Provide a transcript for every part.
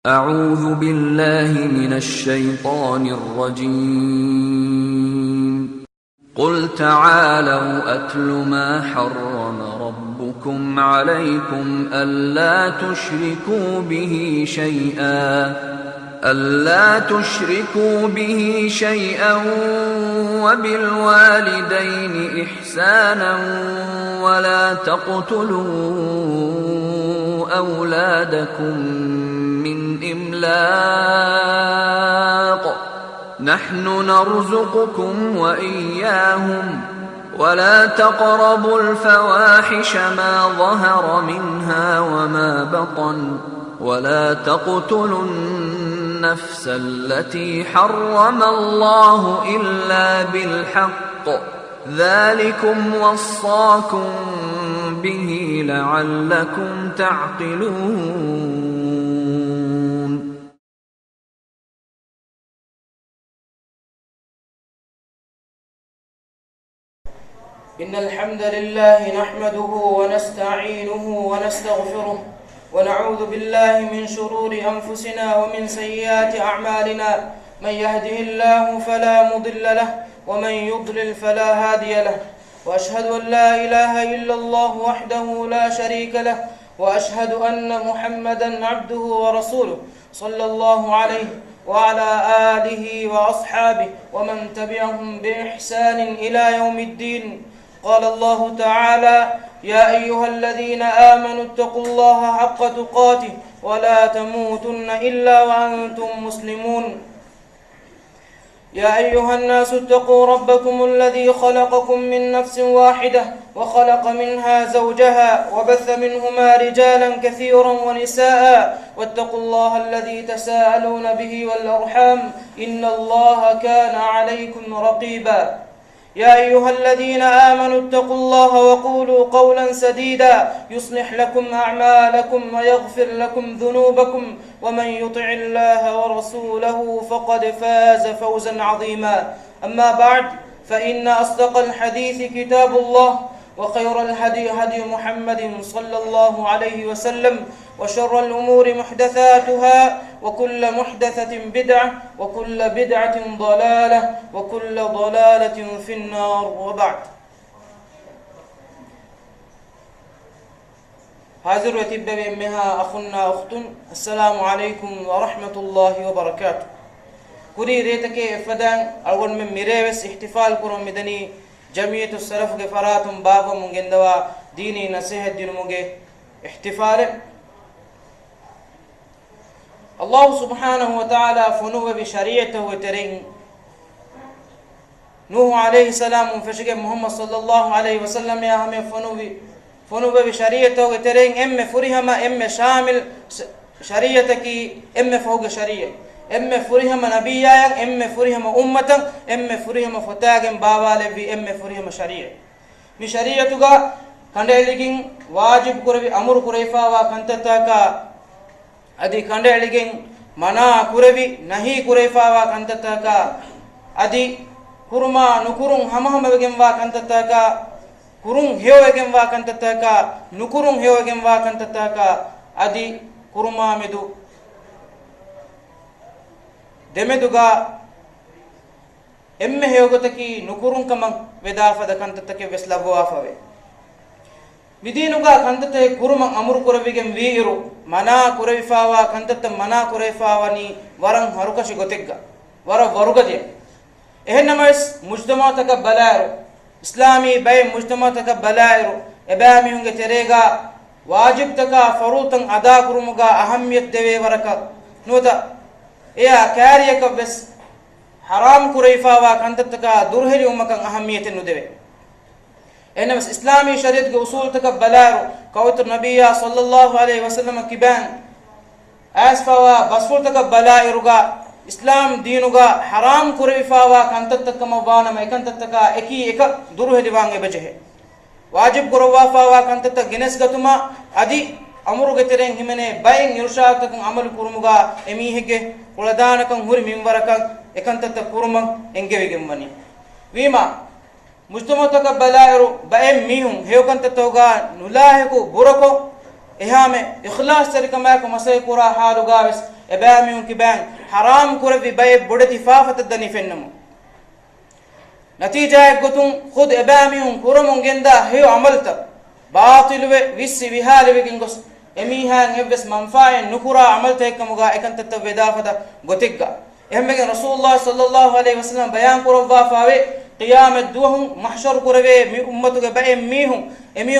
أعوذ بالله من الشيطان الرجيم. قل تعالوا أتل ما حرم ربكم عليكم ألا تشركوا به شيئا وبالوالدين إحسانا ولا تقتلوا أولادكم من إملاق نحن نرزقكم وإياهم ولا تقربوا الفواحش ما ظهر منها وما بطن ولا تقتلوا النفس التي حرم الله إلا بالحق ذلكم وصاكم به لعلكم تعقلون. إن الحمد لله نحمده ونستعينه ونستغفره ونعوذ بالله من شرور أنفسنا ومن سيئات أعمالنا. من يهده الله فلا مضل له ومن يضلل فلا هادي له، وأشهد أن لا إله إلا الله وحده لا شريك له، وأشهد أن محمدا عبده ورسوله صلى الله عليه وعلى آله وأصحابه ومن تبعهم بإحسان إلى يوم الدين. قال الله تعالى: يا أيها الذين آمنوا اتقوا الله حق تقاته ولا تموتن إلا وأنتم مسلمون. يا أيها الناس اتقوا ربكم الذي خلقكم من نفس واحدة وخلق منها زوجها وبث منهما رجالا كثيرا ونساء، واتقوا الله الذي تساءلون به والأرحام إن الله كان عليكم رقيبا. يا أيها الذين آمنوا اتقوا الله وقولوا قولا سديدا يصلح لكم أعمالكم ويغفر لكم ذنوبكم، ومن يطع الله ورسوله فقد فاز فوزا عظيما. أما بعد، فإن أصدق الحديث كتاب الله، وخير الهدي هدي محمد صلى الله عليه وسلم، وشر الأمور محدثاتها، وكل محدثة بدعة، وكل بدعة ضلالة، وكل ضلالة في النار. وبعد. حاضر وتبدأ بأمها أخونا أختن، السلام عليكم ورحمة الله وبركاته. كوري ريتك إفدان أول من ميريوس احتفال كرم مدني جمعية السلف فراتم بابا مجندوا ديني نصيحة دين مجه احتفال الله سبحانه وتعالى فنوه بشريعته وترين نوح عليه السلام فشك محمد صلى الله عليه وسلم يا هم فنوه بشريعته وترين ام فريهما ام شامل شريعتك ام فوق شريعه ام فريهما نبيا ام فريهما امه ام فريهما فتاغن بابا لبي ام فريهما شريعه مي شريعتك كندليكين واجب كربي امر كريفا وا كنتتاكا अदि कंडेलिगें मना कुरेवि नहीं कुरेफावा कंततका अदि कुरुमा नुकुरुं हमहमवेगें वा कंततका कुरुं हेवेगें वा कंततका नुकुरुं हेवेगें वा कंततका अदि कुरुमा मेदु देमेदुगा एम्मे हेवगतकी नुकुरुं कमं वेदाफद कंततके वेस्लबवाफवे विदीनुगा कंतते कुरुमं अमुरु कुरविगें वीइरु मना कुरविफावा कंतत मना कुरविफावनी वरं हरुकशि गोतेग्गा वर वरुगदे एहनमस मुज्तमा तक बलायरु इस्लामी बय मुज्तमा तक बलायरु एबामी हुंगे तेरेगा वाजिब तक फरूतन अदा कुरुमुगा अहमियत देवे वरक नोदा एया कैरियक बेस हराम कुरविफावा कंतत का दुरहरी उमकं अहमियत नुदेवे एनमस इस्लामी शरीयत के उसूल तक बलारो कौत नबिया सल्लल्लाहु अलैहि वसल्लम किबान आसफावा बसफुल तक बलाइरुगा इस्लाम दीनुगा हराम कुरविफावा कंतत तक मवाना मैकंत तक एकी एक दुरु दिवांगे बजे वाजिब कुरवाफावा कंतत गिनेस गतुमा अदि अमरु गतेरें हिमने बाइंग इरशाद तक अमल कुरुमुगा एमीहेगे कुलदानकं हुरि मिंवरकं एकंत तक कुरुमं एंगे विगमनी वीमा मुज्तमतक बलायरु बएम मीहुं हेवकंत तोगा नुलाहेको बुरको एहामे इखलास तरिकमा को मसे कुरा हालुगावेस ebamihun kiban haram kuravi bay bodati faafata dani fennamu natija gotun khud ebamihun kuramun genda heyo amalta batilwe vissi vihalwe gengos emihan ebbes manfa'en nukura amalta ekkamuga ekantatta vedafada gotigga ehmege rasulullah sallallahu alaihi wasallam bayan kurwa faawe qiyamat duhum mahshar kurave mi ummatuge bay emihun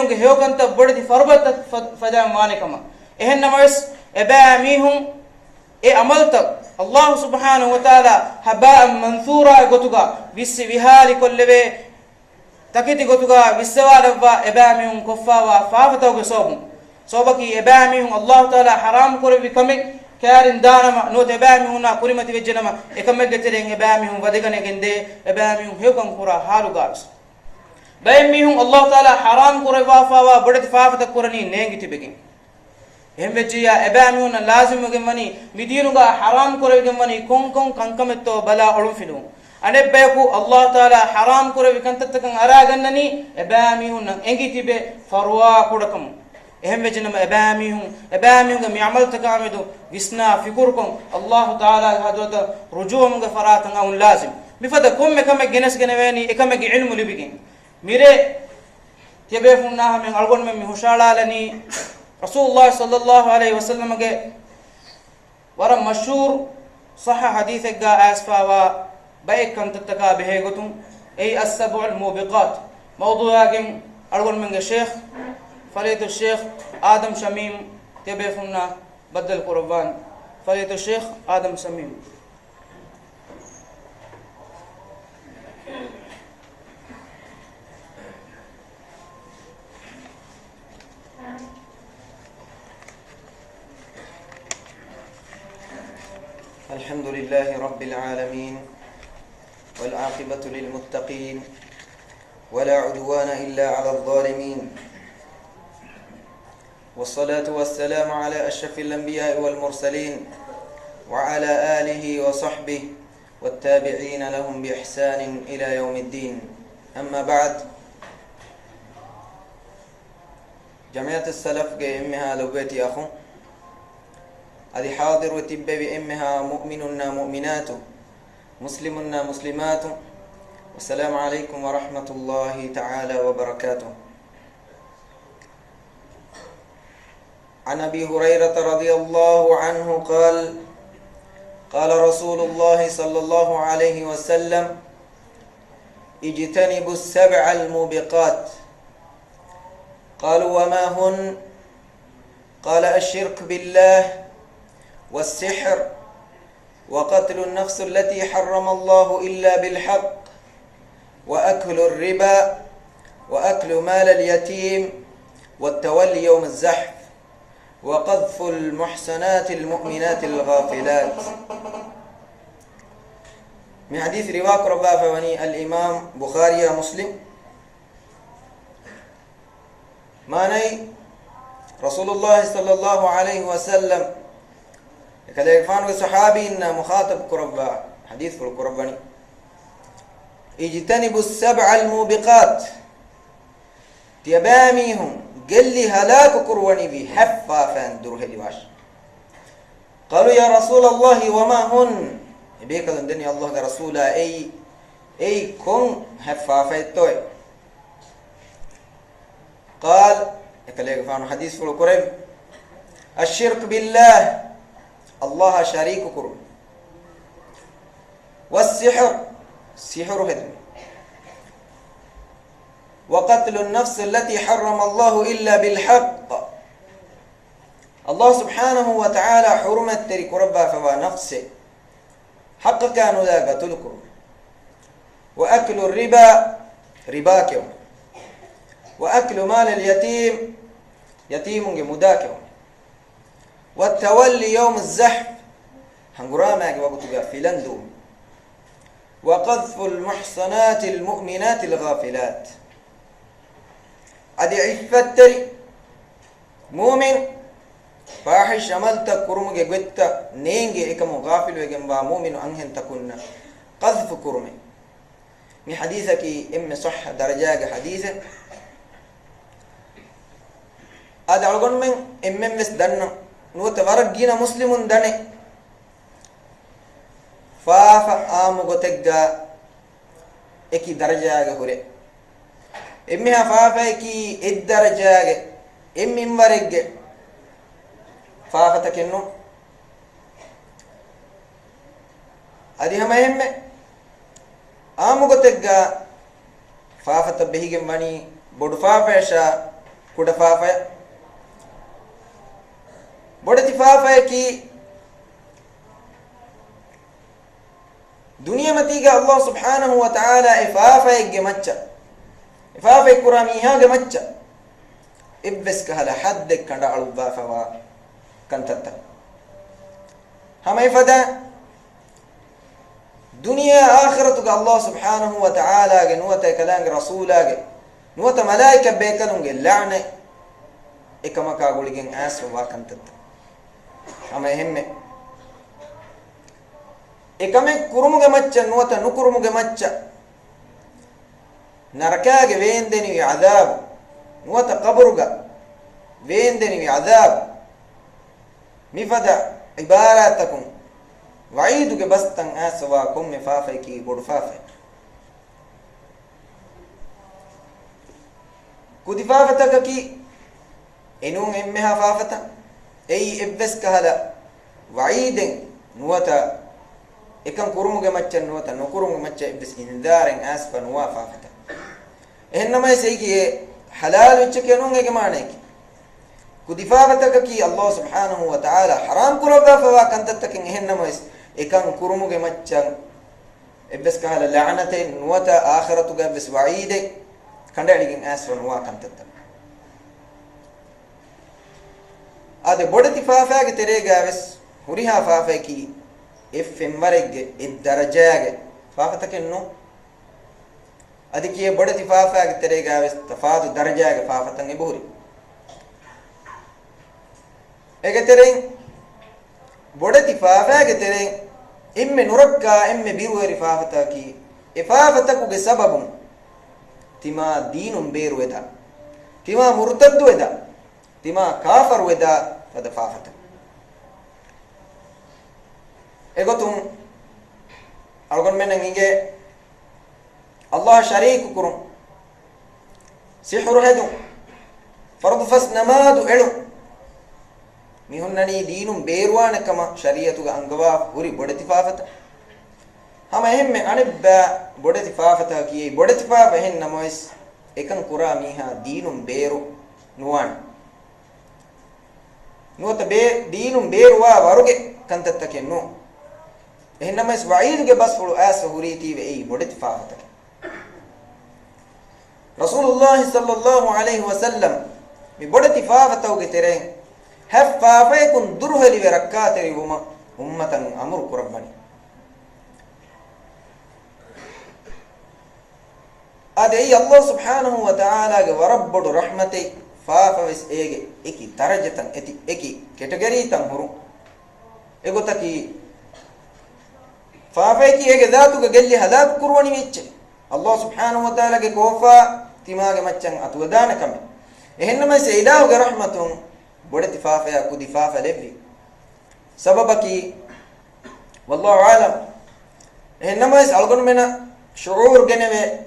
ge heyokanta bodati farbat fada manikama ehennamais ebamihun e amalta Allah subhanahu wa ta'ala haba'an manthura gotuga vissi vihali kolleve takiti gotuga vissawadava ebamihun koffawa faafataw ge sobaki ebamihun Allah ta'ala haram kurvi kame karin danama no ebamihun na kurimati vejjenama ekame getereng ebamihun wadigane gende ebamihun heukan kura halu gars bayemihun Allah ta'ala haram kurva fawa bodati faafata kurani nengiti begin ehmejiya ebamihun lazim gemani midinuga haram kurve gemani kon kankametto bala olumfilu anebbeku Allah ta'ala haram kurve kantattakan aragannani ebamihun engitibe farwa kudakam ehmejinama ebamihun ga mi'amal takamedu gisna fikurkum Allah ta'ala hadrata rujum ga faratan aw lazim mifada komme kame genes geneveni ekame ge ilmu libigin mire tebe funna men algon men mi hushalalani rasulullah sallallahu alaihi wasallam ge wara mashhur sahha hadith ga asfawa bay kantattaka behegotum ay as-sab'u al-mubiqat mawdu'agin algon men ge sheikh فليت الشيخ آدم شميم تبيفنا بدل قربان فليت الشيخ آدم شميم الحمد لله رب العالمين والعاقبة للمتقين ولا عدوان إلا على الظالمين والصلاة والسلام على أشرف الأنبياء والمرسلين وعلى آله وصحبه والتابعين لهم بإحسان إلى يوم الدين أما بعد جمعية السلف إمها لوبيتي أخو هذه حاضر وتبه بإمها مؤمننا مؤمنات مسلمنا مسلمات والسلام عليكم ورحمة الله تعالى وبركاته عن أبي هريرة رضي الله عنه قال قال رسول الله صلى الله عليه وسلم اجتنبوا السبع الموبقات قالوا وما هن قال الشرك بالله والسحر وقتل النفس التي حرم الله إلا بالحق وأكل الربا وأكل مال اليتيم والتولي يوم الزحف وقذف المحسنات المؤمنات الغافلات من حديث رواك ربا فوني الإمام بخاري مسلم ماني رسول الله صلى الله عليه وسلم كذا يفعل صحابي إن مخاطب كربا حديث في الكرباني اجتنبوا السبع الموبقات تيباميهم قال لي هلاك كرواني بي حفا فاندره لواش قالوا يا رسول الله وما هن بيك الدنيا الله رسول اي كن حفا فايتوي قال يكليك فانو حديث في القرآن الشرك بالله الله شريك كرو والسحر سحر هدم وقتل النفس التي حرم الله إلا بالحق الله سبحانه وتعالى حرمت ترك ربا فوا نفسه حق كانوا ذا قتلكم وأكل الربا رباكم وأكل مال اليتيم يتيم مداكم والتولي يوم الزحف هنقرامك وقتك في لندو وقذف المحصنات المؤمنات الغافلات أدي عفتري مؤمن فاحش عملت كرمك قلت نينجي إكم غافل وجنبا مؤمن أنهن تكون قذف كرمي من حديثك إم صح درجاك حديثة أدعو من إم مس دنا نوت ورق جينا مسلم دني faafa aamu gotegga eki darajaaga hure emmiha faafa eki ed darajaaga emmin waregge faafata kenno adi hama hemme aamu gotegga faafata behigen wani bodu faafasha kuda faafaya bodati faafaya ki dunia matiga Allah subhanahu wa ta'ala faafaya ge macca faafaya kurami ha ge macca ibbes kahala hadde kanda alubba fawa kantatta hamay fada dunia akhiratu ga Allah subhanahu wa ta'ala ge nuwata kalang rasulage nuwata malaika bekalunge la'ne ekamaka guligen aswa wa kantatta hamay hemme ekame kurumuge macca nuwata nukurumuge macca narakage weendeni adab nuwata qabruga weendeni adab mifada ibaratakum wa'iduge bastan aswa komme faafay ki bodu faafay kudi faafataka ki enun emmeha faafata ei ebbes kahala wa'iden nuwata ekan kurumuge macca nuwata nukurumuge macca ebbes indaren asfa nuwa faafata ehennamay seiki halal wichke enun ege maaneki kudi faafataka ki Allah subhanahu wa ta'ala haram kuraba fa kantattakin ehennamay ekan kurumuge macca ebbes kahala la'nate nuwata akhiratu ga ebbes wa'ide kandaligen asfa nuwa kantatta ade bodati faafage teregaves huriha faafaki effem warege ed darajage faafatakenno adikiye bodati faafage teregaves tafadu darajage faafatan e bohuri egeteren bodati faafage teren imme nurakka imme biruweri faafataki e faafataku ge sababun tima deenum beru weda tima murtaddu weda tima kafar weda pada faafata egotum algon menen inge Allah sharik kurum sihru hedu fardu fas namadu elu mihonnani deenum beruwana kama shariatu ga angwa huri bodati faafata hama hemme anibba bodati faafata ki bodati faafa hen namois ekan kura miha deenum beru nuwan nuwata be deenum beruwa waruge kantatta kenno ehnamas wa'id ge basfulu as huriti ve ei bodati faafata Rasulullah sallallahu alaihi wasallam mi bodati faafata uge tere haffafa kun durhali ve rakkateri huma ummatan amur qurabani adei Allah subhanahu wa ta'ala ge warabbodu rahmate faafa wes ege eki darajatan eti eki category tan huru egotaki faafa eki ege dhatu ge gelli halak kurwani wecche Allah subhanahu wa ta'ala ge kofa timage maccan atuwadana kame ehennama se ilahu ge rahmatun bodati faafa ya kudi faafa levi sababaki wallahu alam ehennama is algon mena shuur geneve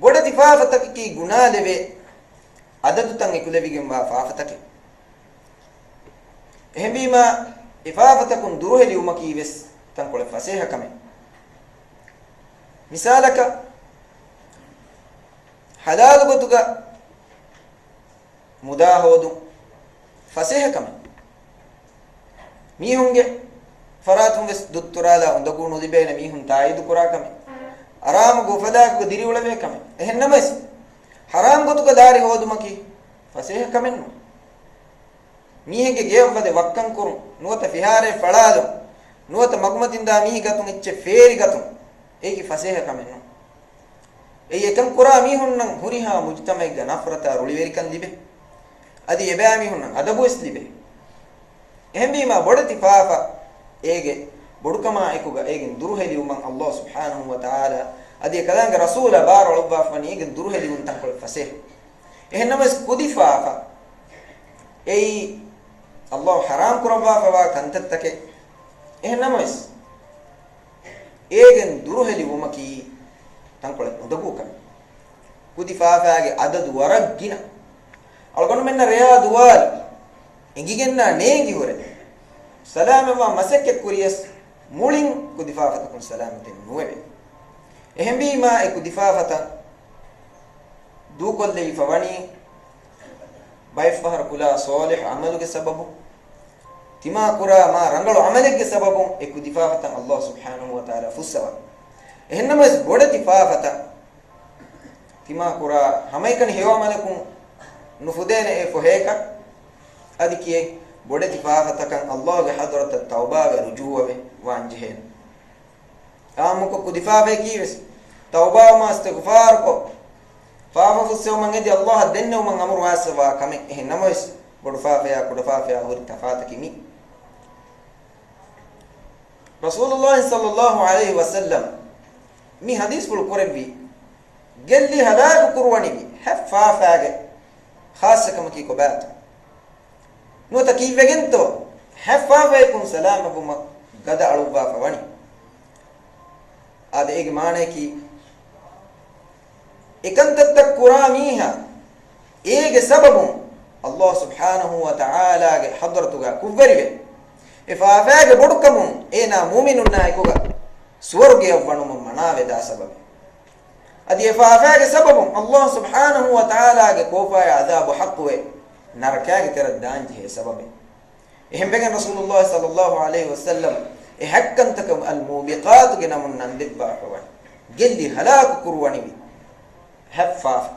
bodati faafataki ki guna leve adadu tan ekulevigen wa faafatake ehembima ifaafatakun duruheli umaki ves tan kole faseha kame misalaka halal gotuga mudahodu faseha kame mihunge faratunge dutturala undagunu dibena mihun taidu kurakame aram go fada go diri ulame kame ehennamas haram gotu ga dari hodumaki faseha kamenno mihege gevade wakkan kurum nuwata fihare falado nuwata magmatinda mihi gatun icche feri gatun egi faseha kamenno ei ekam kura mihunnan huriha mujtamai ga nafrata ruliwerikan libe adi eba mihunnan adabues libe ehembima bodati faafa ege bodukama ekuga egen duruheli umman Allah subhanahu wa ta'ala adi kadanga rasula bar ulba fani egen duruheli un tankol faseh ehnamas kudifa ei Allah haram kuraba fa kantattake ehnamas egen duruheli wumaki tankole udabuka kudifafaage adadu warag gina algon menna riyadu wal ingigenna neengi hore salama wa masakke kuriyas mulin kudifafata kun salamate nuwe ehembi ma e kudifafata du kolle fawani bayfahar kula salih amaluge sababu tima kura ma rangalu amalege sababu e kudifafata Allah subhanahu wa ta'ala fusawa ehnamas boda difafata tima kura hamaikan hewa malakun nufudene e foheka adikiye boda difafata kan Allah ge hadrat tauba ve rujuu ve wanjehen amuko kudifafe kiwes tauba ma istighfar ko faafa fusew mangedi Allah denno man amru waswa kame ehnamas bodu faafa ya kudafafa ya hori tafata kimi Rasulullah sallallahu alaihi wasallam mi hadis ful korebi gelli halak kurwani bi haffafaage khassa kama ki ko baat no takivegento haffafaikum salama buma gada aluba fawani ade ege maane ki ikantat kuramiha ege sababum Allah subhanahu wa ta'ala ge hadratuga kuverive ifaafage bodukamun ena mu'minun naikuga swarge avvanum manave da sabab adi ifaafage sababum Allah subhanahu wa ta'ala ge kofa azabu haqqwe narkage teraddanji he sababe ehembegen Rasulullah sallallahu alaihi wasallam e hakkantakum al mubiqat ge namun nandibba kawan gelli halak kurwani bi haffaf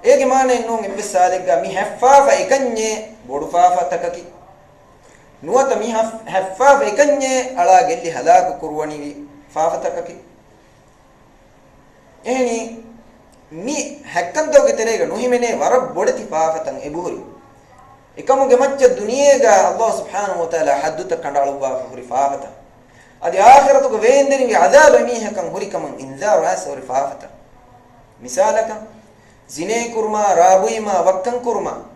ege maane non episalega mi haffafa ikanye bodu fafa takaki nuwata mi haffafa ikanye ala gelli halak kurwani fafa takaki ehni mi hakkantoge terega nuhimene warab bodati faafatan ebuhuri ekamuge macca duniyega Allah subhanahu wa ta'ala hadduta kandalu wa huri faafata adi akhiratuge veendeni vi azab mi hakan huri kaman inzaru asuri faafata misalaka zine kurma rabuima wakkan kurma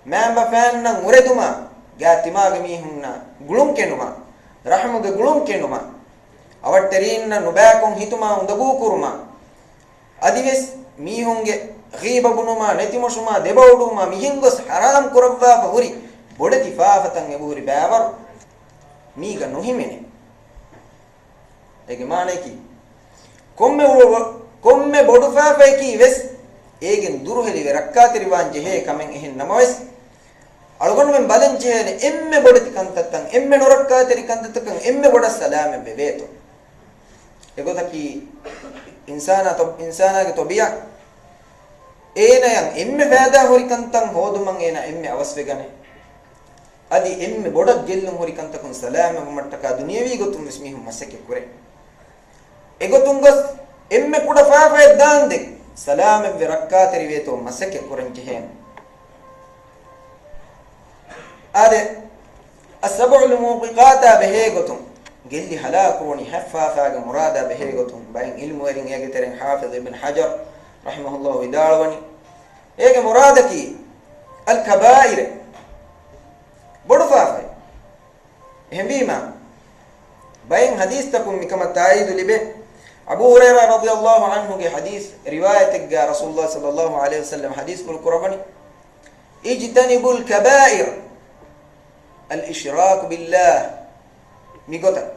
mamba fanna mureduma gaatimaga mi hunna gulum kenuma rahmuge gulum kenuma awatterinna nubakon hituma undagu kurma adives mihunge ghiba bunuma netimosuma debawduma mihingos haram kurabba bahuri bodati faafatan eburi bavar miga nuhimene ege maane ki komme bodu faafa ki ves egen duruheli rakkatiri wanje he kamen ehin namawes algon men balen jehene emme bodati kantatan emme norakkatiri kantatakan emme boda salame beveto egotaki insana ge tobiya ena yang emme vada hori kantan hoduman ena emme awasvegane adi emme bodak gellum hori kantakun salama mattaka duniyawi gotum ismihum masake kure egotum gos emme kuda faafa dande salama ve rakkateri veto masake kuran jehen ade asab'ul muqiqata behegotum gelli halakuni haffafa ga murada behegotum bayin ilmu erin ege teren hafiz ibn hajar rahimahullah widalwani ege murada ki al kaba'ir bodu fafa ehbima bayin hadis takum mikama taid libe abu hurairah radhiyallahu anhu ke hadis riwayat ga rasulullah sallallahu alaihi wasallam hadis kul qur'ani ijtanibul kaba'ir al ishrak billah migota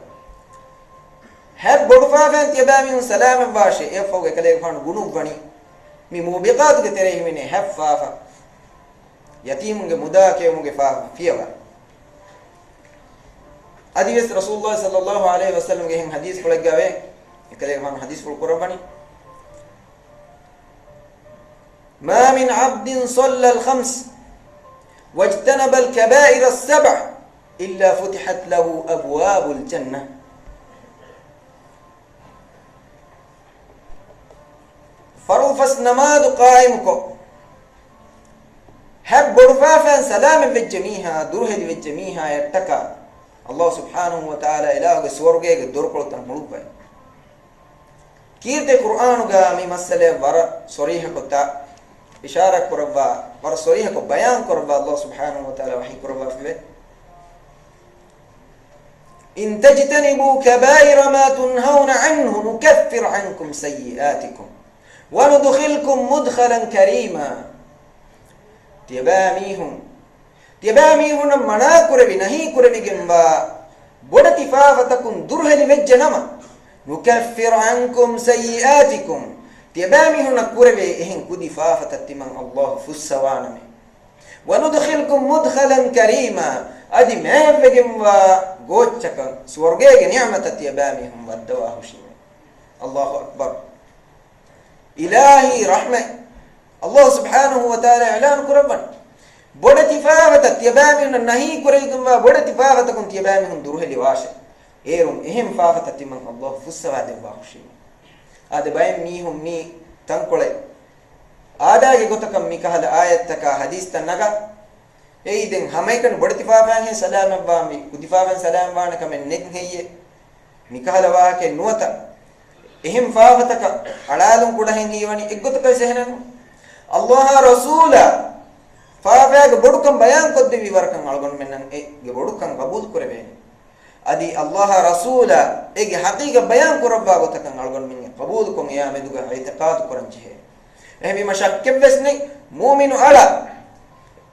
hab bodu faafan tibamin salam washe e foge kale fan gunu bani mi mubiqat ke tere himene hab faafa yatim ge muda ke muge faafa fiyawa hadis rasulullah sallallahu alaihi wasallam ge hadis kul gawe kale fan hadis kul qur'ani ما من عبد صلى الخمس واجتنب الكبائر السبع إلا فتحت له أبواب الجنة فرفس نماد قائمكو هب برفافا سلام بالجميع درهد بالجميع يتكى الله سبحانه وتعالى إله سورجه الدرقل تنملوك كيرت القرآن قامي مسألة ورا صريحة كتا إشارة كربا ورا صريحة بيان كربا الله سبحانه وتعالى وحي كربا فيه إن تجتنبوا كبائر ما تنهون عنه نكفر عنكم سيئاتكم وندخلكم مدخلا كريما تباميهم منا كربي نهي كربي جنبا بودتي فافتكم درهلي وجنما نكفر عنكم سيئاتكم تباميهم كربي إهن كدي فافتتمن الله فسوانمي وندخلكم مدخلا كريما أدي ما بجنبا غوتشك سورجيج نعمة تباميهم والدواه شيء الله أكبر إلهي رحمة الله سبحانه وتعالى إعلان كربان بودتي فافتت تباميهم النهي كريكم بودتي فافتكم تباميهم درهلي واشة إيرم إهم فافتت من الله فسواد الله شيء هذا بايم ميهم مي تنقله ආදාගේ ගොතකම් මිකහල ආයත්තක හදීස් තනක එයිදෙන් හැමයිකන බඩතිපාපයන් හේ සලාමක් වාමි කුදිපාපයන් සලාම් වාන කමෙන් නෙක් හෙయ్యේ මිකහල වාකේ නුවත එහෙම් ෆාවතක අඩාලුම් කුඩහෙන් හීවනි එක්ගොතක සෙහනන අල්ලාහ රසූලා ෆාවයක බඩුකම් බයන් කොද්දි විවරකම් අල්ගොන් මෙන්නන් ඒ බඩුකම් කබූල් කරවෙන්නේ අදි අල්ලාහ රසූලා ඒගේ හකීක බයන් කරබ්බා ගොතකම් අල්ගොන් මෙන්න කබූල් කොන් එයා මෙදුග ඉතිකාද් කරන්චේ එහෙම මශක්කෙ වෙස්නේ මුමිනු අලා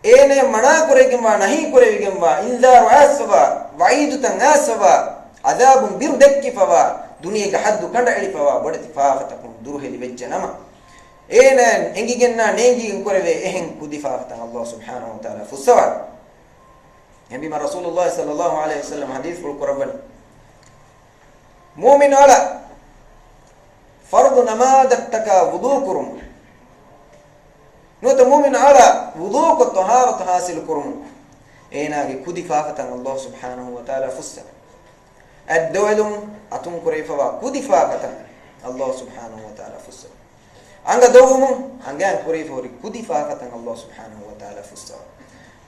ඒනේ මනා කුරෙකින්වා නහි කුරෙකින්වා ඉන්දාරු ආසවා වයිදුතන් ආසවා අදාබුන් බිර්දක්කිෆවා දුනියක හද්දු කඩ එලිපවා බඩති ෆාෆතකුම් දුරුහෙලි වෙච්චනම ඒනන් එංගිගෙන්නා නේගින් කුරවේ එහෙන් කුදිෆාෆතන් අල්ලාහ් සුබ්හානහු වතාලා ෆුස්සවා එම්බි මා රසූලුල්ලාහ් සල්ලල්ලාහු අලයිහි වසල්ලම් හදීස් ෆුල් කුරබන් මුමිනු අලා ෆර්දු නමාදත්තක වුදු කුරුම් نوت مؤمن على وضوء الطهارة حاصل كرم إيناغي كودي فافتن الله سبحانه وتعالى فسر الدولم أتم كريفوا كودي فافتن الله سبحانه وتعالى فسر أنغا دوم أنغا كريفوري كودي فافتن الله سبحانه وتعالى فسر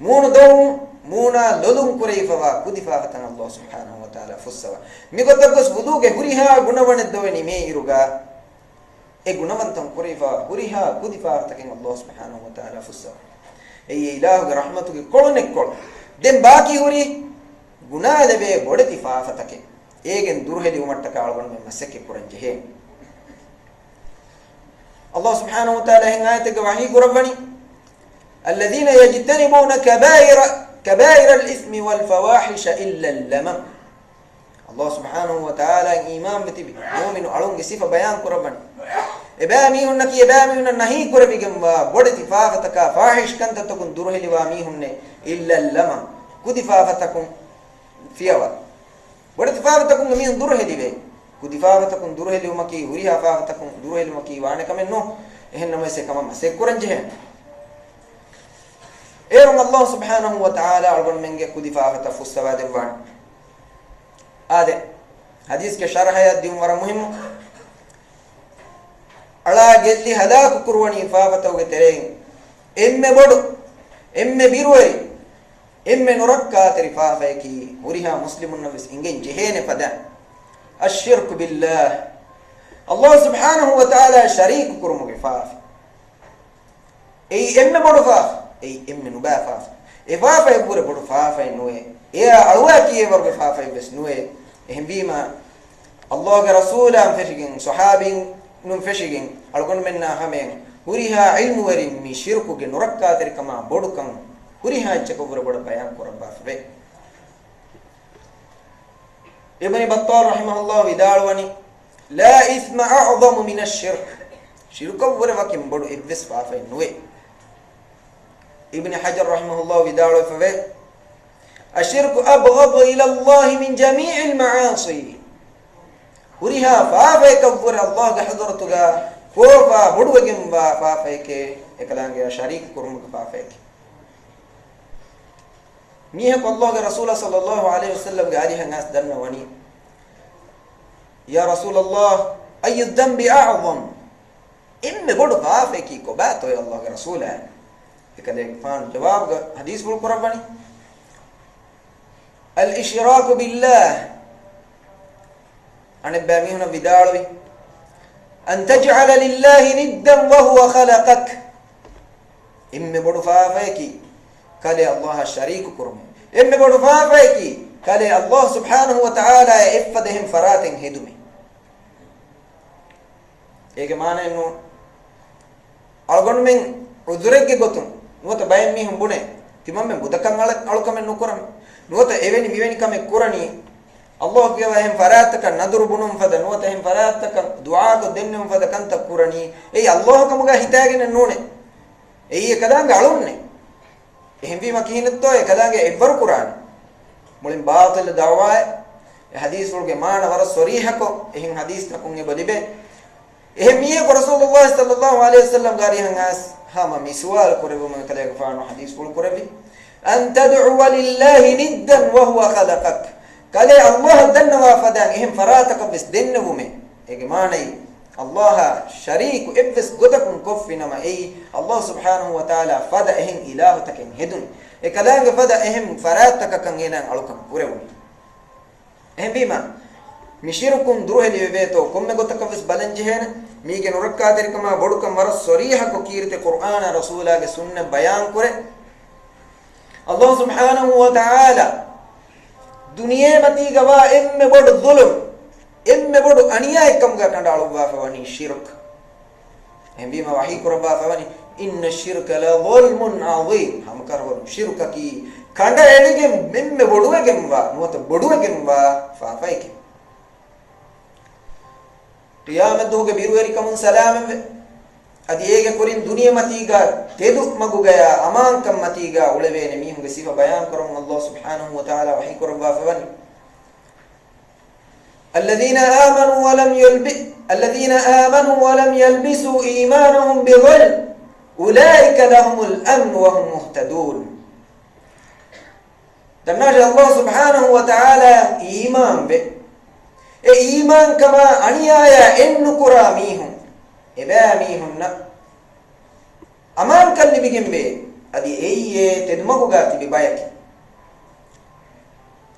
مون دوم مونا لولم كريفوا كودي فافتن الله سبحانه وتعالى فسر ميغتبس وضوء غريها غنون الدوني ميروغا ඒ ගුණවන්තම් කුරීෆා හුරිහා කුදිෆා තකින් අල්ලාහ් සුබ්හානහු වතාලා ෆුස්සා ඒ ඉලාහගේ රහමතුගේ කොළනෙක් කොළ දෙන් බාකි හුරි ගුණා ලැබේ බොඩති ෆාෆතකේ ඒගෙන් දුර්හෙලි උමට්ට කාලවන් මෙ මසකේ කුරන් ජෙහෙ අල්ලාහ් සුබ්හානහු වතාලා හින් ආයතක වහී කුරබනි الذين يجتنبون كبائر الإثم والفواحش إلا اللمم الله سبحانه وتعالى إيمان بتبي مؤمن علون صفة بيان قربان إباميهن كي إباميهن نهي قربيكم وبدت فافتك فاحش كنت تكون درهل واميهن إلا اللمم كدي فافتكم فيها بدت فافتكم مين درهل بي كدي فافتكم درهل ومكي وريها فافتكم درهل ومكي وانا كمان نو إهنما سكما مسكورن جه إيرم الله سبحانه وتعالى علون منك كدي فافتك فستواد وان آده حديث کے شرح ہے دیم ور مهم الا گلی ہلاک قرونی فافتو کے تیرے ایم بڑو ایم بیروے ایم نرکا تری فافے کی وريها مسلم النفس انگن جہین پدا الشرك بالله الله سبحانه وتعالى شريك قرم کے فاف اي ایم بڑو فاف اي ایم نبا فاف اي فافے پورے بڑو فافے نوے يا أواكي ورق فافي بس نوي إهم بيما الله رسول فشجين صحابي نم فشجين ألقون منا همين هريها علم ورين مي شركو جن ركّا تركما بودكم هريها تشكو بربود بيان كورم بافبه ابن بطال رحمه الله ودارواني لا إثم أعظم من الشرك شرك ورواكيم بودو إبس فافي نوي ابن حجر رحمه الله ودارو فبه الشرك أبغض إلى الله من جميع المعاصي وريها فافيك ور الله حضرتك كوفا بدوغم فافيك اكلانغ شريك كرمك فافيك ميهك الله رسول صلى الله عليه وسلم عليه الناس دنا وني يا رسول الله أي الذنب أعظم إم بدو فافيك كوباتو يا الله رسول اكلانغ فان جواب حديث بالقرآن الاشراك بالله عن باميهن بداروي ان تجعل لله ندا وهو خلقك ام بدو فافيكي قال الله الشريك كرم ام بدو فافيكي kale Allah subhanahu wa ta'ala effadehim faraten hedume ege manen no algon men udurege gotun nuwata bayen mi humbune timam men budakan alukamen nukuram nuwata eveni miveni kame kurani Allah kiyawa hem farataka naduru bunum fada nuwata hem farataka du'a ko dennum fada kanta kurani ei Allah kamuga hitagen nune ei ekadanga alunne එහෙම වීම කිහිනත් ඔය කදාගේ එවර කුරාන මුලින් බාතිල් දවවාය හදීස් වලගේ මාන වර සරීහකෝ එහෙන් හදීස් තකුන් එබලිබේ එහෙම මිය රසූලුල්ලාහ් සල්ලල්ලාහු අලයිහි වසල්ලම් ගාරිහන් ආස් හම මිස්වාල් කරවම කලේක ෆාන හදීස් වල කරවි අන් තදඋ ලිල්ලාහි නිද්දන් වහුව ඛලකක් කලේ අල්ලාහ් දන්නවා ෆදාන් එහෙම ෆරාතක බස් දෙන්නවුමේ ඒගේ මානයි Allah syariku iblis godakun kofinama ei Allah subhanahu wa ta'ala fada ehin ilahu taken hedun e kalanga fada ehin farataka kan enan alukam purewuni ehin bima mishirukun duruheli veveto komme gotaka vis balanje hena mige nurakka terikama bodukam war sariha ko kirte qur'ana rasula ge sunna bayan kore Allah subhanahu wa ta'ala duniye mati gawa emme bod zulum emme bodu aniya ekam ga kandalu wa fawani shirk embima wahi kurba fawani inna shirka la zulmun azim ham karwa shirka ki kanda elige memme bodu egem wa nuwata bodu egem wa fa faike qiyamat doge biruweri kamun salam adi ege korin duniya matiga tedu magu gaya aman kam matiga ulevene mi hunge sifa bayan korum Allah subhanahu wa ta'ala wahi kurba fawani الذين آمنوا ولم يلبسوا إيمانهم بظلم أولئك لهم الأمن وهم مهتدون تناجى الله سبحانه وتعالى إيمان به إيمان كما أنيايا إن كراميهم إباميهم أمان كاللي بيجن به أدي تدمغو غاتي ببايك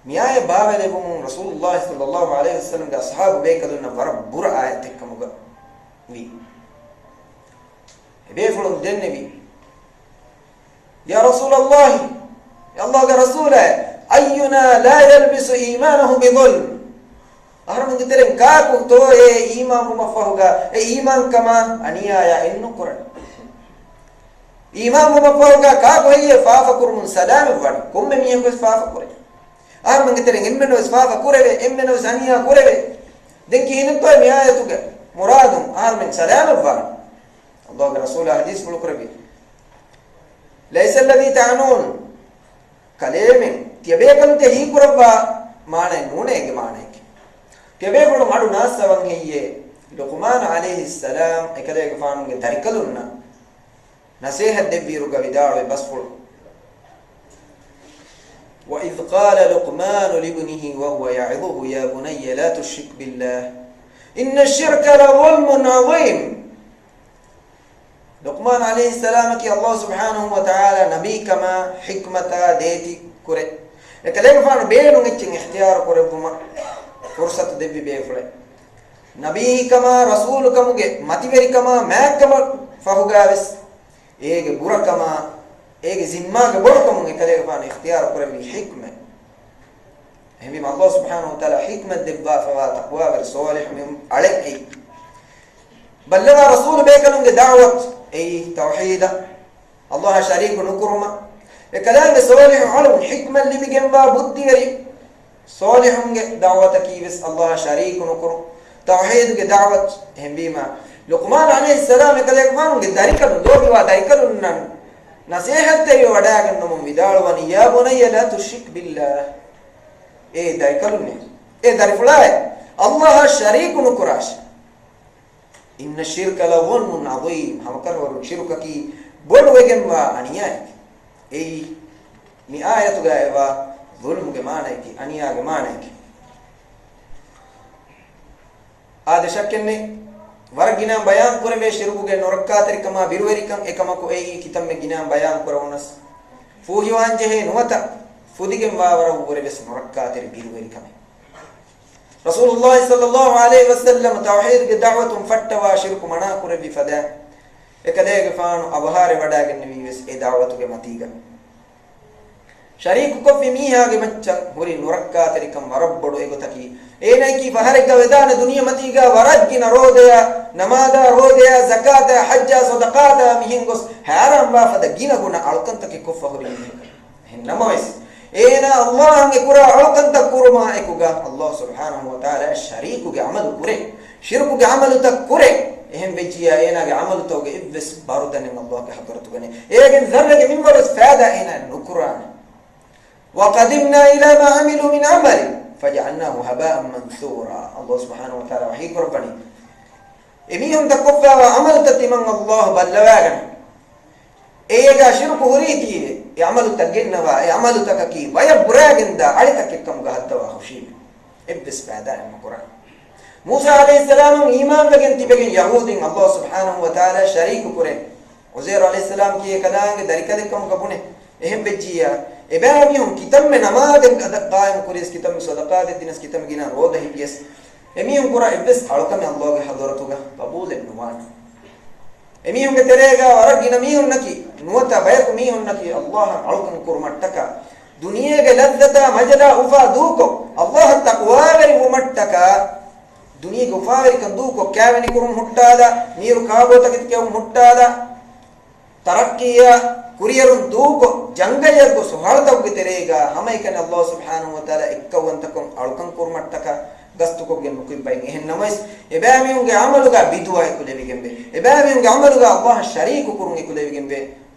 miaya baavele bum rasulullah sallallahu alaihi wasallam ga ashabu beekadunna war bura ayat ekkamuga wi ebe fulum dennevi ya rasulullah ya allah ga rasula ayyuna la yalbisu imanahu bi dhulm ahram ngiteren ka ku to e iman mafahuga e iman kama aniyaya innu quran iman mafahuga ka ko ye faafa kurmun salam wad komme miyen ko faafa kuren arman giteren emmeno isfafa kureve emmeno saniya kureve denki hinto mi ayatuga muradum arman salam wa Allah ga rasul hadis bul kurve laysa alladhi ta'nun kalemen tiyabekante hi kurwa maane nunege maaneke tiyabekulu madu nasawan heyye luqman alayhi salam ekadege faanunge tarikalunna nasihat devviruga vidaale basful وإذ قال لقمان لابنه وهو يعظه يا بني لا تشرك بالله إن الشرك لظلم عظيم لقمان عليه السلام كي الله سبحانه وتعالى نبي كما حكمة ديتي كره لكلام فان بينو نتشين اختيار كره بما فرصة دبي بيفله نبي كما رسول كما ماتيبري كما ما كما فهوغاوس إيه برا كما ایک ذمہ کے بڑھ کم کرے فان اختیار کرے بھی حکمت ہمیں اللہ سبحانہ و تعالی حکمت دبا فوا تقوا ور صالح من عليك بلغ رسول بيكلم دعوت اي توحيد الله شريك نكرما كلام صالح علم حكمه اللي بجنبا بدي صالح دعوت كيس الله شريك نكر توحيد دعوت هم بما لقمان عليه السلام كلام دارك دوغي وا دايكلن nasihat te wadagan nom vidalwani ya bunayya la tushrik billah e daikalune e darifulay allah sharikun kurash inna shirka la dhulmun adhim hamakar waru shirka ki bodu wegemwa aniya e mi ayatu gaeva dhulm ge maana ki aniya ge maana ki ade shakkenne wargina bayan kurame shiruge norakka tarikama birwerikam ekamako ei kitamme gina bayan kurawunas fuhi wanje he nuwata fudigem wawara ureves norakka tar birwerikam rasulullah sallallahu alaihi wasallam tawhid ge da'watum fattawa shirku mana kurabi fada ekadege faanu abhare wadagen niwes e da'watu ge matiga shariku ko mihage macca hori nurakka terikam warabbodu egotaki enai ki faharega vedana duniya matiga warajgina rodeya namada rodeya zakata hajja sadaqata mihingos haram ba fada gina guna alkantake ko fahori hinnamois ena allah nge kura alkanta kurma ekuga allah subhanahu wa ta'ala shariku ge amal kure shirku ge amal tak kure ehem bejiya ena ge amal toge ibs barudane allah ge hadratu gane egen zarra ge minbaros faida ena nukurana wa qadimna ila ma amilu min amali faj'alnahu haba'an manthura Allah subhanahu wa ta'ala wahi qurbani emihum takoffa wa amal tatiman Allah ballawagan ega shirku huriti e amalu tagennawa e amalu takaki waya buraginda ali takekkam gahattawa khushi ibs faida em quran Musa alayhi salam iman bagen tibegen yahudin Allah subhanahu wa ta'ala shariku kure Uzair alayhi salam ki kadange darikadekam kapune ehem bejiya ebamihum kitamme namaden qaim kuris kitam sadaqat dinas kitam gina roda hibiyas emihum kura ibs alkame Allah ge hadratuga qabul ibn wan emihum ge terega waragina mihum naki nuwata bayku mihum naki Allah alkam kurmattaka duniya ge laddata majda ufa duko Allah taqwa gari mumattaka duniya ge ufa gari kan duko kavani kurum huttada niru kaagota git keum huttada tarakkiya kuriyarun duko jangayargo sohaltawge terega hamaikane Allah subhanahu wa ta'ala ekkawantakum alkan kurmattaka gastuko gen mukibbay ehen namais ebamiyunge amaluga bidwa ekulevigembe ebamiyunge amaluga Allah shariku kurun ekulevigembe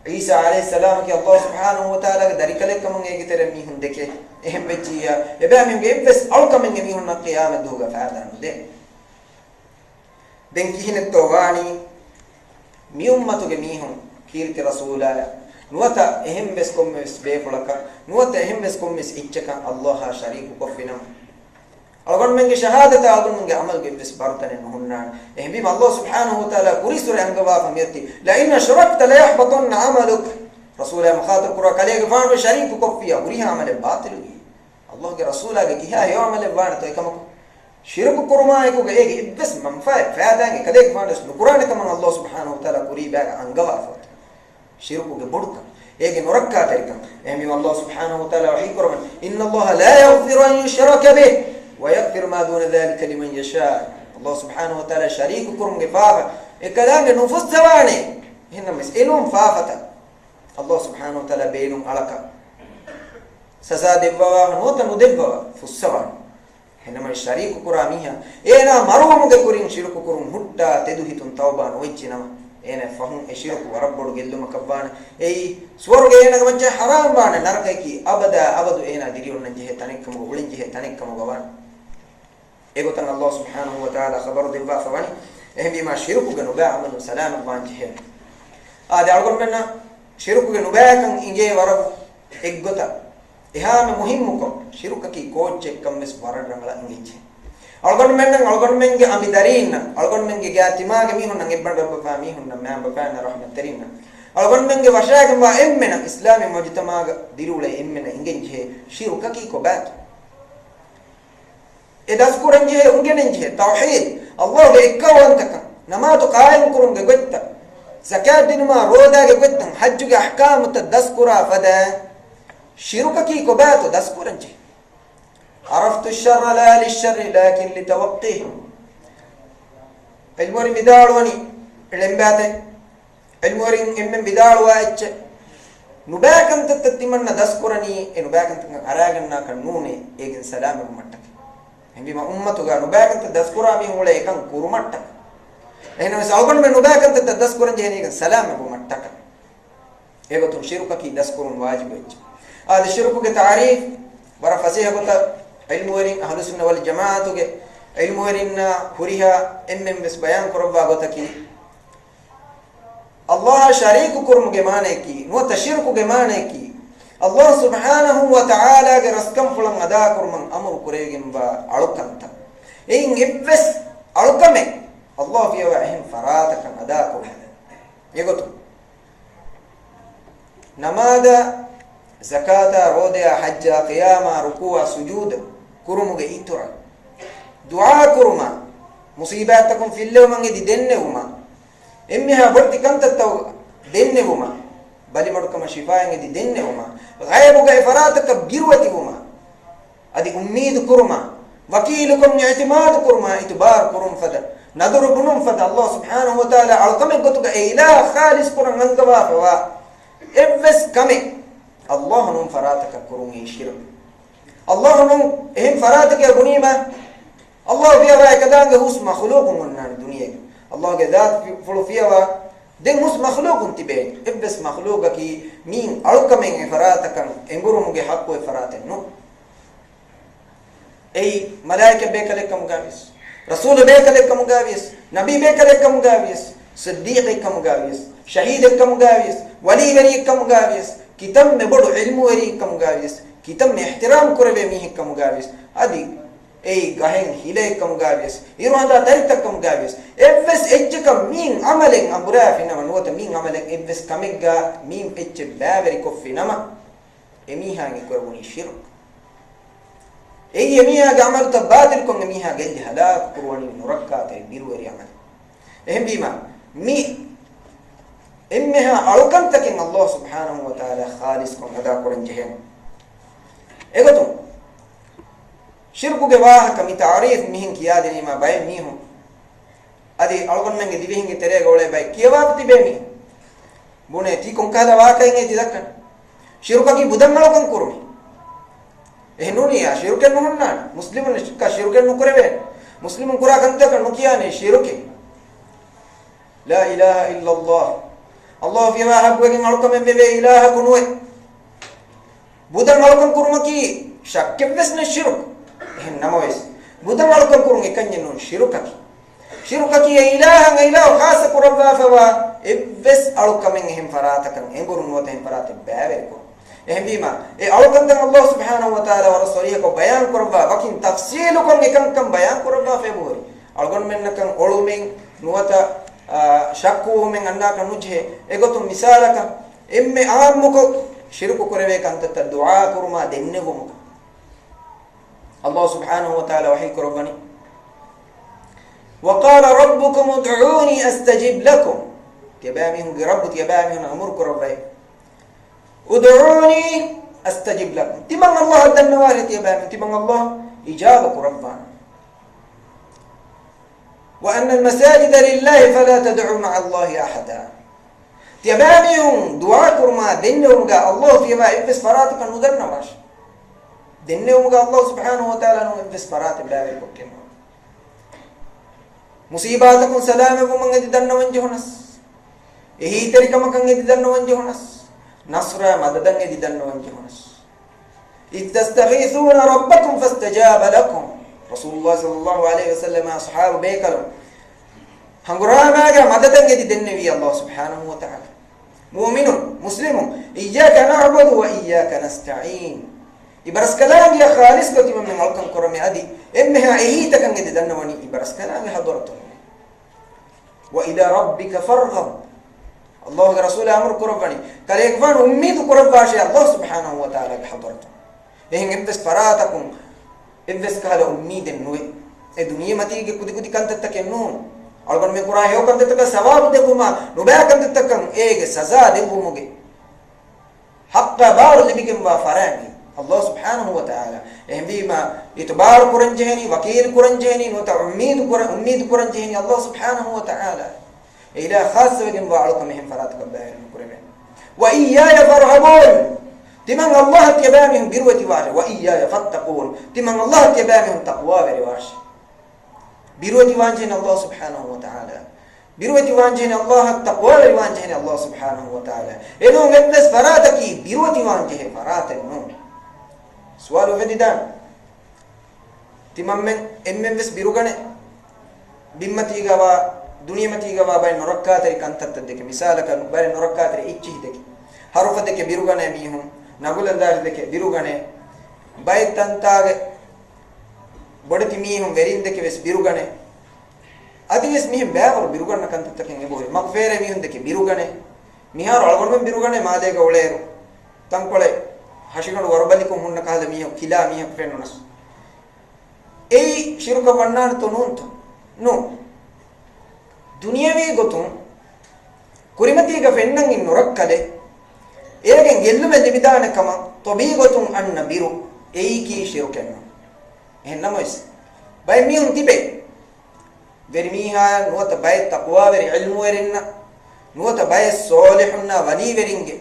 Isa alayhi salam ki Allah subhanahu wa ta'ala ge darikale kamun ege tere mihun deke ehem bejiya ebamiyunge ibs alkamen mihun na qiyamah duga faadanu de den kihine togani mi ummatuge mihun kirti rasulaya nuwata ehem bes kommes befolaka nuwata ehem bes kommes ichchaka Allah shariku kofinam algon menge shahadata algon menge amal ge bes bartane nuhunna ehem bim Allah subhanahu wa ta'ala kurisure angaba famiyati la in ashrakta la yahbatunna amaluk rasulaya mukhatab qura kalege faanu shariku kofiya uriha amale batilu Allah ge rasula ge kiha yo amale baana to ekam shirku kurma eko ge ege bes manfa faada ge kalege faanu qur'an kam Allah subhanahu wa ta'ala kuri ba angaba shirku ge bodka ege norakka terikam ehmi Allah subhanahu wa ta'ala wahi qurban inna Allah la yaghfiru an yushraka bih wa yaghfiru ma duna dhalika liman yasha Allah subhanahu wa ta'ala shariku kurum ge fafa ekadange nufus tawane hinna mes enum fafata Allah subhanahu wa ta'ala beenum alaka sasa debbawa nota nudebbawa fussawan hinna mes shariku kuramiha ena marum ge kurin shirku kurum hutta tedu hitun tawba noichinama ene fahum eshirku warabbodu gelluma kabbana ei swarge ena gamcha haram bana narakaki abada abadu ena diriyonna jehe tanekkam go ulin jehe tanekkam gawan egotan Allah subhanahu wa ta'ala khabar dibba fawani ehmi ma shirku ganu ba amalu salam ban jehe ade algon menna shirku ganu ba kan inge warabu eggota ehame muhimmu ko shirku ki koche kammes waradangala ingeche algon menge amidarin algon menge gatima ge mihun nang ibban rabba mihun nam ma bana rahmat tarin algon menge washage ma emmena islami mujtama ga dirule emmena ingenje shirka ki ko bat edas kurenje ungenje tauhid Allah ge ikawantaka namatu qaim kurun ge gotta zakat din ma roda ge gotta hajj ge ahkam tadaskura fada shirka ki ko bat daskurenje عرفت الشر لا للشر لكن لتوقيه الموري بدالوني لمباته الموري امم بدالوا نباكم تتتمنى دسكرني نباكم اراغنا كنوني ايغن سلام ممتك هم بما امتوغا نباكم تدسكرا مي هوله كان كورمتك اينو سالغون من نباكم تدسكرن جهني سلام ممتك ايغو تم شركه كي دسكرن واجب هذا الشرك كتعريف برا فصيح قلت علم ورين أهل السنة والجماعة توجه علم ورين هريها بس بيان كربا قتكي الله شريك كرم جمانكي نو تشرك جمانكي الله سبحانه وتعالى جرسكم فلان أدا كرم أمر كريجم با علوكنتا إن إبس علوكمه الله فيه وعهم فراتك أدا كرم يقول نماذا زكاة رودة حج قيامة ركوع سجود كرمه إيتورا دعاء كرما مصيباتكم في الليل من يدي دنهما إمها برتي كم تتو دنهما bali madukama shifayen edi denne uma ghaibu ga farataka birwati uma adi ummid kurma wakilukum i'timad kurma itbar kurum fada naduru bunum fada Allah subhanahu wa ta'ala alqame gotuga ilah khalis kuran angawa fawa evves kame Allah num farataka kurum shirk Allah num ehim farataka bunima Allah fiya wa kadanga hus makhluqun nan dunya Allah ge zat fulu fiya wa den mus makhluqun tibe evves makhluqa ki min alqame farataka emburum ge haqqo faraten no ei malaika bekalekam gavis rasul bekalekam gavis nabi bekalekam gavis siddiq ekam gavis shahid ekam gavis wali ekam gavis kitam me bodu ilmu ekam gavis kitam me ihtiram kurebe mi ekam gavis adi ei gahen hile ekam gavis irwanda taritakam gavis evves ejjekam min amalen ambura finama nuwata min amalen evves kamegga min ejje baveri koffinama emihange korwoni shirk ei emiha gamal tabatil kon emiha gelli halak kurwani murakkat birwari amal ehem bima mi emmeha alkan takin Allah subhanahu wa ta'ala khalis kon ada koran jehen egotum shirku ge wah kami ta'rif mihin kiyadeni ma bay mihu adi algon menge divihinge tere gole bay kiyawa tibe mi bune ti kon kala wa kay nge didakkan shirku ki budan malokan kurmi ehnunia shirken nuhunna muslimun ka shirken nukurebe muslimun kura kanta kan nukiyane shirke la ilaha illa Allah Allah fi ma habwa ki malukam bebe ilaha kunwe budan malukam kurmaki shakke besne shirk ehn namawes budan malukam kurunge kanye nun shirkaki ilaha ilaha khasa kurabba fawa ibes alukam ehim faratakan engurun wata ehim farat bebe ko ehbima e alqandam Allah subhanahu wa ta'ala wa rasulihi ko bayan kurba bakin tafsil ko ngekan kam bayan kurba feburi algon men nakan olumen nuwata shakku men anna kan mujhe egotum misalaka emme ammu ko shirku kurebe kan ta du'a kurma denne gum Allah subhanahu wa ta'ala wahi kurbani wa qala rabbukum ud'uni astajib lakum tibamihum rabbut yabamihum amur kurbai ud'uni astajib lakum timang Allah ad-nawari tibam timang Allah ijabak rabbana wa anna al-masajid lillahi fala tad'u ma'a Allah ahada tibamihum du'a kurma dennum ga Allah fiha ibs faratukan udarna wash dennum ga Allah subhanahu wa ta'ala no ibs farat bilawi kokken musibatakum salamakum mangadi danna wanjonas ehi tarikam kan ngadi danna wanjonas نصر مددن يدن وانجهنس إذ تستغيثون ربكم فاستجاب لكم رسول الله صلى الله عليه وسلم أصحاب بيكلم هنقرأ مددن يدن الله سبحانه وتعالى مؤمن مسلم إياك نعبد وإياك نستعين إبرس كلام يا خالص كتب من ملكم كرمي أدي إمها إيتك يدن وني إبرس كلام حضرتم وإلى ربك فارغب الله ورسوله أمر قرباني قال يكفان أميد قرباشي الله سبحانه وتعالى بحضرته إهن إبس فراتكم إبس كهلا أميد النوي الدنيا ما تيجي كودي كانت تتكنون ألقون من قرآن هو كانت تتكن سواب دبوما نبأ كانت تتكن إيه سزا دبوموجي حتى بار اللي بيجي مبافراني الله سبحانه وتعالى إهن بيما يتبار قرنجهني وكيل قرنجهني نوتا أميد قرنجهني الله سبحانه وتعالى إلى خاص وجن بعضكم هم فراتك بهر مكرمين وإياي فارهبون تمن الله تبامهم بروة واش وإياي فاتقون تمن الله تبامهم تقوى برواش بروة وانجين الله سبحانه وتعالى بروة وانجين الله التقوى وانجين الله سبحانه وتعالى إنه مثل فراتك بروة وانجين فرات النوم سؤال فديدان تمن من بس بروغنه بمتي غوا दुनिया में तीगा बाबा नरक्का तेरे कंतत देखे मिसाल का बारे नरक्का तेरे इच्छी देखे हरुफ देखे बिरुगने भी हूँ नगुल अंदाज देखे बिरुगने बाय तंताग बड़े ती मी हूँ वेरिन देखे वेस बिरुगने अति वेस मी बैवर बिरुगन कंतत तकेंगे बोले मकफेरे मी हूँ देखे बिरुगने मिहार अलगों में बिरुगने मादे का उलेरो तंपले हशिकन वरबली को मुन्ना काले मी हूँ खिला मी हूँ फेनुनस ए शिरू का वन्नार तो नून तो नो दुनियावी गोतुं कुरिमती का फेन्नंग इन नरक्कले ඒකෙන් ගෙල්ලුමේ දෙවිදානකම තොබීගතුන් අන්න බිරු ඒකී ශිරුකෙන්න එහෙන්නම ඉස් බයි මියුන් තිබේ වෙරිමීහා නුවත බයි තක්වා වෙරි ඉල්මු වෙරින්න නුවත බයි සෝලිහුන්න වලී වෙරින්ගේ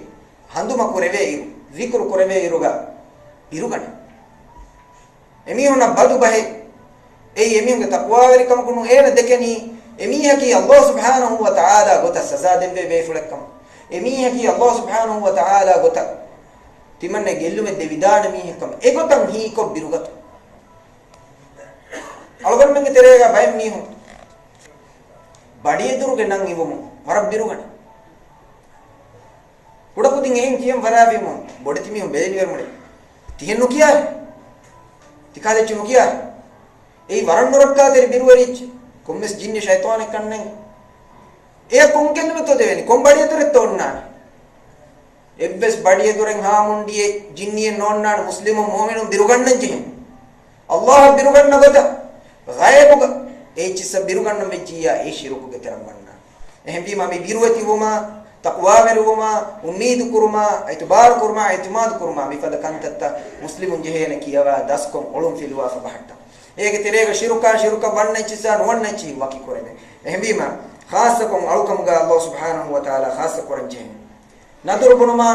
හඳුම කුරවේ ඉරු විකුරු කුරවේ ඉරුගා ඉරුගණ එමිහුන බදු බයි ඒ එමිහුගේ තක්වා වෙරි කම කුණු ඒන දෙකෙනි එමිහකි අල්ලාහ් සුබ්හානහු වතාලා ගොත සසා දෙන්නේ වේෆුලක්කම එමිහකි අල්ලාහ් සුබ්හානහු වතාලා ගොත තිමන්නේ ගෙල්ලුමේ දෙවිදාන මිහකම ඒගොතම් හීකො බිරුගත අලගොන්මගේ තෙරේගා බයි මිහු බඩිය දුරුගේ නම් ඉවමු වරක් බිරුගණ උඩකුදින් එහෙන් කියම් වරාවෙමු බොඩති මිහු බෙලි වරමුනේ තිහෙන්නු කියා තිකාදෙච්චු කියා ඒ වරන් නොරක්කා තෙරි බිරුවරිච්ච කොම්මස් ජින්නේ ෂයිතානෙක් කන්නේ ඒ කොන්කෙන්නම තෝ දෙවෙනි කොම් බඩිය දුරේ තෝන්නා එබ්බස් බඩිය දුරෙන් හාමුන්ඩියේ ජින්නිය නෝන්නාන මුස්ලිමු මුමිනු බිරුගන්න ජිහින් අල්ලාහ් බිරුගන්න ගොත ගායබුග ඒ චිස බිරුගන්න මෙච්චියා ඒ ශිරුකුගේ තරම් වන්නා එහෙන් බි මම බිරුවති වුමා තක්වා වෙරුමා උම්මීද් කුරුමා ඉතිබාර කුරුමා ඉතිමාද් කුරුමා මිෆද කන්තත්ත මුස්ලිමුන් ජෙහෙන කියවා දස්කොම් ඔලුම් ෆිලුවා ෆබහට ඒකේ තෙරේක ශිරුක වන්න චිසා නොවන්න චි වකි කරන්නේ එහෙන් බි මම ખાસකම් අලුකම්ගා අල්ලාහ් සුබ්හානහු වතාලා ખાસ කරන් ජෙහෙන නදුරු බුනුමා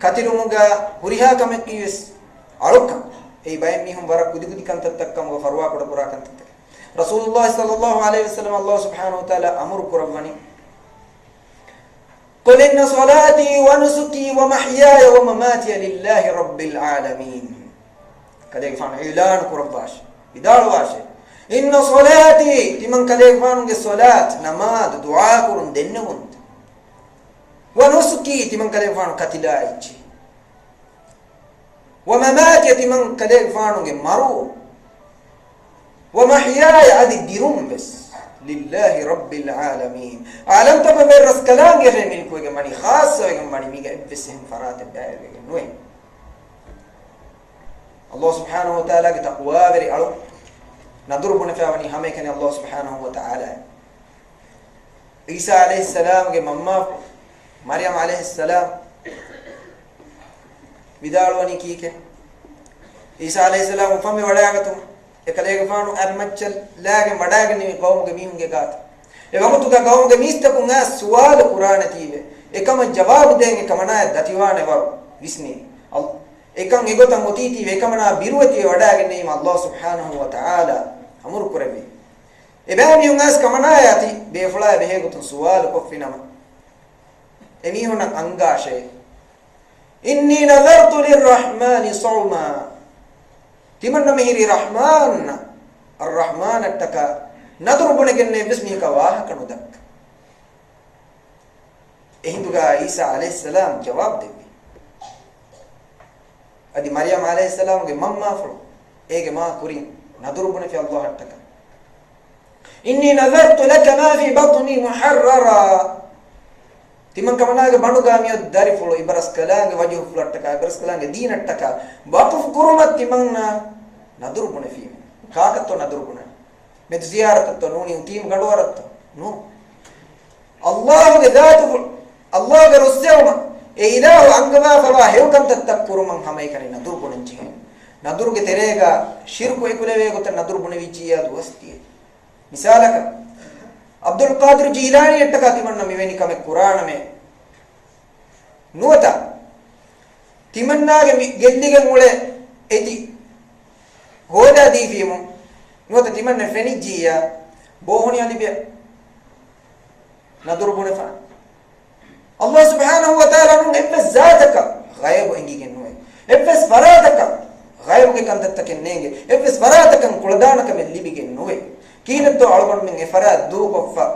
කතිරුමුගා හුරිහා කමක් කිවස් අලුකම් ඒ බය මිහුම් වර කුදි කන්තත්තක්කම ෆරවා කොට පුරා කන්තත්ත රසූලුල්ලාහ් සල්ලල්ලාහු අලයිහි වසල්ලම අල්ලාහ් සුබ්හානහු වතාලා අමරු කරවනි قل إن صلاتي ونسكي ومحياي ومماتي لله رب العالمين كذلك فان إعلان قرباش بدار واشه إن صلاتي تمن كذلك فان الصلاة نماذ دعاء قرن دنون ونسكي تمن كذلك فان قتلاج ومماتي تمن كذلك فان مرو ومحياي عدي ديرون بس لله رب العالمين عالم تبع الرس كلام غير ملك وجماني خاص وجماني ميجا بسهم فرات بعير نوين الله سبحانه وتعالى تقوى بري ألو نضرب نفعني هم كان الله سبحانه وتعالى عيسى عليه السلام مما مريم عليه السلام بدالوني كيك عيسى عليه السلام فمي ولاغتم එකලේක ෆානු අර්මච්චල් ලාගේ මඩාගෙන මේ ගෞමුගේ මීහුන්ගේ ගාත ඒ වමුතුක ගෞමුගේ මිස්තකුන් ආ සුවාල කුරාන තීවේ එකම ජවාබ දෙන් එකම නාය දතිවානේ වරු විස්නේ එකන් එගොතන් ඔතීති එකම නා බිරුවති වඩාගෙන මේ අල්ලාහ් සුබ්හානහු වතාලා අමරු කරමි එබැවි උන්ස් කමනාය ඇති බේෆලා බෙහෙගොතන් සුවාල කොෆිනම එමිහුන අංගාෂේ ඉන්නී නදර්තු ලිර්රහ්මානි සෞමා තිමන්න මිහිරි රහ්මාන් අර්රහ්මාන් අට්ටක නදුරුබුණගෙන්නේ බිස්මික වාහකනුදක් එහිඳුගා ඊසා අලයිහිස්සලාම් ජවාබ් දෙවි අදි මරියම් අලයිහිස්සලාම්ගේ මම්මා ෆරු ඒගේ මා කුරින් නදුරුබුණ ෆි අල්ලාහ් අට්ටක ඉන්නී නදර්තු ලක මා ෆි බත්නි මුහර්රරා තිමන් කමනාගේ බණුගාමිය දරිෆුල ඉබරස් කලාගේ වජු ෆුලට්ටක ඉබරස් කලාගේ දීනට්ටක වක්ෆ් කුරුමත් තිමන් නදුරුබුණ ෆි කාකතෝ නදුරුබුණ මෙද ziyaratto නෝනි උතීම් ගඩවරත්ත නෝ අල්ලාහ්ගේ ذات අල්ලාහ්ගේ රුස්සෙවම ඒ ඉලාහ අංගවා ෆවා හේවකන්තත් කුරුමන් හැමයි කනේ නදුරුබුණ ජී නදුරුගේ තෙරේගා ශිර්කු එකුලේ ගොත නදුරුබුණ විචියා දුස්තිය මිසාලක අබ්දුල් කාදිර් ජීලානි එට්ටක තිමන්න මෙවැනි කම කුරානමේ නුවත තිමන්නාගේ ගෙල්ලිගෙන් උලේ එති හොදා දීෆියමු නුවත තිමන්න ෆෙනිජියා බොහොනි අලිබිය නදුරුබුණෆා අල්ලාහ් සුබ්හානහු වතාලා නුන් එෆස් ذاتක ගයබ එංගිගෙන් නුවේ එෆස් ෆරාතක ගයබගේ කන්දත්තකෙන් නේගේ එෆස් ෆරාතකන් කුලදානක මෙ ලිබිගෙන් නුවේ කීනතෝ අලගොන් මෙන් එෆරාත් දූපෆා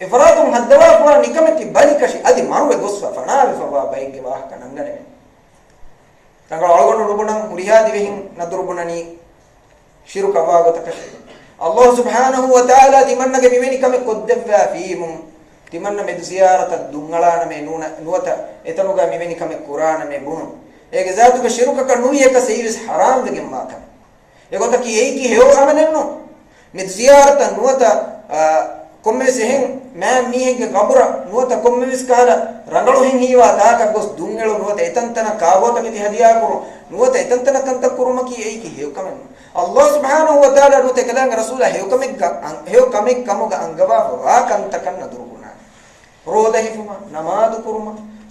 එෆරාතුම් හද්දවා කුරා නිකමති බලිකෂි අදි මරුවේ ගොස්වා ෆනාවේ ෆවා බයිගේ වාහක නංගනේ තංගල අලගොන් රුබුණන් මුරියා දිවෙහින් නදුරුබුණනි ශිරුක වාගතක අල්ලාහ් සුබ්හානහු වතාලා තිමන්නගේ මෙවැනි කම කොද්දවා ෆීමුම් තිමන්න මෙදු සියාරත දුංගලාන මේ නුවත එතනුගා මෙවැනි කම කුරාන මේ බුණු ඒගේ ذاتුක ශිරුකක නුයියක සීරිස් හරාම් දෙගෙන් මාකම ඒගොත කි ඒකි හේව අමනෙන්නෝ මෙදු සියාරත නුවත කොම්මේ සෙහෙන් මෑ මීහෙගේ ගබුර නුවත කොම්මෙවිස් කාලා රංගලු හින් හීවා තාක ගොස් දුන්ගෙලු නුවත එතන්තන කාගෝත කිති හදියා කරු නුවත එතන්තන කන්ත කුරුම කී එයි කි හේව කමෙන් අල්ලාහ් සුබ්හානහු වතාලා නුවත කලංග රසූලා හේව කමෙක් කමුග අංගවා වා කන්ත කන්න දුරුුණා රෝදහිෆුම නමාදු කුරුම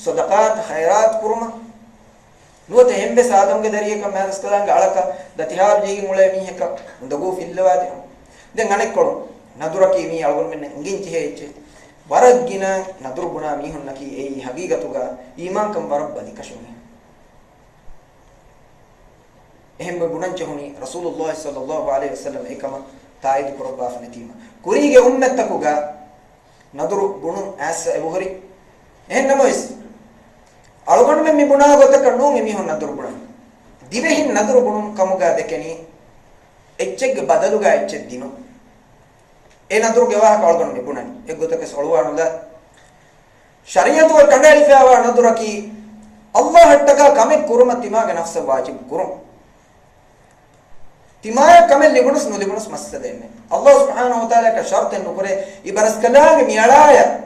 සදකාත් khairat kuruma nuwata hembe saadamge dariyeka maras kalanga alaka datihar jigi mule miheka ndogo fillawadi den anek kolu naduraki mi algon men nginchi heche waragina nadur guna mi honnaki ei hagigatuga iman kam warabbali kashuni ehembe gunanche huni rasulullah sallallahu alaihi wasallam ekama taid kurba fanatima kurige ummatakuga nadur gunun as ebuhari ehnamois algon me mi buna gotaka no mi hon nadur buna divehin nadur bunum kamuga dekeni echchege badaluga echche dino e nadur ge waha algon me bunani e gotaka solwanula shariatu kandali fawa naduraki allah hattaka kame kuruma timaga nafsa wajib kurum timaya kame libunus no libunus massadenne allah subhanahu wa taala ka sharten nukure ibaras kalange mi alaya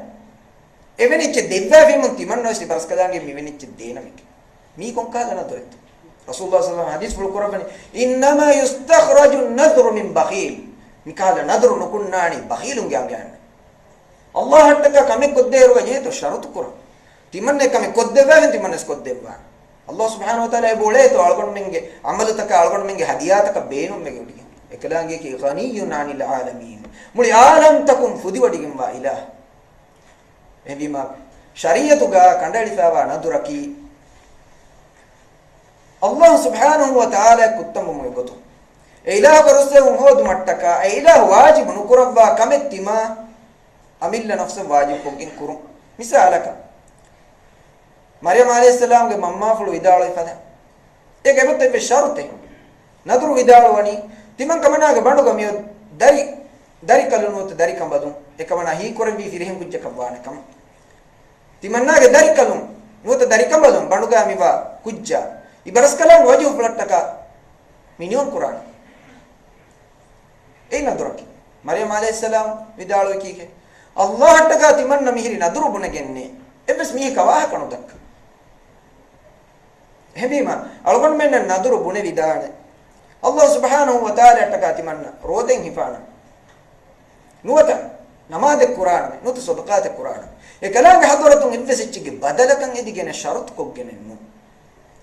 eveniche devva vimun timanno si baraskadange miveniche denamik mi konkaga nadoret rasulullah sallallahu alaihi hadis ful korabani innama yustakhraju an-nadru min bakhil mikala nadru nukunnani bakhilunge angyan allah hattaka kame kodderuga jeto sharatu kura timanne kame koddeva timanne koddeva allah subhanahu wa taala bole to algon menge amalu taka algon menge hadiyataka beenum mege udige ekalange ki ghaniyun anil alamin muli alam takum fudi wadigim wa ilah ehima shariatuga kandalifawa naduraki Allah subhanahu wa ta'ala kuttamu mogoto ilah baruse hod mattaka ilah wajib nukurabba kamettima amilla nafsa wajib kogin kurum misalaka maryam alayhis salam ge mamma fulu vidalo ifada ege botte be sharute nadru vidalo wani timan kamana ge bandu gamiyo dari kalunot dari kambadun ekamana hi korebi firihim kujja kabwana kam timanna ge dari kalun nuota dari kambadun bandu gamiwa kujja ibaras kalan waju flattaka minyon quran ei naduraki maryam alayhis salam vidalo kike allah hattaka timanna mihiri naduru bunegenne ebes mihi kawaha kanudak hebima algon men naduru bune vidane allah subhanahu wa taala hattaka timanna roden hifana nuwata namaz quran nuta sadaqat quran ekalanga hadaratun ibsechige badalakan edigene sharat koggene nu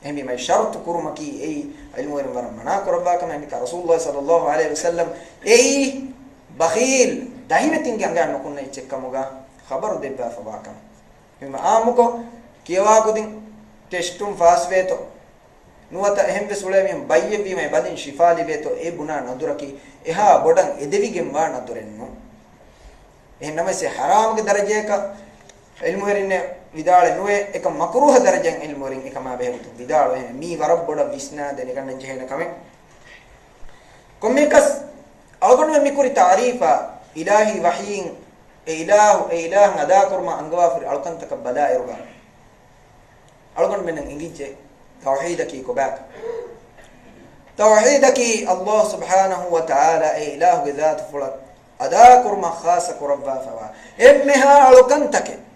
ehmi mai sharat kurumaki ei ilmu waram mana korba kama ni rasulullah sallallahu alaihi wasallam ei bakhil dahimetin ganga nokunna ichekkamuga khabar debba fabaka ehma amuko kiyawa kudin testum fasveto nuwata ehembe sulemi bayye bi mai badin shifali veto e buna naduraki eha bodan edevigem wa nadurennu ehnamme se haram ge darajeka ilmu herinne vidale nuwe ek makruh darajan ilmu herin ekama behutu vidalo mi warab boda visna dene kannan jehena kame komekas algon me mikuri ta'rifa ilahi wahyin ilah ngada kurma angwa fir alkan takabbala iruga algon men ingije tauhidaki ko bak tauhidaki allah subhanahu wa ta'ala ilah zat fulat ada kurma khasa kurabba fawa emmeha alkan take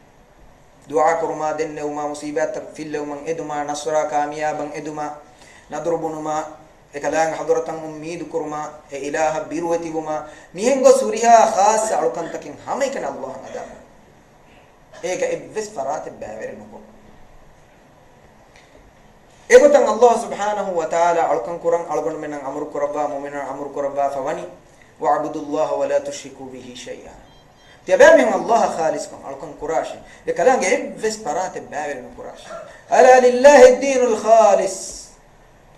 dua kurma denne uma musibat fil man eduma nasra kamiyaban eduma nadrubunuma ekalang hadratan ummid kurma e ilaha birwati guma mihengo suriha khas alkan takin hamekan allah ada ega ibvis farat baver nuko egotan allah subhanahu wa ta'ala alkan kurang algon menang amur kurabba mu'minan amur kurabba fawani wa'budullaha wa la tushriku bihi shay'a تبامهم الله خالصكم علكم كراش الكلام جايب بس برات بابل من كراش الا لله الدين الخالص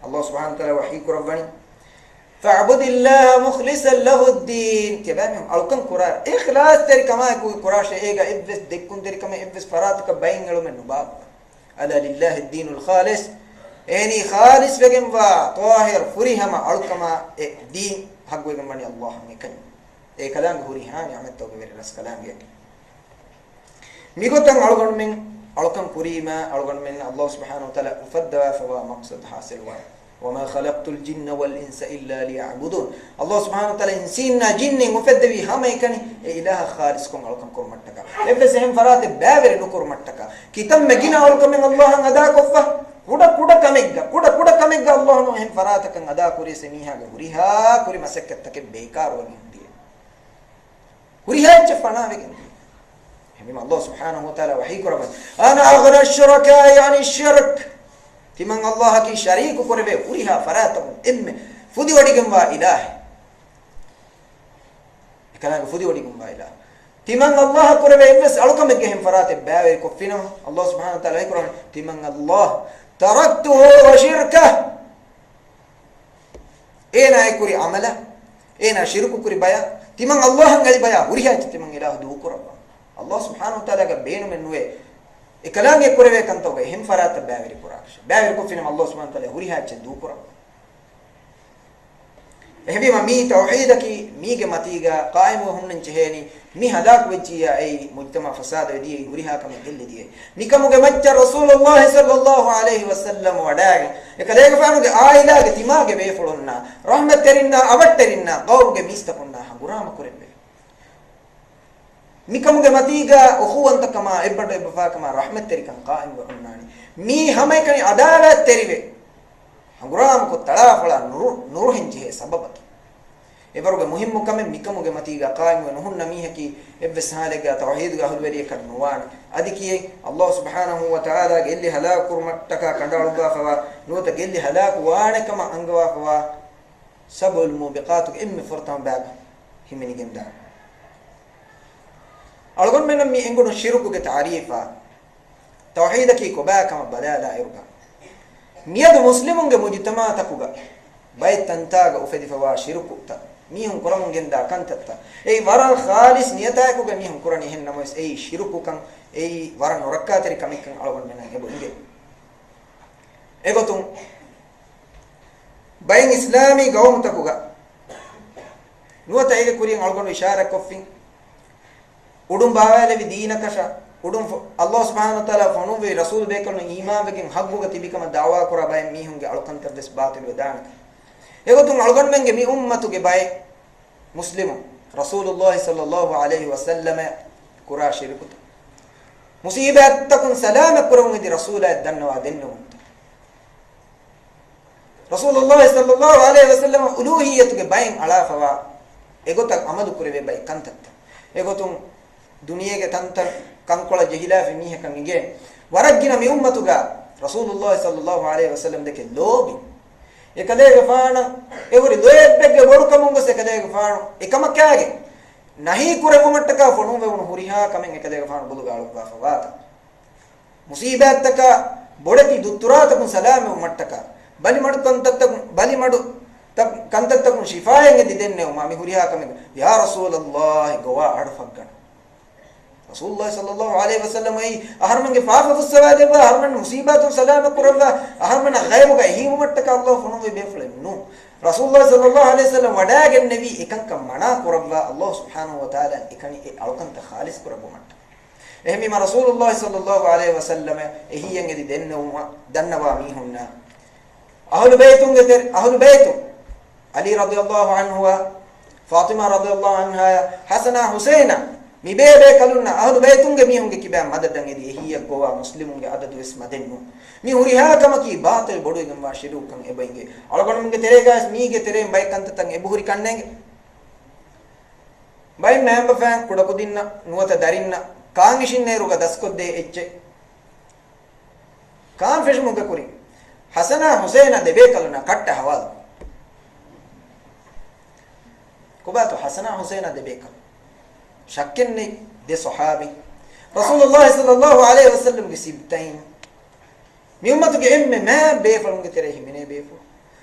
الله سبحانه وتعالى وحيك ربنا فاعبد الله مخلصا له الدين تبامهم علكم كراش اخلاص تري كما يكون كراش ايغا ابس دكون تري كما ابس براتك بينغلو من باب الا لله الدين الخالص اني خالص بكم طاهر فريهما علكما دين حق وغمني الله مكن e kalang huri ha ni'mat to be ras kalang ye migotan algon men alkan kurima algon men allah subhanahu wa ta'ala ufadda fa wa maqsad hasil wa وما خلقت الجن والإنس إلا ليعبدون الله سبحانه وتعالى إنسينا جن مفدوي هم يكني إله خالص كم ألكم كرمتك إبليسهم فرات بابر نكرمتك كتم مجينا ألكم من الله أدا كفة كودا كودا كميجا الله نهم فراتك أدا كوري سميها كوريها كوري مسكتك بيكار وجندي كوريها تفنا بجندي هم الله سبحانه وتعالى وحي كربان أنا أغنى الشركاء يعني الشرك timan Allah ki shariku korbe uriha faratamu emme fudi wadigam wa ilah ekana fudi wadigam wa ilah timan Allah korbe emme alukam gehem farate bawe ko fino Allah subhanahu wa ta'ala ikram timan Allah taraktuhu wa shirka ena ikuri amala ena shirku kuri baya timan Allah ngali baya uriha timan ilah du korba Allah subhanahu wa ta'ala ga beenu menwe ekalaange korwe kantoge hem farata baawiri kuraksha baawiri ko finam Allah subhanahu wa ta'ala huri haache du kura ehbi ma mi tauhidaki mige matiga qaim wa hunnan cheheni mi hadak wajjiya ay mujtama fasad wedi huri ha kam gelle die nikamuge macca rasulullah sallallahu alaihi wasallam wadaage ekalega faanuge ailage timage be fulonna rahmat terinna awatterinna qawge mistaqunna hangurama kurebe mikamuge matiga ukhuwanta kama ebbado ebba kama rahmat terikan qaim wa unnani mi hamay kani adalat terive hanguram ko tala fala nur hinje sababaki ebaruge muhimmu kame mikamuge matiga qaim wa nuhunna mi haki ebbe sahalega tawhid ga hulweri kan nuwan adikiye Allah subhanahu wa ta'ala gelli halakur mattaka kandaluga fawa nuta gelli halak waane kama angwa fawa sabul mubiqatu imme furtan bag himini gemda algon menam mi engono shirku ge taarifa tauhid ki ko ba kama balala iruka miyad muslimun ge mujtama takuga bay tantaga ufedi fawa shirku ta mi hum kuramun genda kantatta ei waral khalis niyata ko ge mi hum kurani hen namos ei shirku kan ei waran rakkateri kamikan algon menam ebo inge egotum bayin islami gawm takuga nuwata ege kurin algon ishara koffin udum baawale vi deena kasha udum Allah subhanahu wa ta'ala fonu ve rasul be kono iman bekin hagguga tibikama da'wa kora bay mi hunge alkantar des batil wedanaka egotun algon menge mi ummatuge bay muslimu rasulullah sallallahu alaihi wasallam kura shirkuta musibat takun salama kurum di rasulullah danwa dennu rasulullah sallallahu alaihi wasallam uluhiyatuge bay ala fawa egotak amadu kurebe bay kantatta egotun duniyage tantan kankola jehila fi mihe kan ige waragina mi ummatuga rasulullah sallallahu alaihi wasallam deke lobi ekadege faana evori loebbege borukamungo se kadege faana ekamakage nahi kuremu mattaka fonu ve unu huriha kamen ekadege faana buluga alukwa fawata musibataka bodati dutturata kun salame mattaka bali madu kantattakun shifayen edi denne ma mi huriha kamen ya rasulullah gowa arfaggan rasulullah sallallahu alaihi wasallam ai aharmange faafa fusawade ba aharman musibatu salama kurwa aharman ghaibuga himu mattaka Allah funu be fulenu rasulullah sallallahu alaihi wasallam wadagen nabi ekanka mana kurwa Allah subhanahu wa ta'ala ekani alkanta khalis kurwa matta ehmi ma rasulullah sallallahu alaihi wasallam ehiyen edi dannawa mi hunna ahlu baytu ali radhiyallahu anhu wa fatima radhiyallahu anha hasana husaina mi bebe kalunna ahlu baytunge mi hunge kiba madadan edi hiya gowa muslimunge adadu es madennu mi huriha kamaki batil bodu gamba shiru kan ebainge algonmunge teregas mi ge tere bay kantatan ebuhuri kannenge bay member fan kudakudinna nuwata darinna kaangishinne ruga daskodde ecche kaan feshmunge kuri hasana husaina debe kalunna katta hawal kubato hasana husaina debe kal shakkenne de sahabi rasulullah sallallahu alaihi wasallam ge sibtain mi ummatu ge emme ma be falunge tere himene be fu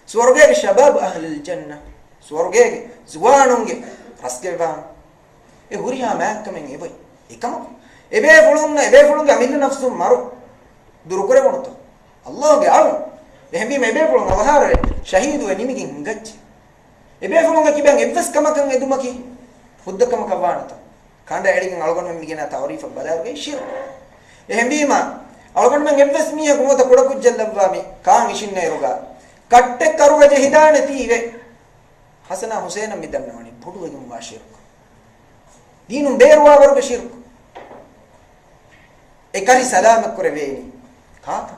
swarge ge shabab ahli aljanna swarge ge zuwanunge raske ba e huriha ma kamen e boy ekam ebe fulunge amin nafsu maru duru kore monoto allah ge alu ehmi me be fulunge wahare shahidu enimigin ngach ebe fulunge kiben evs kamakan edumaki huddakam kawanata kanda edin algon men migena tawrif badalge shir ehmima algon men evs miya gumota kodakujjallabwa mi kaan ishinne ruga කට්ටේ කරුවජ හිදානේ තීවේ හසන හුසේන මිදන්නවනි පොඩුවගම වාශිරක දීනු බේරුවා වර්ග ශිරක එකරි සලාම කරවේනි කාත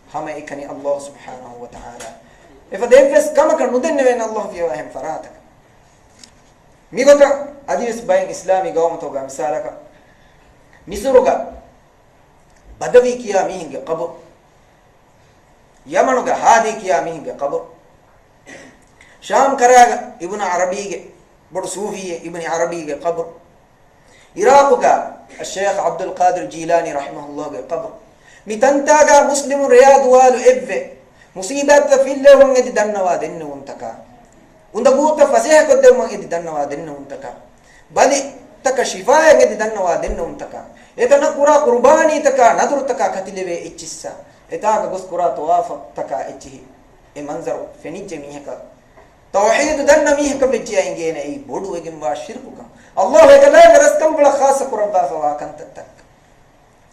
හැම එකනි අල්ලාහ් සුබ්හානහු වතාලා if දෙවස් කමක නුදෙන්න වෙන අල්ලාහ් ෆියවා හැම් ෆරාතක මිගොත අදිස් බයින් ඉස්ලාමි ගවමතෝ ගම්සාලක මිසුරුග බදවි කියා මිහින්ගේ කබර් යමනුග හාදි කියා මිහින්ගේ කබර් ශාම් කරාග ඉබ්න අරබීගේ බොඩ සූෆියේ ඉබ්න අරබීගේ කබර් ඉරාකුග الشيخ عبد القادر الجيلاني رحمه الله قبر متنتاغا مسلم رياض والو ابه مصيبات في الله ونجد دنوا دن ونتكا وندبوت فسيح قدم ونجد دنوا دن ونتكا بلي تك شفاء ونجد دنوا دن ونتكا اتنا قرا قرباني تكا نذر تكا كتلوي اچسا اتاغا غس قرا طواف تكا اچي اي منظر فنيج ميهك توحيد دن ميهك بجيانگين اي بودو وگم وا شركك الله ekala rastam bala khas qurba fa kanta tak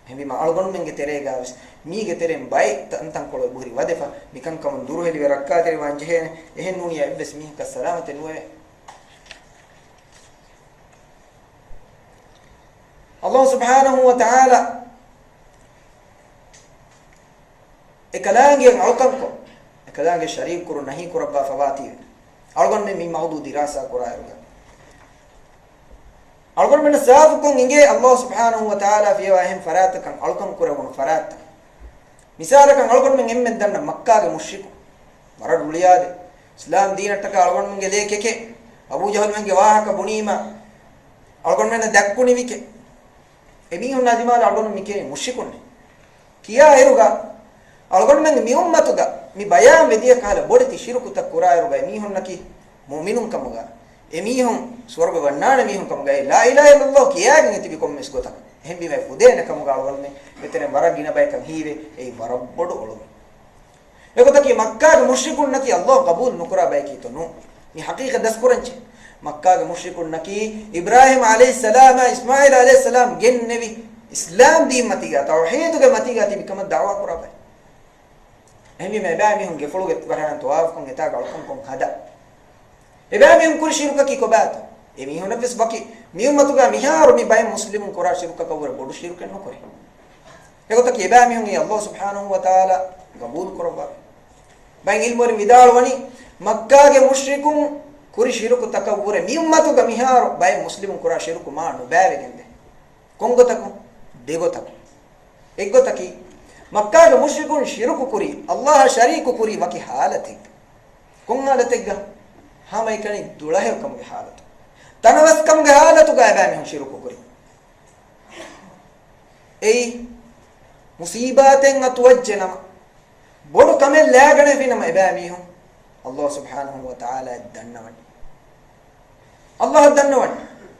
hemi ma algon menge terega mige terem bay tantan kolo buhri wadefa nikan kam duru heli rakka tere wanje ehen nuniya ibs mi ka salamate nuwe Allah subhanahu wa ta'ala ekalange alkan ko ekalange sharik kuru nahi qurba fa wati algon me mi mawdu dirasa qurairuga algon men saaf kun inge Allah subhanahu wa ta'ala fiya hem farat kan alkan kurawun farat misal kan algon men emmen danna makkah ge mushrik marad uliyade islam deenata ka algon men ge lekeke abu jahal men ge wahaka bunima algon men dakkuni wike emi honna dimal algon mike mushrikun kiya eruga algon men mi ummatuga mi bayan vediya kala boditi shirku tak kurairuga mi honna ki mu'minun kamuga emihun swarga wannana mihun kam gai la ilaha illallah kiyagin tibi kom mes gota hembi me fudena kam gal wonne metene maragina bay kam hiwe ei barabbodu olu ekota ki makkah ge mushrikun naki allah qabul nukra bay ki to nu mi haqiqa das kuranche makkah ge mushrikun naki ibrahim alayhis salam ismail alayhis salam gen nevi islam di matiga tauhid ge matiga tibi kam da'wa kura bay hembi me bay mihun ge fulu ge baran tawaf kon eta gal kon hada එබැවින් කුර ශිරුක කි කොබාත එමි හොන බස් බකි මියුමතුගා මිහාරු මි බය මුස්ලිමුන් කුරා ශිරුක කවර බොඩු ශිරුක නොකරේ එගොත කි එබැවින් හි අල්ලාහ් සුබ්හානහු වතාලා ගබූල් කරවා බයි ඉල්මොරි විදාලවනි මක්කාගේ මුෂ්රිකුන් කුර ශිරුක තකවර මියුමතුගා මිහාරු බය මුස්ලිමුන් කුරා ශිරුක මා නොබෑවෙගෙන්ද කොංගතකු දෙගොතකු එගොතකි මක්කාගේ මුෂ්රිකුන් ශිරුක කුරි අල්ලාහ් ශරීක කුරි වකි حالتك කොං حالتك hama ikani dulahe kam ge halatu tanwas kam ge halatu ga ba mi shiruku kuri ei musibaten atwajjana bodu kame lagane finama ba mi hum Allah subhanahu wa ta'ala dannawan Allah dannawan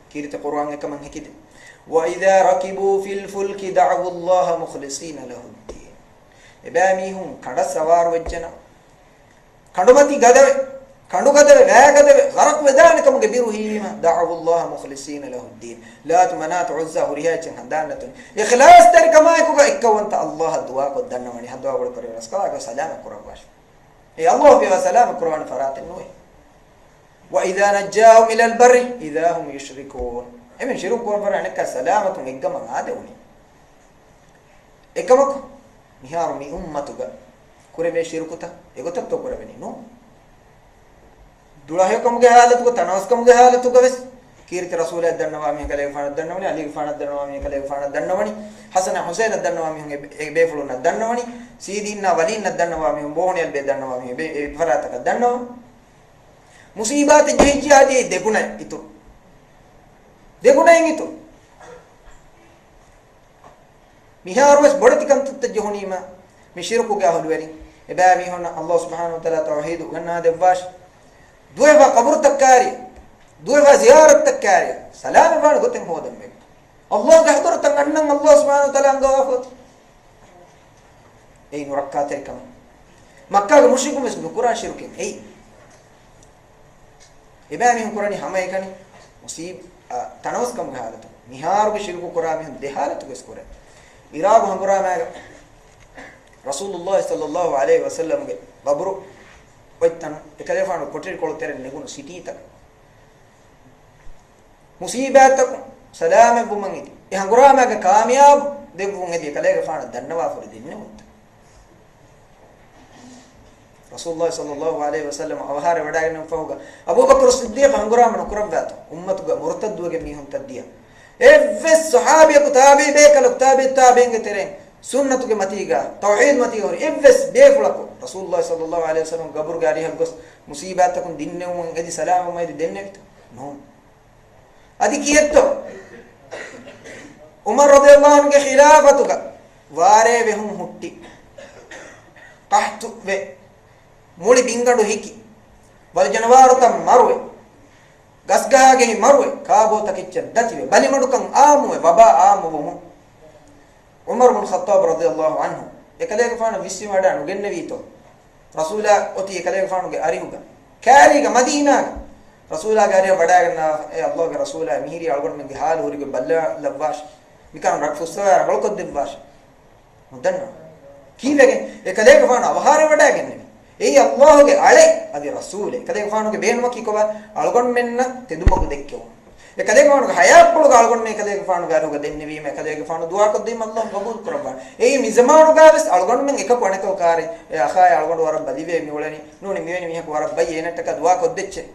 kirite Qur'an ge kam hikide wa idha rakibu fil fulki da'u Allah mukhlisina lahu ad-din ba mi hum kada sawar wajjana kadumati gadawe කණුගදව වැයගදව ගරක් වේදානකම ගෙබිරු හීම දඅව අල්ලාහ් මුඛලිසීන ලහු ද්දීන් ලාත් මනාත් උස්සා හුරියාචන් හදාන්නතුන් ඉඛලාස් තරිකමයිකුග එක්කවන්ත අල්ලාහ් දුවා කො දන්නවනි හදවා වල කරේ රස්කලාක සලාම කරවාශ ඒ අල්ලාහ් ෆිවා සලාම කුර්ආන් ෆරාතන් නොයි وإذا نجاهم إلى البر إذا هم يشركون එමෙ ශිරුක් කොන් ෆරානක සලාමතුන් එක්ගම ආදෙවනි එකමක මිහාර මි උම්මතුග කුරේ ශිරුකුත එගොතත් තෝ කරවෙනි නෝ දුලහය කමුගේ حالتක තනවස් කමුගේ حالتක වෙස් කීර්ති රසූලය දන්නවා මේ කලේ ෆාන දන්නවනි අලි ෆාන දන්නවා මේ කලේ ෆාන දන්නවනි හසන හුසෛන දන්නවා මේ බේෆලුන දන්නවනි සීදීන්න වලින්න දන්නවා මේ බෝහණියල් බේ දන්නවා මේ බේ ෆරාතක දන්නවා මුසීබාත ජීජාදී දෙගුණ ඉතු දෙගුණෙන් ඉතු මිහාරවස් බොඩතිකම් තුත් ජොහනීම මිශිරකුගේ අහලුවරි එබෑ මිහොන අල්ලාහ් සුබ්හානහු වතාලා තෞහීද් ගන්නා දෙවාශ දුවේවා කබර තක්කාරි දුවේවා ziyarat තක්කාරි සලාම වань ගොතෙන් හොදම් මේ අල්ලාහ් ගහතර තන් අන්නන් අල්ලාහ් සුබ්හානහු වතාලා අංගවෆත් ඒ නුරක්කාතේකම මක්කාගේ මුෂ්රිකුන් මෙස් නුකුරා ශිරුකෙන් ඒ එබෑ මිහුන් කුරානි හැම එකනි මුසීබ් තනවස්කම් ගහලතු මිහාරුගේ ශිරුකු කුරා මිහුන් දෙහාලතු ගස් කුරා ඉරාබු හංගුරා මෑග රසූලුල්ලාහ් සල්ලල්ලාහු අලයිහි වසල්ලම්ගේ බබරු ඔයතන එකලේෆාන කොටරි කොළතර නෙගුණ සිටීතක මුසීබාතක සලාම බුමන් ඉති ehanguramaga kaamiyab devun edi ekaleefana dannawa furi dinne mutta Rasulullah sallallahu alaihi wasallam awhare wadaගෙන fawga Abu Bakr Siddiq hangurama nukurabata ummatuga murtadduge mihun taddiya evves sahabiyaku tabi bekal tabi'in tereng sunnatuge matiga tauhid matiga hori evves befulako Rasulullah sallallahu alaihi wasallam gabur gari hagos musibatakun dinne um edi salamu edi denne no adi kiyetto Umar radhiyallahu anhu ke khilafatuga ware vehum hutti qahtu ve muli bingadu hiki bal janawarutam marwe gasgahage hi marwe kaabo takiccha datiwe bali madukan aamuwe baba aamuwum Umar bin Khattab radhiyallahu anhu ekalege faana vissi wada anu genne vito rasula oti ekalege faanu ge arihuga kaariga madina rasula gari wadaganna e Allah ge rasula mihiri algon men ge haal hurige balla labwash mikan rakfusara balkod devwash mudanna kiwege ekalege faana avhare wadaganne ei Allah ge ale adi rasule ekalege faanu ge beenuma kikowa algon menna tedumagu dekkew ekalege faanu ge hayapulu ge algon me ekalege faanu ge aruga denne wime ekalege faanu dua koddim Allah qabul karaba ei mizamanu ga wes algon men eka koneko kare e akhay algon wara badive mi wolani noni miweni mihak wara baye enataka dua koddecche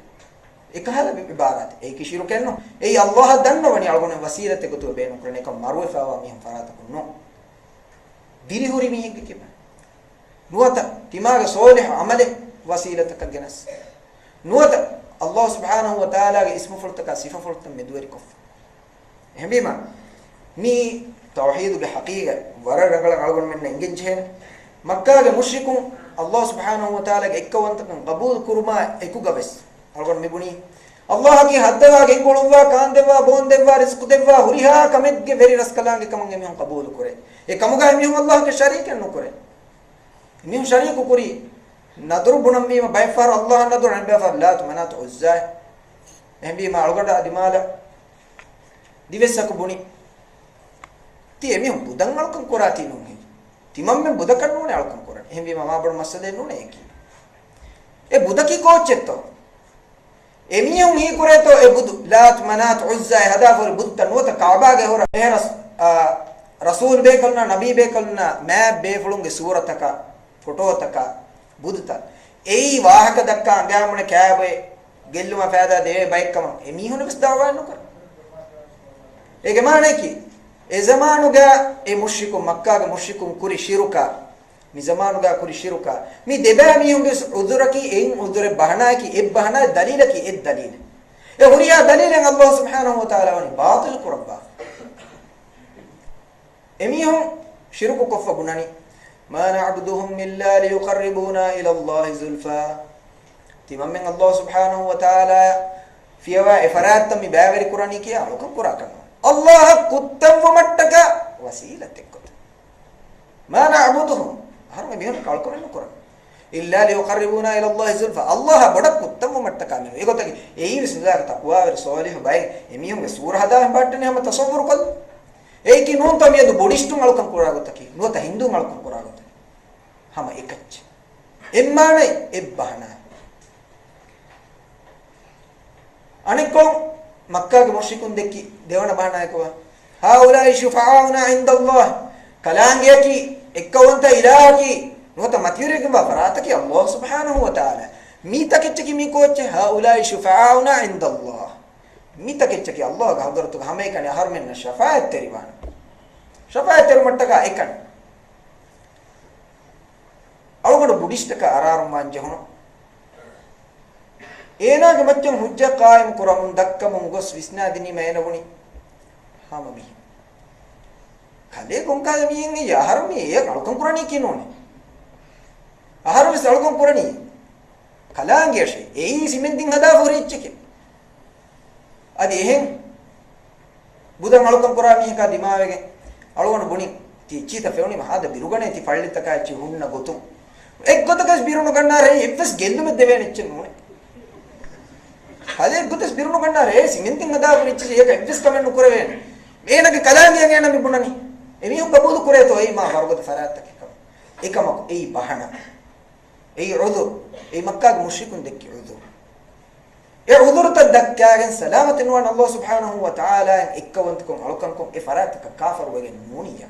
ekhala ibarat ei kishiru kenno ei Allah dannawani algon wasilate gotu beenu krane ka marwe fawa mi farata kunno dirihuri mihek kiba nuwata timaga solih amale wasilataka genas nuwata Allah subhanahu wa ta'ala ge ismu fultaka sifa fulta medweri kof ehbima mi tawhid ge haqiqa wara rangala algon men engenje makka ge mushrikun Allah subhanahu wa ta'ala ge ekkawantakan qabul kurma ekugaves algon mebuni Allah ge haddawa ge golwa kandewa bondewa rizq dewa huriha kamegge veri raskalange kamange mi qabul kore e kamuga mi Allah ge sharik nu kore mi sharik kuri nadru bunam mi bayfar Allah nadru an bayfar lat manat uzza ehbi ma algoda adimala divesak buni ti emi budan alkan korati nu he timam me budakan nu ne alkan koran ehbi ma bad masale nu ne eki e budaki koccetto emiyun hi kureto e budu lat manat uzza hada for budta nota kaaba ge hora eras rasul be kalna nabi be kalna ma be fulunge surataka photo taka buduta ei wahaka dakka angamune kaabe gelluma faada de baikam emihunu bis dawanu kar ege mane ki e zamanuga e mushriku makka ga mushriku kuri shiruka mi zamanuga kuri shiruka mi deba mihunge uduraki ein udure bahana ki e bahana dalilaki e dalil e huriya dalilen Allah subhanahu wa ta'ala wani batil kurabba emihun shiruku kofa bunani ما نعبدهم إلا ليقربونا إلى الله زلفى تمام من الله سبحانه وتعالى في إفراد تم بأغير قرآني كيا لكم قرآن الله كتم ومتك وسيلة كت ما نعبدهم هرم بيهم كالكم إنه قرآن إلا ليقربونا إلى الله زلفى الله بدك كتم ومتك منه إيه قلت إيه بسم الله تقوى ورسوله باي إميهم سورة هذا هم بعدين هم تصور كل ඒ කි නෝන් තම යදු බොඩිස්ටු මලකම් කුරාගොතකි නුවත හින්දු මලකම් කුරාගොත හම එකච්ච එම්මානේ එබ්බහන අනිකෝ මක්කාගේ මුෂ්රිකුන් දෙකි දෙවන බහනායකව හාඋලායි ශුෆාඋනා ඉන්දල්ලාහ් කලාංගයකි එක්කවන්ත ඉලාහකි නුවත මතියරකම් බරාතකි අල්ලාහ් සුබ්හානහු වතාලා මීතකච්චකි මීකෝච්ච හාඋලායි ශුෆාඋනා ඉන්දල්ලාහ් mitakeccaki Allah ga hadaratu hame kane harmenna shafaat teriwan shafaat ter mattaka ekan algodu buddhistaka ararum wanje hono enage maccan hujja qaim kuramun dakkamun gos visnadini meenaguni hamabi kale konkala miyen ya harmi ya alkon kurani kinone aharmi salkon kurani kalangeshe ei simendin hada furichke adi ehen budan alukam qurani ka dimavege alugonu buni ti chita feuni mahada birugane ti fallitaka chi hunna gotum ek gotakas birunu gannare effes gellume devene chennune hade gotas birunu gannare simentin hada vrichi ek effes kamen nukurave enage kalange ngena mi bunani emi kabul kureto ei ma vargot farat ekam ei bahana ei udhur ei makkah mushrikun dekki udhur e udhur tadakkagen salamatin wan Allah subhanahu wa ta'ala ikkawantukum alukankum e faratka kafir wegen muniya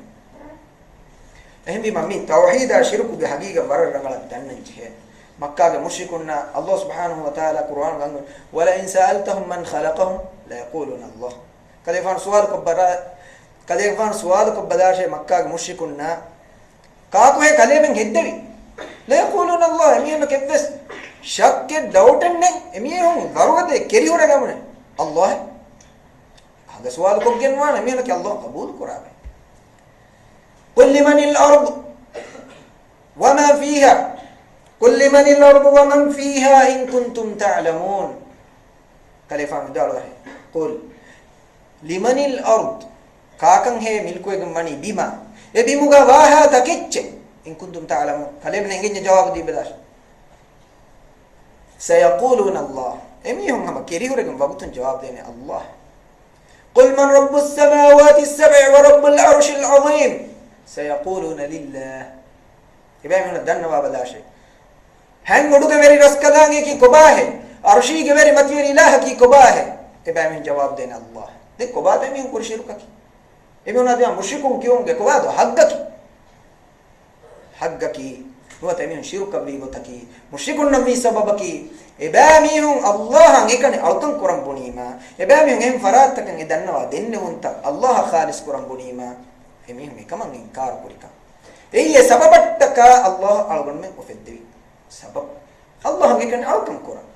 ehmi mammi tawhid shirku ge haqiqa warar rangala dannan je makkah mushrikunna Allah subhanahu wa ta'ala Quran gangun wala in sa'altahum man khalaqahum la yaquluna Allah kalefan suwal ko badashe makkah mushrikunna kaaku he kalemen heddevi la yaquluna Allah emiyama kebdes shakke doubtenne emiyum darugade keri hore gamune Allah hada suwal ko genwana emiyama ke Allah qabul kurabe qul limanil ard wama fiha qul limanil ard waman fiha in kuntum ta'lamun kalefan dalu qul limanil ard kaakan he milku egum mani bima e bimuga waha takicche in kuntum ta'lamun kalebne engin jawab di bedash sayaquluna Allah emihum hama keri horegum wagutun jawab dene Allah qul man rabbus samawati as-sab'i wa rabbul arshil azim sayaquluna lillah ibamuna danwa bedash han oduge veri raskadange ki kobahe arshi ge veri matiyeri ilaha ki kobahe ibamin jawab dene Allah de kobade min kurshiruka ki emuna dia mushrikun kiyonge kobado haggaki nuwata emin shirka bi gotaki mushrikun nabi sababaki ebamihun Allah ngekane alkan kuram bunima ebamihun em faratakan edannawa denne unta Allah khalis kuram bunima emihun ekaman inkar kurika eyye sababattaka Allah algon men ofeddevi sabab Allah ngekane alkan kuram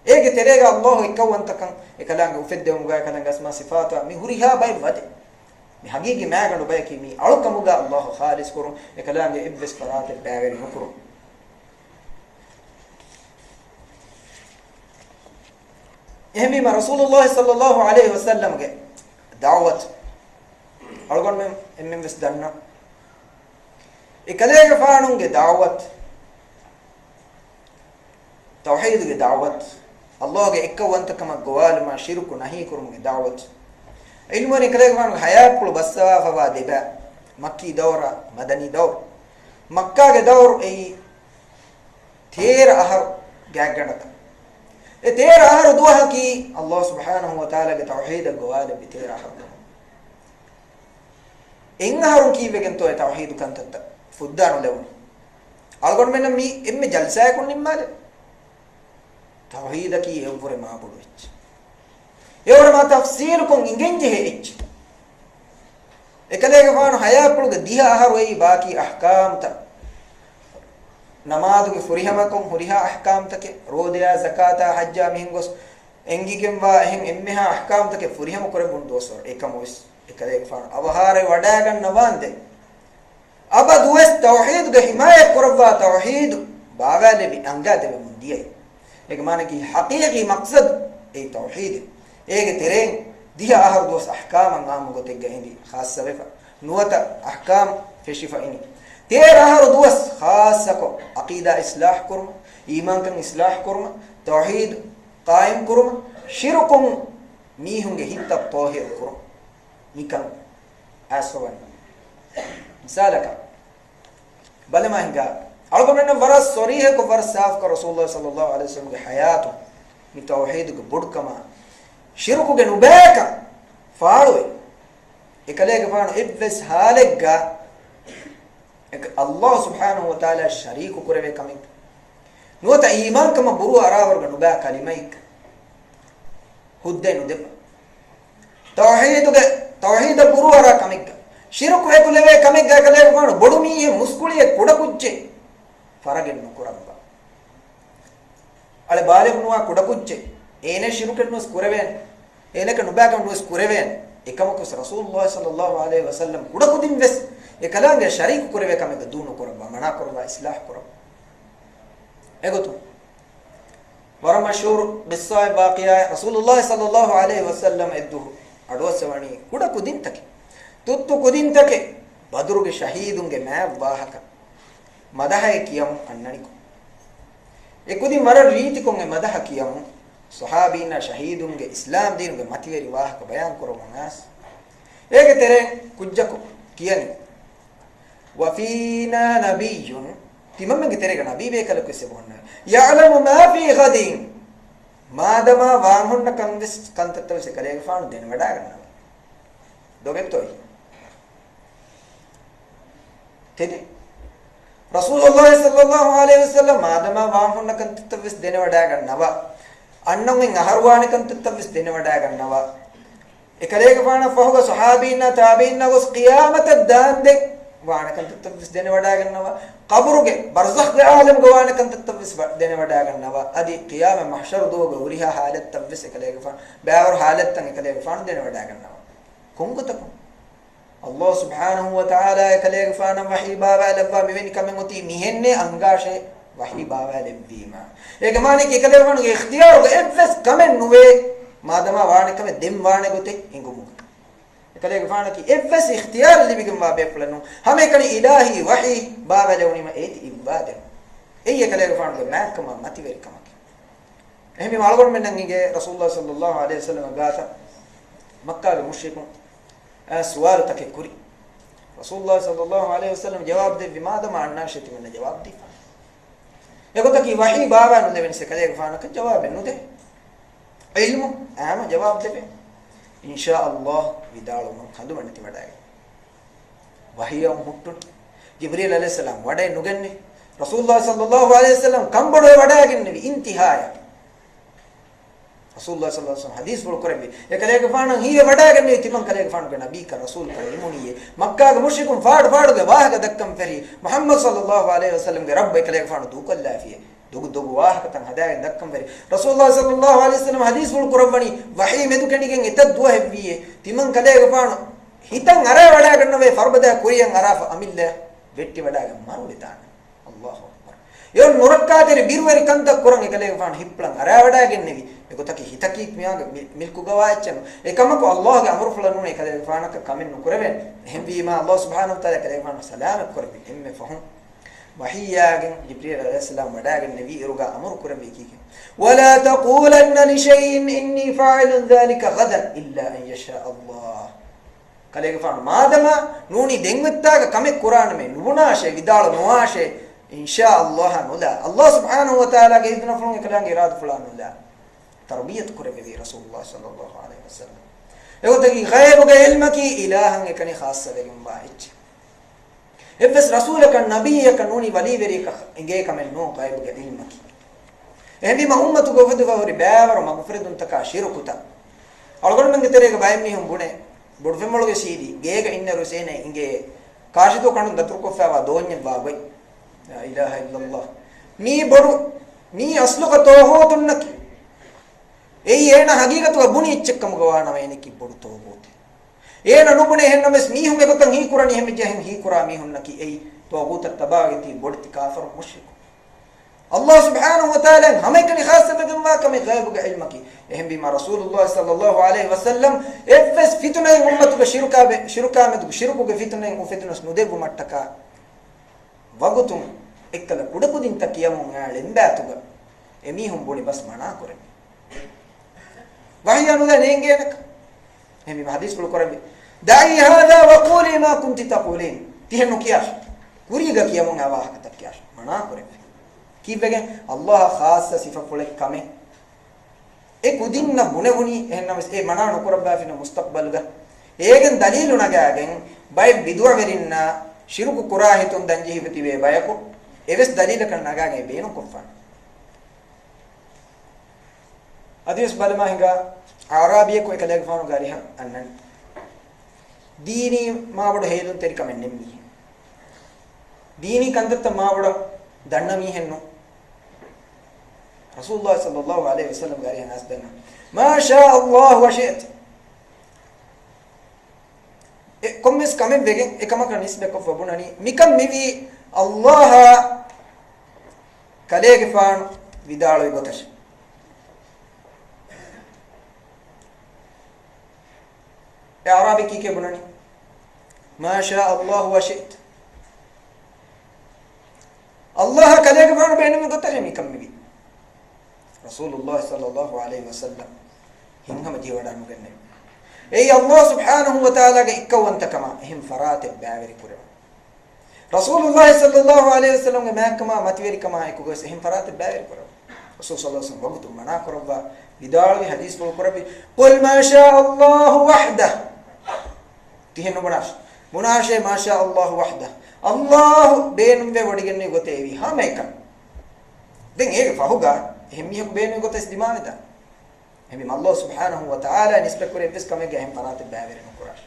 ege terega Allah ikkawantakan ekalanga ufeddewum ga kalanga asma sifata mi huriha bay wade mi hagigi maganu bay ki mi alkamuga Allah khalis kurum ekalanga ibbes farate baveri nukuru ehmi ma Rasulullah sallallahu alaihi wasallam ge da'wat algon men emmem ves danna ekalega faanunge da'wat tawhid ge da'wat Allah ge ekkawantakama gowaluma shirku nahi kurumuge da'wat ilmoni kalegwan hayapul bassawa fawa deba makki dawra madani dawr makka ge dawr ei ther ahar gagganata e ther ahar duha ki Allah subhanahu wa ta'ala ge tawhid gowal bi ther ahar engaharun kiwegen to e tawhid kantatta fuddanu lewu algon menna mi emme jalsa kun nimmale tawhid ki evore ma bodu ech evore ma tafsir kon ingenje he ech ekadege faanu hayapul ge diha ahar wei baki ahkam ta namaz ge furihama kon huriha ahkam ta ke rodeya zakata hajja mihingos engigem wa ehem emmeha ahkam ta ke furihama kore bun dosor ekamois ekadege faanu avahare wada ganna wande aba dues tawhid ge himayat korwa tawhid bagale bi anga debe mundiye एक माने की हकीकी मकसद ए तौहीद एक तेरें दिया आहर दोस अहकाम अंगाम गोते गहिंदी खास सबेफा नुवता अहकाम फेशिफा इनी तेर आहर दोस खास को अकीदा इस्लाह कुर्म ईमान कन इस्लाह कुर्म तौहीद कायम कुर्म शिरकुम मी होंगे हित्ता तौहीद कुर्म निकन आसवन मिसालका भले माहिंगा algonne waras sorihe ko waras saaf ka Rasulullah sallallahu alaihi wasallam ge hayatu mi tawhid ge budkama shirku ge nubeka faawe ekalege faanu ibs halegga ek Allah subhanahu wa ta'ala shariku kurave kamit nuota iman kama buru arawar ge nuba kalimaik hudde nudep tawhid buru ara kamik shirku ekuleve kamik ge ekalege faanu bodu mi muskuliye kudakucce faragen nukurabba ale balem nuwa kudakucce ene shiruken nus kureven eneka nubagam nus kureven ekamakos Rasulullah sallallahu alaihi wasallam kudakudin ves ekalange sharik kureve kamega dunu kurabba mana kurwa islah kurabba egotu wara mashhur qissa baqiya Rasulullah sallallahu alaihi wasallam eddu adosawani kudakudin take tuttu kudin take badruge shahidunge ma wahaka madahay kiyam annaniku ekudin mara riti kon e madaha kiyam sahabina shahidunge islam dinunge mativeri wahaka bayan koromanas ege tere kujjako kiyani wa fina nabiyyun timamenge teregana bibe kala kesse bonna ya'lamu ma fi ghadin madama waanhonna kandes kantatta se kale faanu den wada ganna dogetoi tede rasulullah sallallahu alaihi wasallam madama waanhonna kantatta vis den wada gannawa annungen aharwane kantatta vis den wada gannawa ekaleega faana fahuga sahabinna tabiinna gos qiyamata dande waana kantatta vis den wada gannawa qabruge barzakh ge alam ge waana kantatta vis den wada gannawa adi qiyam mahshar doga uriha halat vis ekaleega faana baawar halat tan ekaleega faana den wada gannawa kongotakum Allah subhanahu wa ta'ala ekaleega faana wahi bawa labba meveni kamen oti mihenne angashe wahi bawa lebbima ege mane ki ekaleega faana ge ikhtiyar ge evs kamen nuwe madama waane kame dem waane gote ingumu ekaleega faana ki evs ikhtiyar libigum wa beflanu hame kani ilahi wahi bawa lewni ma eti ibade ei ekaleega faana ge makama mativeri kamaki ehmi malgon mennange rasulullah sallallahu alaihi wasallam gaata makkah ge mushrikun سؤال تككري رسول الله صلى الله عليه وسلم جواب دي بماذا ما عنا شتي من جواب دي يقول لك وحي بابا نو دبن سكلي فانا كجواب نو ده علم اما جواب ده ان شاء الله ودالو من هدو من تي وඩායි وحي يوم متن جبريل عليه السلام وඩායි නුගන්නේ رسول الله صلى الله عليه وسلم කම්බඩෝ වඩාගෙන ඉන්තිහාය Rasulullah sallallahu alaihi wasallam hadis bol korbe ekaleega faana hiye wadaga me timan kaleega faana ga nabi ka rasul ka ilmuniye makka ga mushrikun faad ga waaga dakkam feri muhammad sallallahu alaihi wasallam ga rabb ekaleega faana du kalla fiye dugu waaga tan hadaga dakkam feri rasulullah sallallahu alaihi wasallam hadis bol korabani wahi medu kanigen etad duwa heviye timan kaleega faana hitan ara wadaga nove farbada kuriyan arafa amilla vetti wadaga maru litana allah akbar yon murakkadir birwari kanta kuran ekaleega faana hiplan ara wadaga nevi ekotaki hitaki miyaga milku gawaachanu ekamako allah ge amru fulanu ekale faanaka kamen nukureben hembiima allah subhanahu wa taala kale faana salamat korbi emme fahum wahiyagen jibril alayhi salam wadagen nabi iruga amru kurbe kike wala taqulanna li shay'in inni fa'ilun dhalika ghadan illa an yasha allah kale faana madama nuni dengwettaga kame qur'an me nubunashe vidala nuashe insha allah nula allah subhanahu wa taala ge idna fulun eklange irad fulanu la تربيت كربي رسول الله صلى الله عليه وسلم يقولي غيب علمك إلها كني خاصة بهم باهج بس رسولك النبي كنوني ولي بريك إنجي كمل نو غيب علمك هم بما أمة قفد فهوري بابر وما مفرد تكاشير كتا أقول من كتير كبايم نيهم بونه بورفم ملوك سيدي جيك إن رسينه إنجي كاشيتو كانوا دتركوا فيها دوني بابي لا إله إلا الله مي برو مي أصلك توهو تنك ei ena hagigatuga buni ichchekam gawana wene ki bodu togote ena nubune henna mes mihun egotan hi kurani hemje hem hi kura mihun naki ei toguta tabagati bodti kafir mushrik Allah subhanahu wa ta'ala hamekani khassa begam wa kam ghaib ga ilmaki ehem bima rasulullah sallallahu alaihi wasallam efes fitna ummatu ga shirka med shirku ga fitna u fitnas nudebu mattaka wagutum ekkala kudakudin takiyamun alembatuga emihun boni bas mana kore وهي أنو ذا نينجينك هم بحديث بلو كربي دعي هذا وقولي ما كنت تقولين تيهنو كياش كوريغا كيامون هوا كتب كياش منا كربي كيف بگن الله خاصة صفة فلك كمي كودين بني هنمس منا نكربا فينا مستقبل غا ඒගෙන් දලීලු නගාගෙන් බය විදුව වෙරින්න ශිරුකු කුරාහිතුන් දංජිහි ප්‍රතිවේ බයකු එවස් දලීල කන නගාගේ බේනු කොෆන් අදිස් බලමා හිඟා ආරාබිය කො එකලෙක් ෆානු ගාරිහ අන්නන් දීනි මාවඩ හේදුන් තෙරි කමෙන් නෙම්මි දීනි කන්දත්ත මාවඩ දන්න මීහෙන්නු රසූලුල්ලාහ් සල්ලල්ලාහු අලයිහි වසල්ලම් ගාරිහ નાස් දන්න මාෂා අල්ලාහ් වෂිත් කොම්මස් කමෙන් වෙගෙන් එකම කනිස්බෙක වබුණනි මිකම් මිවි අල්ලාහ් කලේග ෆානු විදාලොයි ගොතෂ عربي كي بناني ما شاء الله وشئت الله كذلك فان بينما قتلني كم بي رسول الله صلى الله عليه وسلم هم جيوادان مغني اي الله سبحانه وتعالى اكونت كما هم فرات باوري كره rasulullah sallallahu alaihi wasallam ge makkama mativeri kama eko gose him farate baer karo rasul sallallahu alaihi wasallam wagutu mana korwa bidalwi hadis bol korabi qul ma sha Allah wahda tihenu bonash munashe ma sha Allah wahda Allah beenumbe wodigenni gotevi ha meka den ege fahuga hemmi hok beenu gotes dimaveda hemmi Allah subhanahu wa ta'ala nisbe kore pes kamege hem parate baavere nokurash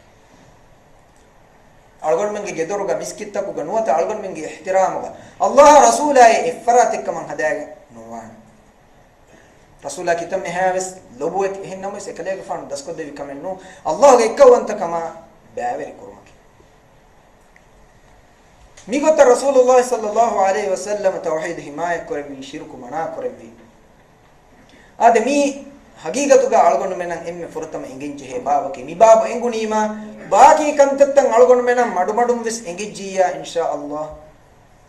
algon menge gedoruga miskitta ku ganuata algon menge ihtiramuga Allah rasulai iffarate kaman hadaga nuwan rasula kitam mehaves lobuet hinnamus ekalege fan dasko devi kamennu Allah ge ikkawanta kama baavere kurumake migota rasulullah sallallahu alaihi wasallam tawhid himaya korevi shirku mana korevi ade mi hagigatuga algon menan emme furtama enginje he babake mi baba engunima baaki kantattan algon menan madum vis engijjiya insha Allah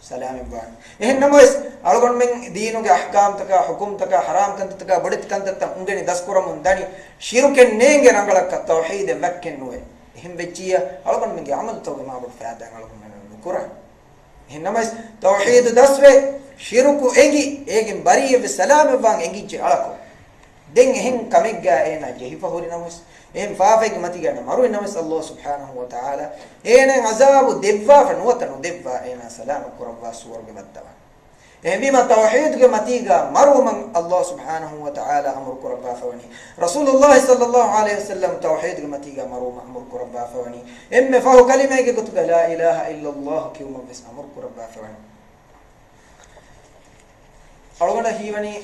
salam ban ehnamois algon men deenuge ahkam taka hukum taka haram kantaka badit kantattan ungeni daskuram dani shiruken neenge rangalak tawhid makken noe ehim vecchiya algon menge amal toge ma bad faada algon menan nukura ehnamois tawhid daswe shiruku engi egen bariye salam ban engijje alako den ehin kamegga ena jehifa horinamus ehin faafege matiga na maru inamus Allah subhanahu wa ta'ala enen azabu devva fa nuwatanu devva ena salam kurabba suwarge battawa ehbima tawhid ge matiga maru man Allah subhanahu wa ta'ala amur kurabba fawani rasulullah sallallahu alaihi wasallam tawhid ge matiga maru amur kurabba fawani emme fahu kalima ge kutuga la ilaha illa Allah kiuma bis amur kurabba fawani algona hiwani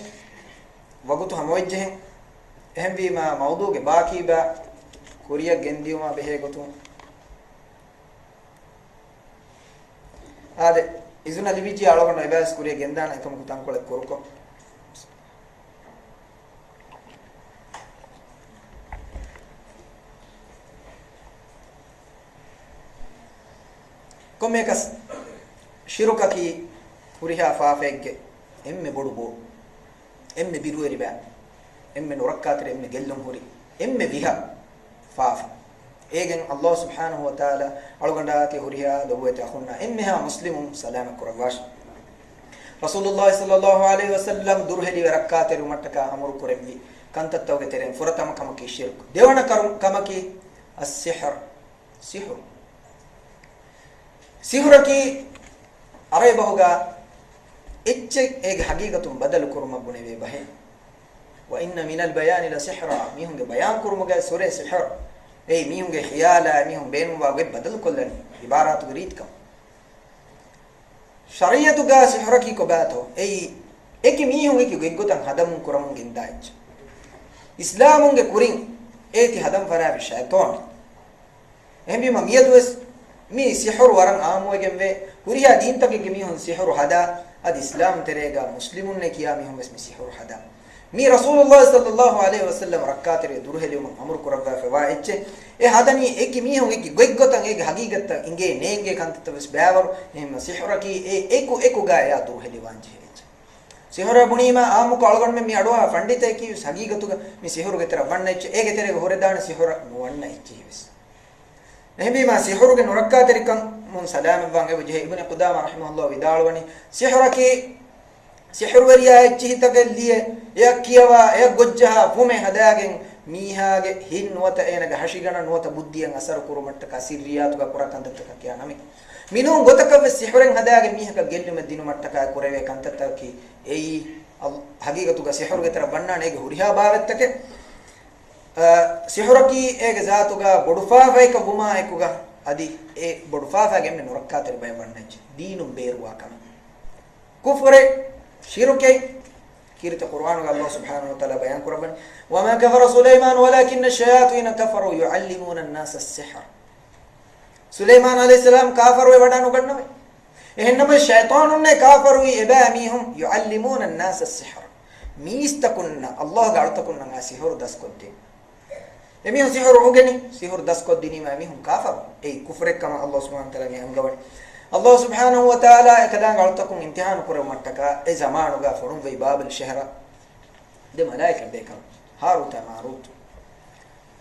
wagutu hamwejjehen ehmbima mawduge baakiba kuriya gendiyuma behe gotu ade izuna libiji alogona ibas kuriya gendana ekam kutan kole koruko komekas shirukaki kuriha faafegge emme bodubo emme birueri ba emme norakkatere emme gellum hori emme viha faaf egen Allah subhanahu wa ta'ala algonda ke horiya dawete akhunna emme ha muslimun salam kurwash rasulullah sallallahu alaihi wasallam durheli rakkatere mattaka amur kurevi kantattawge teren furatama kamaki shirk devana kamaki as-sihr sihraki aray bahuga icche eg haqiqatum badal kurma buneve bahe wa inna min al bayan la sihra mihunge bayan kurmuga sure sihr ei mihunge khiyala mihun beenwa ge badal kollan ibaratu riitkam shariyatu ga sihraki ko bato ei eki mihunge ki geggotan hadam kuramun gindaich islamunge kurin eti hadam farabi shaytan embi mamiyadus mi sihr waran amuegemve kuriya dintake ge mihun sihr hada ad islam terega muslimun ne kiya mihum ismi sihr hada mi rasulullah sallallahu alaihi wasallam rakkatere durhelum amur kurabba fawaicche e hadani eki mihum eki geggotan ege hagigatta inge neenge kantatus baawar em sihraki e eku ga ya durheli wanje sihr bunima amu kalgon me mi adwa pandite ki hagigatuga mi sihr getera wannaiche ege terega horedana sihr nuwannaiche vis nehbi ma sihr ge norakkatere kan mun salam bange wajhe ibn qudama rahimahullah vidalwani sihraki sihr wariya chihitagelliye ya kiyawa ya gojjaha fume hadagen mihage hinwata enaga hashigana nuwata buddiyan asar kurumatta ka sirriyatu ga kurakantata ka kiyanami minun gotaka sihren hadagen mihaka gellume dinu matta ka kureve kantata ki ei hagigatu ga sihr ge tara bannane ge huriha bawettake sihraki ege zatu ga bodufa faika buma ekuga adi e bodufa gemme norakkatere bay bannach dinu beerwa kana kufre shiruke kirta qur'an ga Allah subhanahu wa ta'ala bayan qurban wa ma kafara sulaiman walakin ash-shayatin kafaru yu'allimuna an-nasa as-sihr sulaiman alayhi salam kafaru e wadanu gannawe ehennam shaytanun ne kafaru e bamihum yu'allimuna an-nasa as-sihr mistakunna Allah ga artakunna sihr daskodde emihun sihr ugeni sihr daskoddini ma emihun kafaru e kufre kama Allah subhanahu wa ta'ala ge angawani Allah subhanahu wa ta'ala ekadang altakum imtihan kore mattaka e zamanu ga forun ve babel shahra de malaika dekal harut marut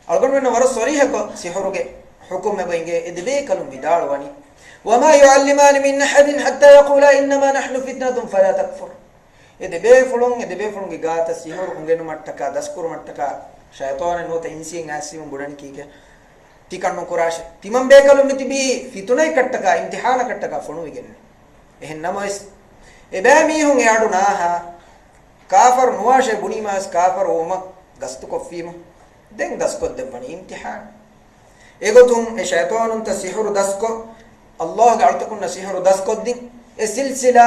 algon men war sarih ko sihruge hukum me benge edbe kalum bidalwani وما يعلمان من أحد حتى يقولا إنما نحن فتنة فلا تكفر إذا بيفلون جاتا سيهور هنجنو متكا دسكور متكا شيطان نوت إنسين عاصم بدن كيكه تيكانو كراش تيمم بيكالو متبي فتنة كتكا امتحان كتكا فنو يجنن إهن نماس إبامي هم يعدوناها كافر نواش بنيماس كافر وما قصتو كفيم دين دسكو دبني امتحان إيغوتون الشيطان أنت سيهور دسكو الله قالتكم سيهور دسكو دين السلسلة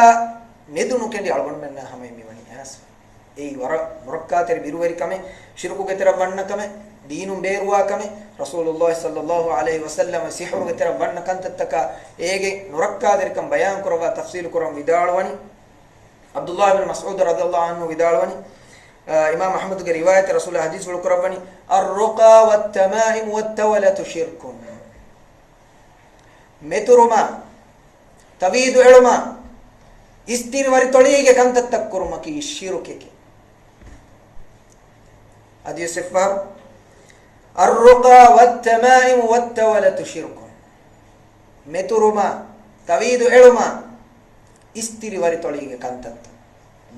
ندونو كندي ألبون منا هم يميوني هاس أي ورا مركّات البيرووري كمه شركو كتير بنا كمه دينum beeruwa kame rasulullah sallallahu alaihi wasallam sihru getera banna kantaka ege nurakka derkam bayan korwa tafsil koram vidalwani abdullah ibn mas'ud radhiyallahu anhu vidalwani imam ahmad ge riwayat rasul hadis wal korwani ar-ruqa wat tamaim wat tawalatu shirkun meturuma tawidu eluma istir wari tolige kantatak koruma ki shirukeke adi sifar الرقى والتمائم والتولة شرك مترما تويد علما استري وري توليغ كانتت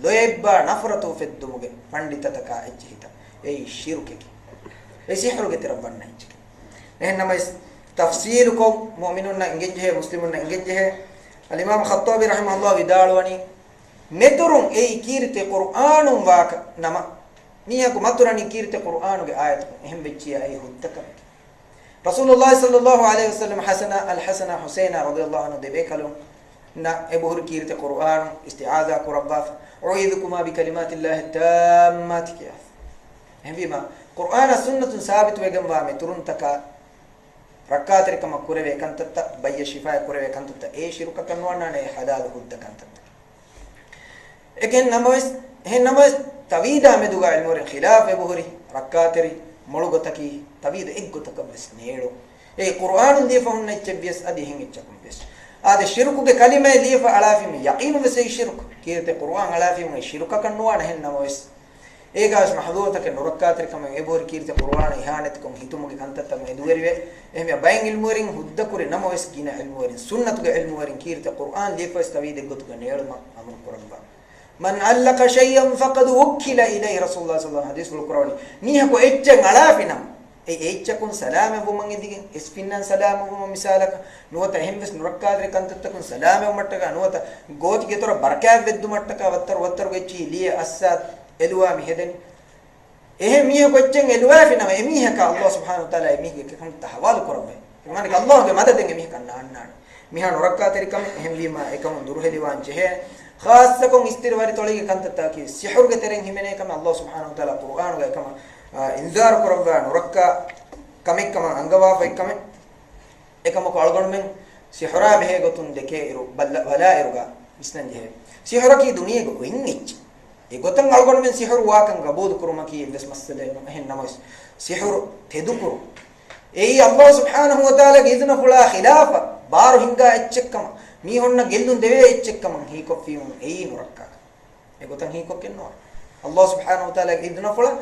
لويبا نفرتو في الدمغ پندتتك اجهيتا اي شركك اي سحرك تربنا اجك نحن تفسيركم مؤمنون انجه مسلمون انجه الامام خطابي رحمه الله ودالوني مترون اي كيرت قران واك نما ميهكو ماتوراني كيرت قرآن کے آیت اہم بچی آئی حدتک رسول اللہ صلی اللہ علیہ وسلم الحسن حسین رضی اللہ عنہ دے بیکلو نا ابہر کیرت قرآن استعاذہ کو رباف اعیذکما بکلمات اللہ التامات کیا اہم بیما قرآن سنت ثابت ویگم وامی ترون تکا رکات رکم کرے ویکنتتا بی شفاء کرے ویکنتتا اے شرکا کنوانا نے حداد حدکنتتا اکن نمویس تويدا مدوغا علمور خلاف بهوري ركاتري مولغتكي تويد اگوتك بس نيلو اي قران دي فهن نچبيس ادي هن چكم بس اد شرك کے کلمہ دي فعلافي من يقين بس شرك كيرت قران علافي من شرك كنوان هن نموس ايغاس محذورتك نركاتري كم ابور كيرت قران اهانتكم هيتومگه كنتتم ادوري اهم باين علمورين حدكوري نموس گينا علمورين سنتك علمورين كيرت قران دي فاس تويد اگوتك نيلو ما امر قران من علق شيئا فقد وكل اليه رسول الله صلى الله عليه وسلم حديث القرآن نيهكو اچن علافنا اي اچكون سلام ومن ديگن اسفنن سلام ومن مثالك نوتا همس نركادر كنتتكون سلام ومتك نوتا گوت گتور بركا ود متك وتر وچي لي اسات الوا مهدن ايه ميهكو اچن الوافنا ميهكا الله سبحانه وتعالى ميهكا كن تحوال قربه يعني الله کے مددن ميهكا نان ميها نركادر كم هم لما اكم دروه ديوان چه خاصكم استرواري توليك كانتتا كي سحر گترين همنه كما الله سبحانه وتعالى قرآن و كما انذار قربا نركا كمك كما انغوا فكم එකම කොල්ගොන්මෙන් සිහරා බෙහෙ ගොතුන් දෙකේ ඉරු බලා ඉරුගා ඉස්නන් ජෙහෙ සිහර කී දුනියෙ ගො වෙන්නිච්ච ඒ ගොතන් අල්ගොන්මෙන් සිහර වාකන් ගබෝදු කුරුම කී ඉන්දස් මස්සලේ එහෙන් නමස් සිහර තෙදුකුරු ඒ අල්ලාහ් සුබ්හානහු වතාලා ගේ ඉදන ෆුලා ඛිලාෆ බාරු හින්ගා එච්චෙක්කම මී හොන්න ගෙල්දුන් දෙවේ එච්චෙක්කම හී කොෆියුම් ඒ නුරක්කා ඒ ගොතන් හී කොක්කෙන්නෝ අල්ලාහ් සුබ්හානහු වතාලා ගේ ඉදන ෆුලා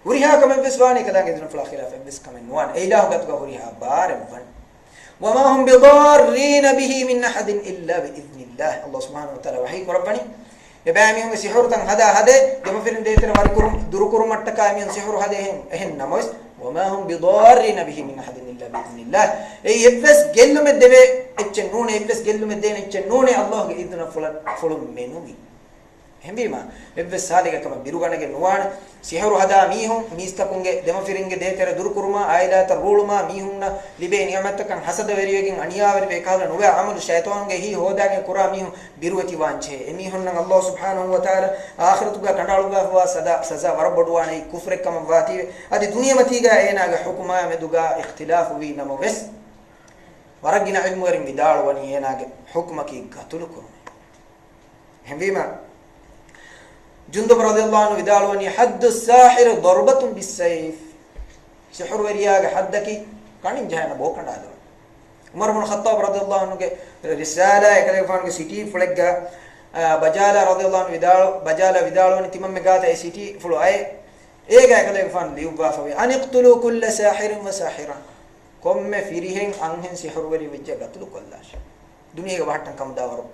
හුරිහා කම විස්වානි කදා ගේ ඉදන ෆුලා ඛිලාෆ විස් කම නුවන් ඒ ඉලාහ් ගත්ක හුරිහා බාරම් වන් وما هم بضارين به من أحد إلا بإذن الله الله سبحانه وتعالى وحي ربني يباميهم سحر تن هذا جم فيرن ديتر واركرم دركرم متكامين سحر هذا هن نموس وما هم بضارين به من أحد إلا بإذن الله أي يبلس جلهم الدواء اتشنون يبلس جلهم الدين اتشنون الله إذن فلان منوي هم بيما يبلس هذا كمان بيروغانا كنوان سحر هذا ميهم ميستكونge جم فيرنge ديتر دركرما آيلا ترولما ميهم لبين يومتكن حسد وريوكين أنياور بيكالا نوع عمل الشيطانge هي هوداගේ කුරා මිහු බිරුවති වාංචේ එමිහුන් නම් අල්ලාහ් සුබ්හානහු වතාලා ආඛිරතුගා කණ්ඩාළුගා හුවා සදා වරබඩුවානේ කුෆරෙක්කම වාති අදි දුනියමතිගා ඒනාගේ හුකුමා මෙදුගා ඉඛ්තිලාෆු වී නමවස් වරගින ඉල්මු වරින් විදාලවනි ඒනාගේ හුකුමකී ගතුළු කුරුනේ හැම්වීම جندب رضي الله عنه بدالوني حد الساحر ضربة بالسيف سحر ورياغ حدك كان جهنم بوكن دادو عمر بن الخطاب رضي الله عنه رسالة يكلفان سيتي فلغا بجالا رضي الله عنه بجالا بدالوني تمم مغاتا سيتي فلو اي ايغا يكلفان ليوبا فوي ان يقتلوا كل ساحر وساحرة كم فيرهن انهن سحر وري وجه قتل كلاش duniya wahtan kam dawaro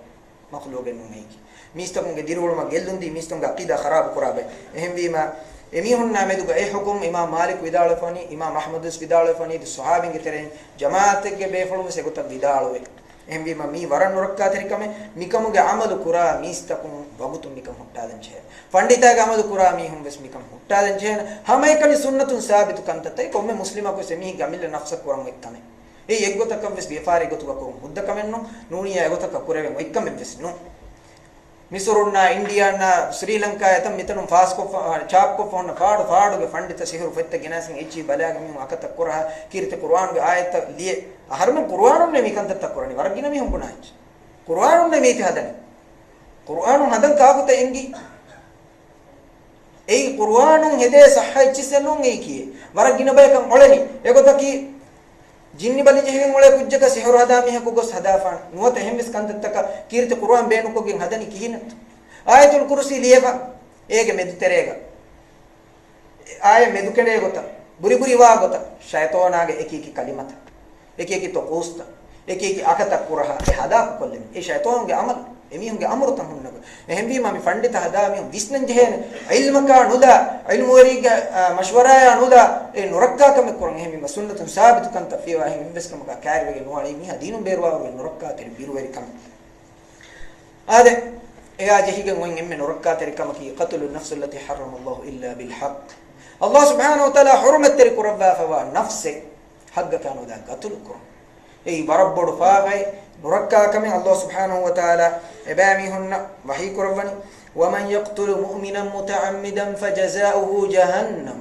makhluqen nungi mistakunge diruluma gellundi mistunga aqida kharab kurabe ehem wima emihunna meduga e hukum imam malik vidalafani imam ahmad vidalafani di sahabinge tere jamaatege befulum segota vidalwe ehem wima mi waran nurakka terikame mikamuge amalu kura mistakun bagutum mikam huttaden che panditaga amalu kura mi hum bes mikam huttaden che hama ekani sunnatun sabitu kantatai komme muslima ko semi gamil nafsa kuram ekkame e eggotakam bes befare gotuga ko muddakamenno nuniya egotaka kurave ekkame bes no Misurunna, India, Sri Lanka, etam mitanum fast ko chap ko phone faadu ge pandita sihru fetta ginasing ichi balaga mi akata qur'a kirte Qur'an ge ayat liye harman Qur'anum ne mikanta takurani waragina mi humbuna ichi Qur'anum ne miti hadani Qur'anum hadan kaaguta engi ei Qur'anum hede sahha ichi senun ei kiye waragina baykan oleni egotaki jinni bali jehgen mole kujjaka sihru hada mi haku gos hada fan nuwata hemmis kantattaka kirte Qur'an beenu ko gen hadani kihinat ayatul kursi liyefa ege medu terega aya medu kede gota buri buri wa gota shaytanage ekiki kalimata ekiki to qosta ekiki akata qurha e hada ko kollem e shaytange amal emihunge amru tahunna ehem bi mami pandita hada mi visnan jehen ilmaka nuda ilmu wariga mashwara nuda e nurakka kam kurang ehem bi sunnatun sabit kan tafiwa ehem bes kam ka kaarwege nuwali mi hadinum berwa nurakka ter biru wari kam ade eya jehigen won emme nurakka ter kam ki qatlun nafs allati harrama Allah illa bil haqq Allah subhanahu wa ta'ala hurmat ter kurabba fa nafse hagga kanu da qatl kur ei barabbodu faagai nurakka kame Allah subhanahu wa ta'ala ebami hunna wahi kurwani waman yaqtulu mu'minan muta'ammidan fajaza'uhu jahannam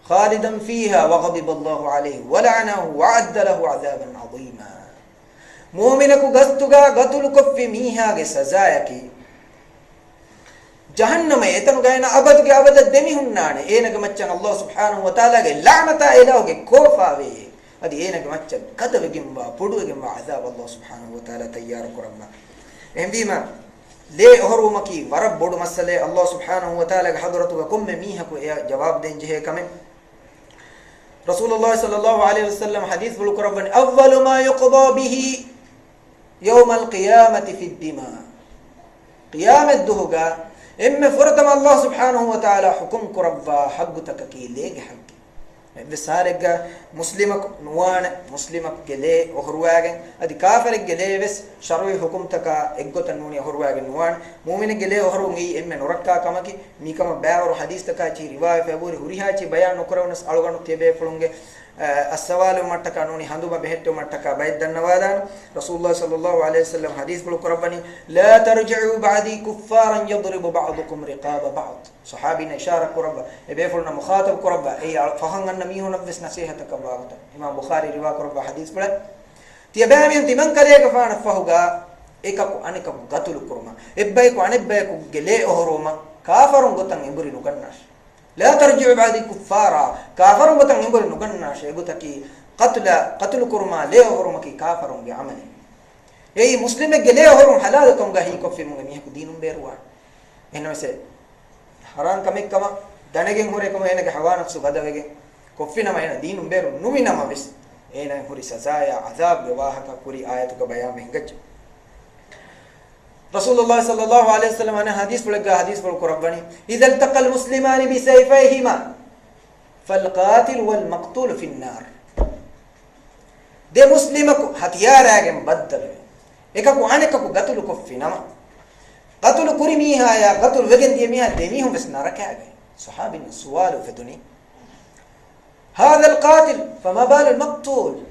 khalidan fiha wa ghadiba Allahu alayhi wa la'anahu wa 'adda lahu 'adaban 'azima mu'minaku gastuga gatul koffi miha ge sazayaki jahannama etanu gaina abadge abad demi hunnane enage maccan Allah subhanahu wa ta'ala ge la'nata ilauge kofawe adi enage maccan kadavegimba poduwegimba azab Allah subhanahu wa ta'ala tayyar kurabba embima le horumaki warab bodu masale Allah subhanahu wa ta'ala ge hadratuga komme miha ko ya jawab den jehe kame Rasulullah sallallahu alaihi wasallam hadith bul kurabban awwalu ma yuqda bihi yawm al-qiyamati fi ad-dima qiyamat duhuga emme furatam Allah subhanahu wa ta'ala hukum kurabba haggutaka ki lege haggi besarega muslimak nuwana muslimak gele ohruwagen adi kafir gele wes sharwi hukum taka eggotan nuni ohruwagen nuwan mu'min gele ohru ngi emme norakka kamaki mikama baawru hadith taka chi riwaya faburi huriha chi bayan nokorawnas aluganu tebe fulunge as-sawalu mattaka nuni handuma behetto mattaka bayddannawadan Rasulullah sallallahu alaihi wasallam hadith bul qurabani la tarji'u ba'di kuffaran yadribu ba'dukum riqaba ba'd sahabina ishara quraba ebe fulna mukhatab quraba ay fahangan mihuna ves nasihataka wagta Imam Bukhari riwaya quraba hadith bula tiyabami timan kalega faana fahuga ekaku anekaku gatul kurma ebbay ko anebbay ko gele ohroma kafarun gotan emburi nukannas لا ترجع بعد كفارا كافر بتن يقول نقولنا شيء بتكي قتل كرما ليه هرم كي كافر بعمله أي مسلم جليه هرم حلال كم جاهي كفر مغنيه كدينهم بيروان هنا مثلا حرام كم كم دنيجين هوري كم هنا كحوان نفسه هذا وجه كفرنا ما هنا دينهم بيرو نومينا ما بس هنا هوري سزايا عذاب جواها كوري آيات كبيان مهجج رسول الله صلى الله عليه وسلم أنا حديث بلغا حديث بالقرباني إذا التقى المسلمان بسيفيهما فالقاتل والمقتول في النار ده مسلمك هتيار أجم بدل إكاكو أنكاكو قتل كفينما قتل كريميها يا قتل وجن ديميها ديميهم بس نارك أجي صحابي السؤال في الدنيا هذا القاتل فما بال المقتول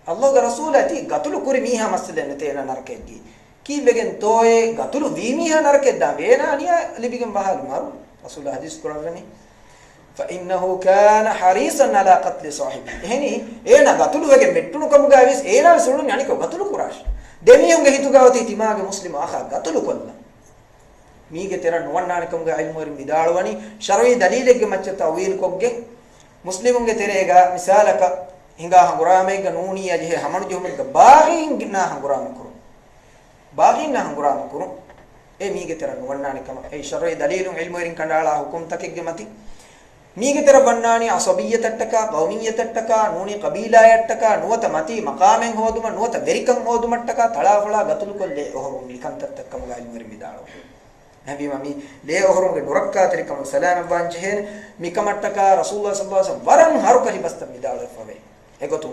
الله رسوله تي قتل كريميها مثلا نتينا نارك أجي ki begen toye gatulu vimiha narkedda bena aniya libigen bahal maru rasulullah hadis qur'ani fa innahu kana harisan ala qatl sahibi ehni ena gatulu begen mettunu kamuga vis ena sulun yani ko gatulu kurash demiyunge hitugawati timage muslim akha gatulu kolla mige tera nuwannane kamuga ilmu rim bidalwani shar'i dalilege macchata wil kogge muslimunge terega misalaka hinga hangurame ga nuniya je hamanu jomme ga bagin gina hangurame kuru باقين هنغرام كرو ميغه ترى نوناني كما اي شرع دليل علم وين كندالا حكم تكيغ متي මීගෙතර වන්නානි අසබියතට්ටක ගෞමියතට්ටක නූනි කබීලායට්ටක නුවත මති මකාමෙන් හොදුම නුවත වෙරිකම් හොදුමට්ටක තලාෆලා ගතුළු කොල්ලේ ඔහොරුම් නිකන්තත්තකම ගාලි මරි මිදාලෝ නැබි මමි ලේ ඔහොරුම්ගේ නුරක්කා තරිකම සලාම වංජහෙන මිකමට්ටක රසූලුල්ලාහ සල්ලල්ලාහු අලයිහි වසල්ලම් වරන් හරු කලි බස්ත මිදාලෝ ෆවේ එගොතු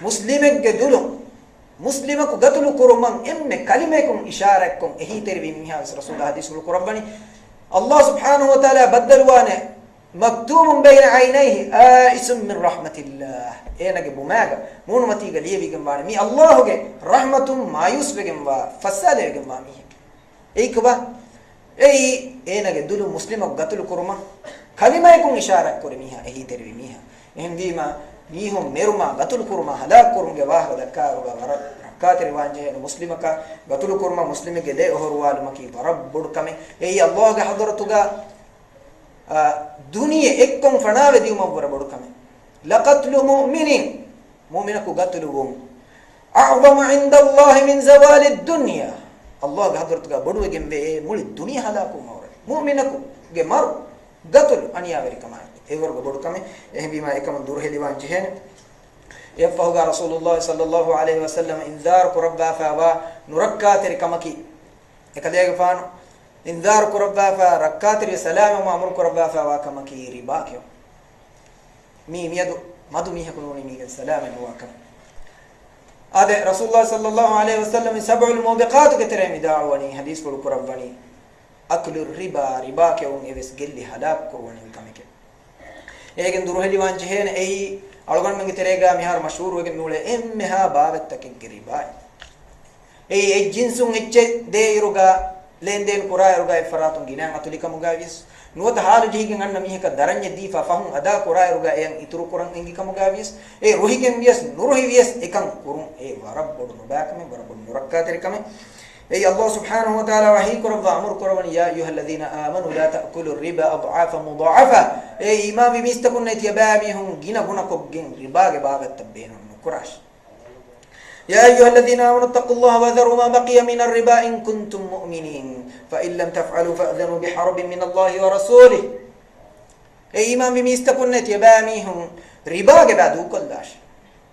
මුස්ලිමෙක්ගේ දුලු මුස්ලිමකු ගතුළු කුරුමන් එම්මෙ කලිමේකුම් ඉෂාරක්කුම් එහි තෙරවි මිහා රසූලුල්ලාහ හදීසුල් කුරබ්බනි الله سبحانه وتعالى بدل وانا مكتوب بين عينيه آئس من رحمة الله اينك بماغا مون متيغا ليبي گمبان مي الله گه رحمة مايوس بگمبا فساد بگمبا مي ايكبا اي اينك دلو مسلم گتلو كرما كلمه يكون اشاره كور ميها اهي تري ميها اهم ديما ميهم ميرما گتلو كرما هلاك كورم گه واه دكارو گا كاتر وانجه مسلمك غتلو كرما مسلمك لي اوروال مكي رب بدكمه اي الله حضرتك دنيا اكم فناوي ديوم ور بدكمه لقتل مؤمن مؤمنك غتلوهم اعظم عند الله من زوال الدنيا الله حضرتك بدوگم بي مول دنيا هلاكو مور مؤمنك گمر غتل انيا وركما اي ور بدكمه اهم بما اكم دور هلي وانجه يفوغا رسول الله صلى الله عليه وسلم انذار قربا فوا نركاتر كمكي اكديغ فان انذار قربا فركاتر سلام ما امر قربا فوا كمكي رباكيو مي ميدو مدو مي هكوني مي سلام هو كم هذا رسول الله صلى الله عليه وسلم سبع الموبقات كترمي دعواني حديث قرباني اكل الربا رباكيو ايس گلي هلاك كوني كمكي ايگن دروهلي وانجهن اي අලගොන් මගේ තෙරේගා මිහාර මෂූර් වෙගේ නූලේ එම්මෙහා බාවෙත්තකින් ගිරිබායි ඒ ජින්සුන් එච්චේ දේ ඉරුගා ලෙන්දෙන් කුරා ඉරුගා ඉෆරාතුන් ගිනන් අතුලිකම ගාවිස් නුවත හාලු ජීගෙන් අන්න මිහක දරඤ්ඤ දීෆා ෆහුන් අදා කුරා ඉරුගා එයන් ඉතුරු කුරන් එංගිකම ගාවිස් ඒ රොහිගෙන් වියස් නුරොහි වියස් එකන් කුරුන් ඒ වරබ්බොඩු නොබාකමේ වරබොඩු නොරක්කා තෙරිකමේ اي الله سبحانه وتعالى وحي كرب امر كربن يا ايها الذين امنوا لا تاكلوا الربا اضعافا مضاعفه اي امام ميستكن يتبامهم جنا غنكوجن ربا بابت تبين كراش يا ايها الذين امنوا اتقوا الله وذروا ما بقي من الربا ان كنتم مؤمنين فان لم تفعلوا فاذنوا بحرب من الله ورسوله اي امام ميستكن يتبامهم ربا بعدو كلاش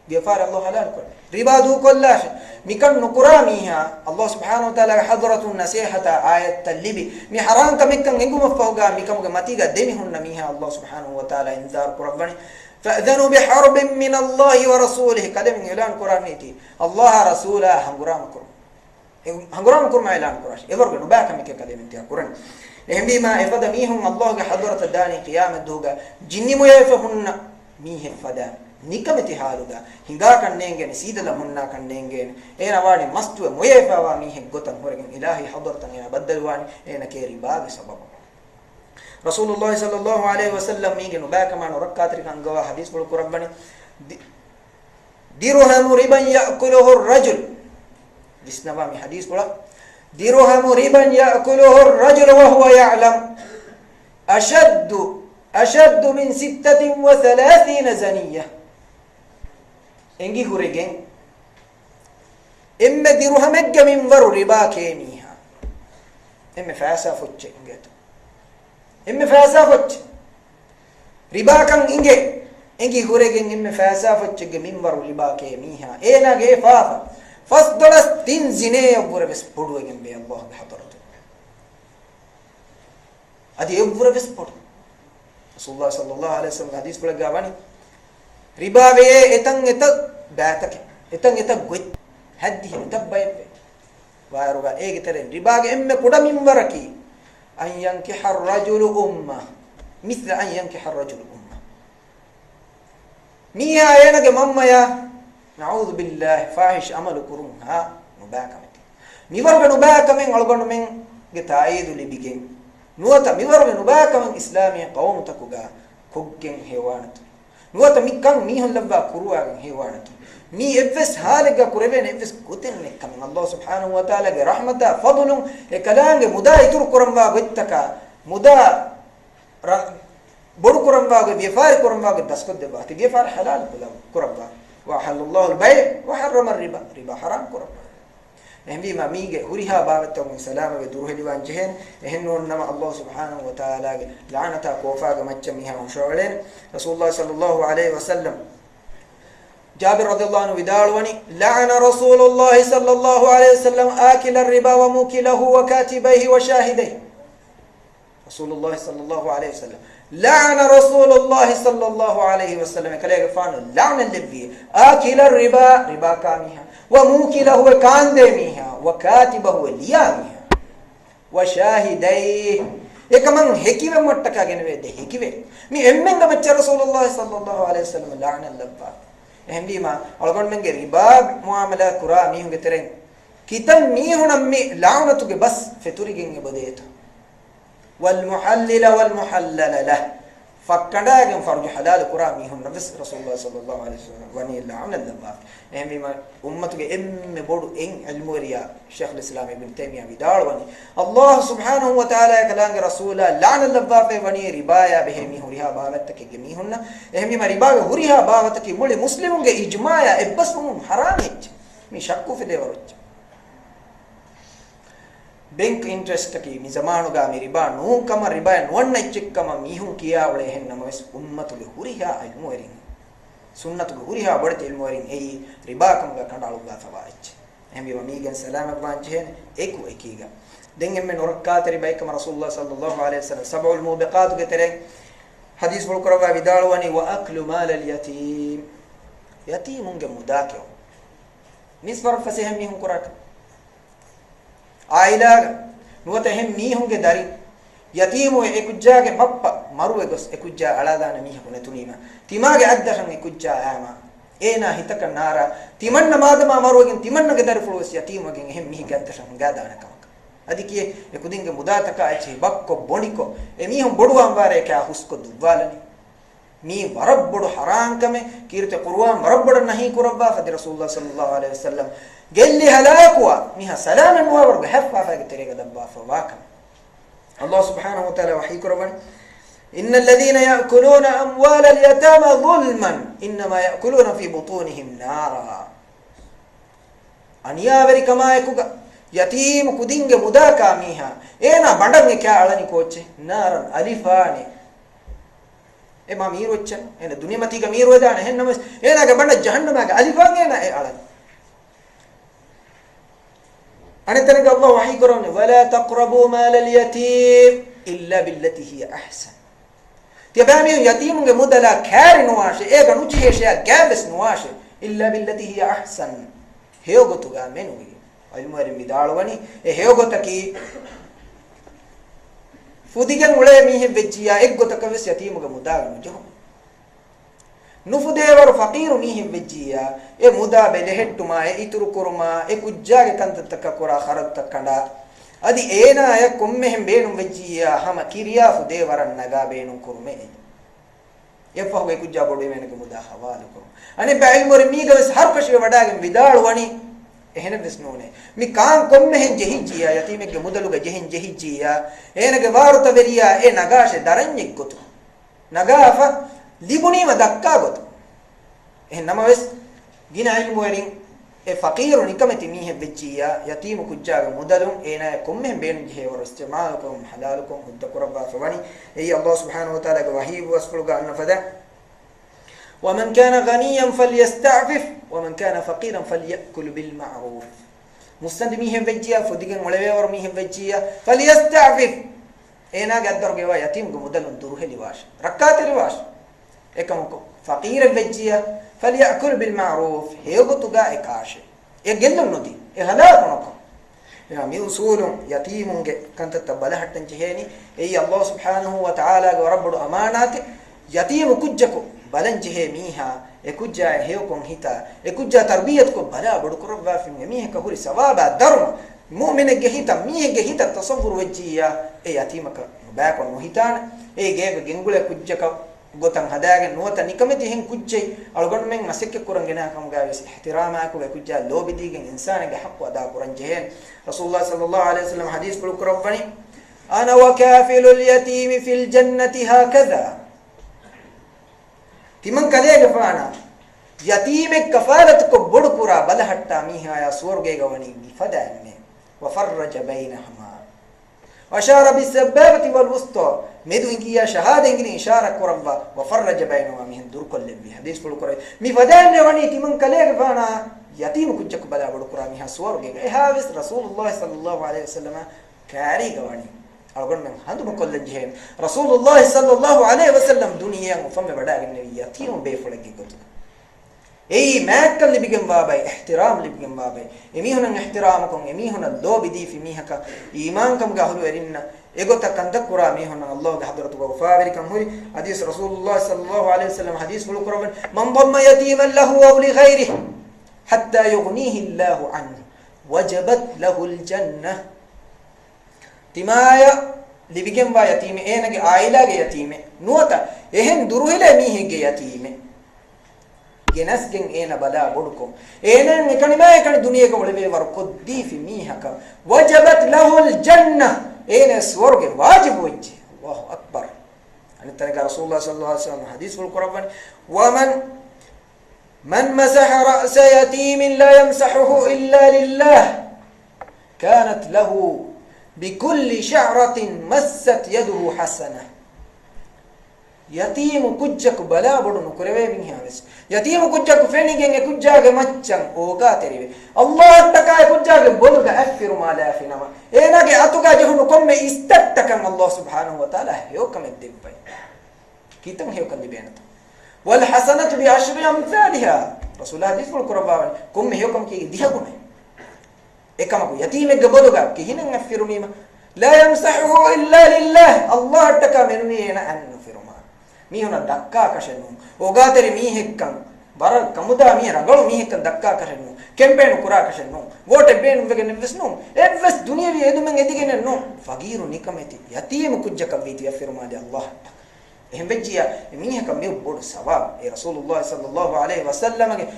بيفار الله حلال كل ربا دو كلاش ميكن نقراميها الله سبحانه وتعالى حضرة النصيحة آية اللبي مي حرام كمكن انغو مفوغا ميكم متيغا دميهن ميها الله سبحانه وتعالى انذار قرباني فأذنوا بحرب من الله ورسوله كلام اعلان قرانيتي الله رسوله هنغرام كرم اعلان قراش اورغ نباك ميك كلام انت قران اهم بما افدميهم الله حضرة الداني قيام الدوغا جني مو يفهن ميه فدا නිකමෙති හාලුදා හිඟා කන්නේගෙන සීදල මුන්නා කන්නේගෙන එන වාඩි මස්තුව මොයේපාවා මීහෙක් ගොතන් හොරගෙන් ඉලාහි හදරතන් එන බද්දල්වානි එන කේරි බාගේ සබබ රසූලුල්ලාහි සල්ලල්ලාහු අලයිහි වසල්ලම් මීගෙන උබාකමාන රක්කාතරික අංගවා හදීස් වල කුරබ්බනි දිරහමු රිබන් යඅකුලුහු الرجل විස්නවා මේ හදීස් වල දිරහමු රිබන් යඅකුලුහු الرجل وهو يعلم أشد من 36 زنية engi huregen emme dirhamegge min waru riba kemiha emme faasa focce ingeto emme faasa focce riba kan inge engi huregen emme faasa focce ge min waru riba kemiha ena ge faafa fasdolas tin zine yobure bes poduegen be Allah be hadaratu adi yobure bes podu Rasulullah sallallahu alaihi wasallam hadis pula gawani riba ve etang eta batak etang eta goit haddi tabbay waruga ege tere riba ge emme kuda minwaraki an yankiha ar-rajulu umma mithla an yankiha ar-rajulu umma miya ena ge mamma ya na'udhu billahi fahish amalu kurunha nubakamati miwarga nubakamen algonu men ge taidu libigen nuwata miwarga nubakamen islami qawm takuga kuggen hewanatu nuwata mikkan mihon labba kuruwagen hewanatu mi evs halega kureben evs gotenne kamen Allah subhanahu wa ta'ala ge rahmata fadlun e kalange muda itur kuramba gottaka muda bodu kuramba ge bifar kuramba ge daskod deba ti bifar halal kuramba wa halallahu al-bay' wa harrama ar-riba riba haram kuramba ehmi ma mige huriha bawatta mun salama ge durheli wan jehen ehennon nama Allah subhanahu wa ta'ala ge la'nata kofa ge macca miha ushawlen Rasulullah sallallahu alaihi wasallam Jabir radhiyallahu anhu vidalwani la'ana Rasulullah sallallahu alaihi wasallam akila riba wa mukilahu wa katibaihi wa shahidaihi Rasulullah sallallahu alaihi wasallam لعن رسول الله صلى الله عليه وسلم كلاه فان لعن الذي آكل الربا ربا كاميها وموكله كاندميها وكاتبه لياميها وشاهديه එකමන් හැකිවෙ මට්ටකගෙන වේද හැකිවෙ මේ එම්මෙන් ගමච්ච රසූලුල්ලාහ සල්ලල්ලාහු අලයිහි වසල්ලම ලඅන ලබ්බා එහෙම්බීම අලගොන් මෙන්ගේ රිබා මුආමලා කුරා මීහුගේ තරෙන් කිතන් මීහුනම් මේ ලඅනතුගේ බස් ෆෙතුරිගෙන් එබදේත والمحلل والمحلل له فكداغن فرج حلال قرامي هم نبس رسول الله صلى الله عليه وسلم وني لعن الله اهم ما امته ام بودو ان علموريا شيخ الاسلام ابن تيميه بدار وني الله سبحانه وتعالى كلام رسول لعن الله وني ربايا بهمي هريها باوتك گمي هن اهم ما ربا هريها باوتك مولي مسلمون اجماع ابس حرام هج مي شكو في دورج बैंक इंटरेस्ट की मी जमानो गा मेरी बा नो कम रिबा नोन चिक्कम मीहु किया वळे हेन नमस उम्मतुगे हुरिहा इल्मोरिन सुन्नतुगे हुरिहा बडते इल्मोरिन ए रिबा कम गा कंडालु गा फवाच एमी व मीगन सलाम बांचे एको एकीगा देंगे में नरका तरी बाइक म रसूलुल्लाह सल्लल्लाहु अलैहि वसल्लम सबउल मुबिकात के तेरे हदीस बोल करवा विदालवनी व अक्लु माल अल यतीम यतीमुंगे मुदाक्यो निस्बर फसे हम मीहु कुराक आइलाग नुवते हम मीहुंगे दारी यतीमो एकुज्जागे मप्पा मरुवे गोस एकुज्जा अलादान मीहुने तुनीमा तिमागे अद्दहं एकुज्जा आमा एना हितक नारा तिमन्न मादमा मरुवेगिन तिमन्नगे दारी फुलवस यतीमोगे हम मीगे अद्दहं गादान कमक अदिकिये एकुदिंगे मुदातका अचे बक्को बोनिको ए मीहुं बोडुवां वारे क्या हुस्को दुवालनी मी वरब्बुडु हराम कमे कीरते कुरवान वरब्बुडु नहीं कुरब्बा फदि रसूलुल्लाह सल्लल्लाहु अलैहि वसल्लम गेल्ली हलाकुवा मिहा सलामन वावर गहफा फागे तेरेगा दब्बा फवाकम अल्लाह सुब्हानहु व तआला वही कुरवन innal ladhina ya'kuluna amwala al-yatama dhulman inma ya'kuluna fi butunihim nara aniyaveri kamaekuga yatim kudinge mudaka miha ena bandange kya alani koche naran alifani ema mirochen ena duniyamati ga miro edana hennam ena ga banda jahannama ga alifan ena e alani أنترك الله وحي كرون ولا تقربوا مال اليتيم إلا بالتي هي أحسن تبامي يتيم مدلا كار نواشه إيه نوجه شيء جابس نواشه إلا بالتي هي أحسن هيو غتوغا منوي المري ميدالوني هيو غتكي فوديگن وله ميه بجيا إك غتكوس يتيم مدال نجو ನುಫುದೇವರು ಫಕೀರು ಮೀಹಿಂ ವೆಜ್ಜಿಯ ಎ ಮುದಾ ಬೆಲೆಹೆಟ್ಟುಮ ಎ ಇತುರು ಕುರುಮ ಎ ಕುಜ್ಜಾಗೆ ಕಂತತಕ್ಕ ಕುರ ಖರತ್ತಕ್ಕಂಡ ಅದಿ ಏನಾಯ ಕೊಮ್ಮೆಹೆಂ ಬೇಣು ವೆಜ್ಜಿಯ ಹಮ ಕಿರಿಯಾ ಫುದೇವರನ್ ನಗಾ ಬೇಣು ಕುರುಮೆ ಎಫಹು ಎ ಕುಜ್ಜಾ ಬೊಡು ಮೆನಗೆ ಮುದಾ ಹವಾಲು ಕುರು ಅನೆ ಬೈಲ್ ಮೊರಿ ಮೀಗವಸ್ ಹರ್ ಕಶಿವೆ ವಡಾಗೆ ವಿದಾಳು ವಣಿ ehena vesnone mi kan kommehen jehijjiya yatimege mudaluga jehen jehijjiya enage varuta veriya e nagashe daranye gotu nagafa libunima dakka gotu ehna wes gina ilmu erin e faqiru nikameti mihe vejjiya yatimu kujjaga mudalum ena kommehen benu jehe war istimalukum halalukum hudda qurba fawani ay Allah subhanahu wa ta'ala ga wahib wasfuluga anfada ومن كان غنيا فليستعفف ومن كان فقيرا فليأكل بالمعروف مستندميهم وجيا فديغن ولوي ورميهم وجيا فليستعفف اينا قدرغه وا يتيم مدل دروه لواش ركعت لواش ekamo فقير وجيا فليأكل بالمعروف هيغتوغا اكاش يگلن نودي اهلا كنكم يا مي اصول يتيمونge كانت بلهٹن جهني اي الله سبحانه وتعالى رب الامانات يتيم كجكو බලන් ජෙහෙ මීහා එකුජ්ජා හේවකොන් හිතා එකුජ්ජා තර්බියත් කො බලා බඩු කරවා ෆින් මීහ කහුරි සවාබා ධර්ම මුමිනෙගේ හිත මීහගේ හිත තසවුරු වෙජ්ජියා ඒ යතිමක බෑකොන් නොහිතාන ඒ ගේක ගෙන්ගුලේ කුජ්ජක ගොතන් හදාගෙන නුවත නිකමෙති හින් කුජ්ජේ අලගොන් මෙන් මසෙක්ක කුරන් ගෙනා කම ගාවිස් ඉහ්තිරාමාක වෙකුජ්ජා ලෝබිදීගෙන් ඉන්සානගේ හක්ව අදා කුරන් ජෙහෙන් රසූලුල්ලාහ සල්ලල්ලාහු අලයිහි වසල්ලම් හදීස් කුල් කරවනි අන වකාෆිලුල් යතීම ෆිල් ජන්නති හකදා තිමන් කලේගේ ෆානා yatimek kafalat ko bodu kura balahatta mihaya swarge gawani fadanne wa farraja bainahuma wa ashara bis sababati wal wusta medu ingiya shahada ingini ishara kurabba wa farraja bainahuma mihin dur kolle bi hadis pul kurai mi fadanne wani timan kale gana yatim kujjak bala bodu kura miha swarge ga havis rasulullah sallallahu alaihi wasallam kari gawani algon men handu kolle jehen rasulullah sallallahu alaihi wasallam duniya mufamme bada ginne yatim be fulagi gotu ei maakal libigem babai ihtiram libigem babai emihuna ihtiramakum emihuna lobidi fi mihaka iman kam gahulu erinna egota kandak qura mihuna allah ge hadratu go faawiri kam huri hadis rasulullah sallallahu alaihi wasallam hadis bulu qurban man damma yatiman lahu aw li ghayrihi hatta yughnihi allah anhu wajabat lahu aljannah timaya libigem ba yatime enage aila ge yatime nuata ehen duruhile mihege yatime genasgen ena bala bodukom enen ekani ma ekani duniyaka olebe war koddi fi mihaka wajabat lahu aljanna ena swarge wajib wajhi Allahu akbar anitanga rasulullah sallallahu alaihi wasallam hadis ful qur'an wa man masaha ra'sa yatimin la yamsahuhu illa lillah kanat lahu bikulli sha'ratin massat yaduhu hasanah yatimu kujjaku bala bodunu kureve min haves yatimu kujjaku fenigen e kujjage maccan oga terive allah takay kujjage boluga afiru ma la finama enage atuga jehunu komme istattakan allah subhanahu wa taala hokam debbai kitam hokam dibenata wal hasanatu bi ashri amsalha rasulullah hadis ful qurban komme hokam ki dihagune ekamaku yatime ge boluga ki hinan afiru mima la yamsahu illa lillah allah takay menuni ena an mihuna dakka kashenu ogateri mihekkan bar kamuda mi rangalu mihekkan dakka kashenu kembenu kura kashenu vote benu vegen vesnu evs duniyavi edumen edigenen no fagiru nikameti yatim kujjaka viti afirma de allah ehmbejia mihekkan me bodu sawab e rasulullah sallallahu alaihi wasallam ge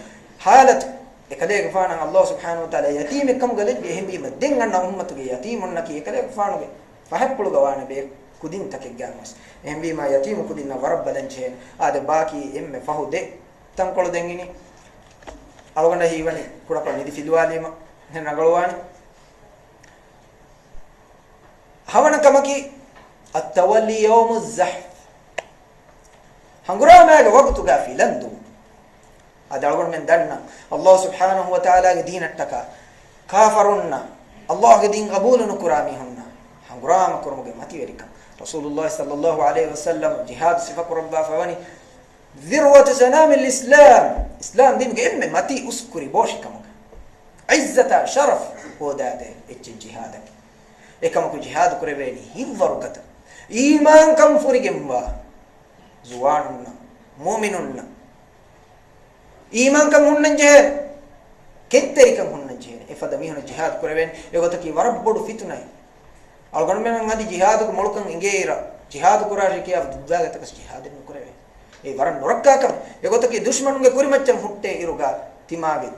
halat ekale gfana allah subhanahu wa taala yatim kam galet ehmbi madden anna ummatu ge yatimun naki ekale gfana ge fahappulu gawana be kudin take gamas embi ma yatim kudin warab balanchen ade baki emme fahude tankol dengini algona hiwani kuda pa nidi filwalima hen nagalwani hawana kamaki at-tawalli yawm az-zahf hangura ma ga waqtu ga filandu ade algon men danna allah subhanahu wa ta'ala ge dinataka kafarunna allah ge din qabulun kurami hunna hangura ma kurmuge mati verika rasulullah sallallahu alaihi wasallam jihad sifak rabba fawani ذروة سنام الإسلام إسلام دين إمة متي أسكري بوش كمك عزة شرف هو ده الجهاد إكمك جهاد كربيني هيفرو كتر إيمان كم فريجمبا زواننا مؤمننا إيمان كم هن جهاد كتري كم هن جهاد إفادة ميهن جهاد كربين يقولك ورب بدو فتنة أقول من هذه جهاد كملكن إنجيرا جهاد كراجي كيف دبلا تكس جهاد نكربين ඒ වරන් නොරක්කාකම ඒගොතකේ දුෂ්මනුන්ගේ කුරිමච්චන් හුට්ටේ ඉරුගා තිමාගේ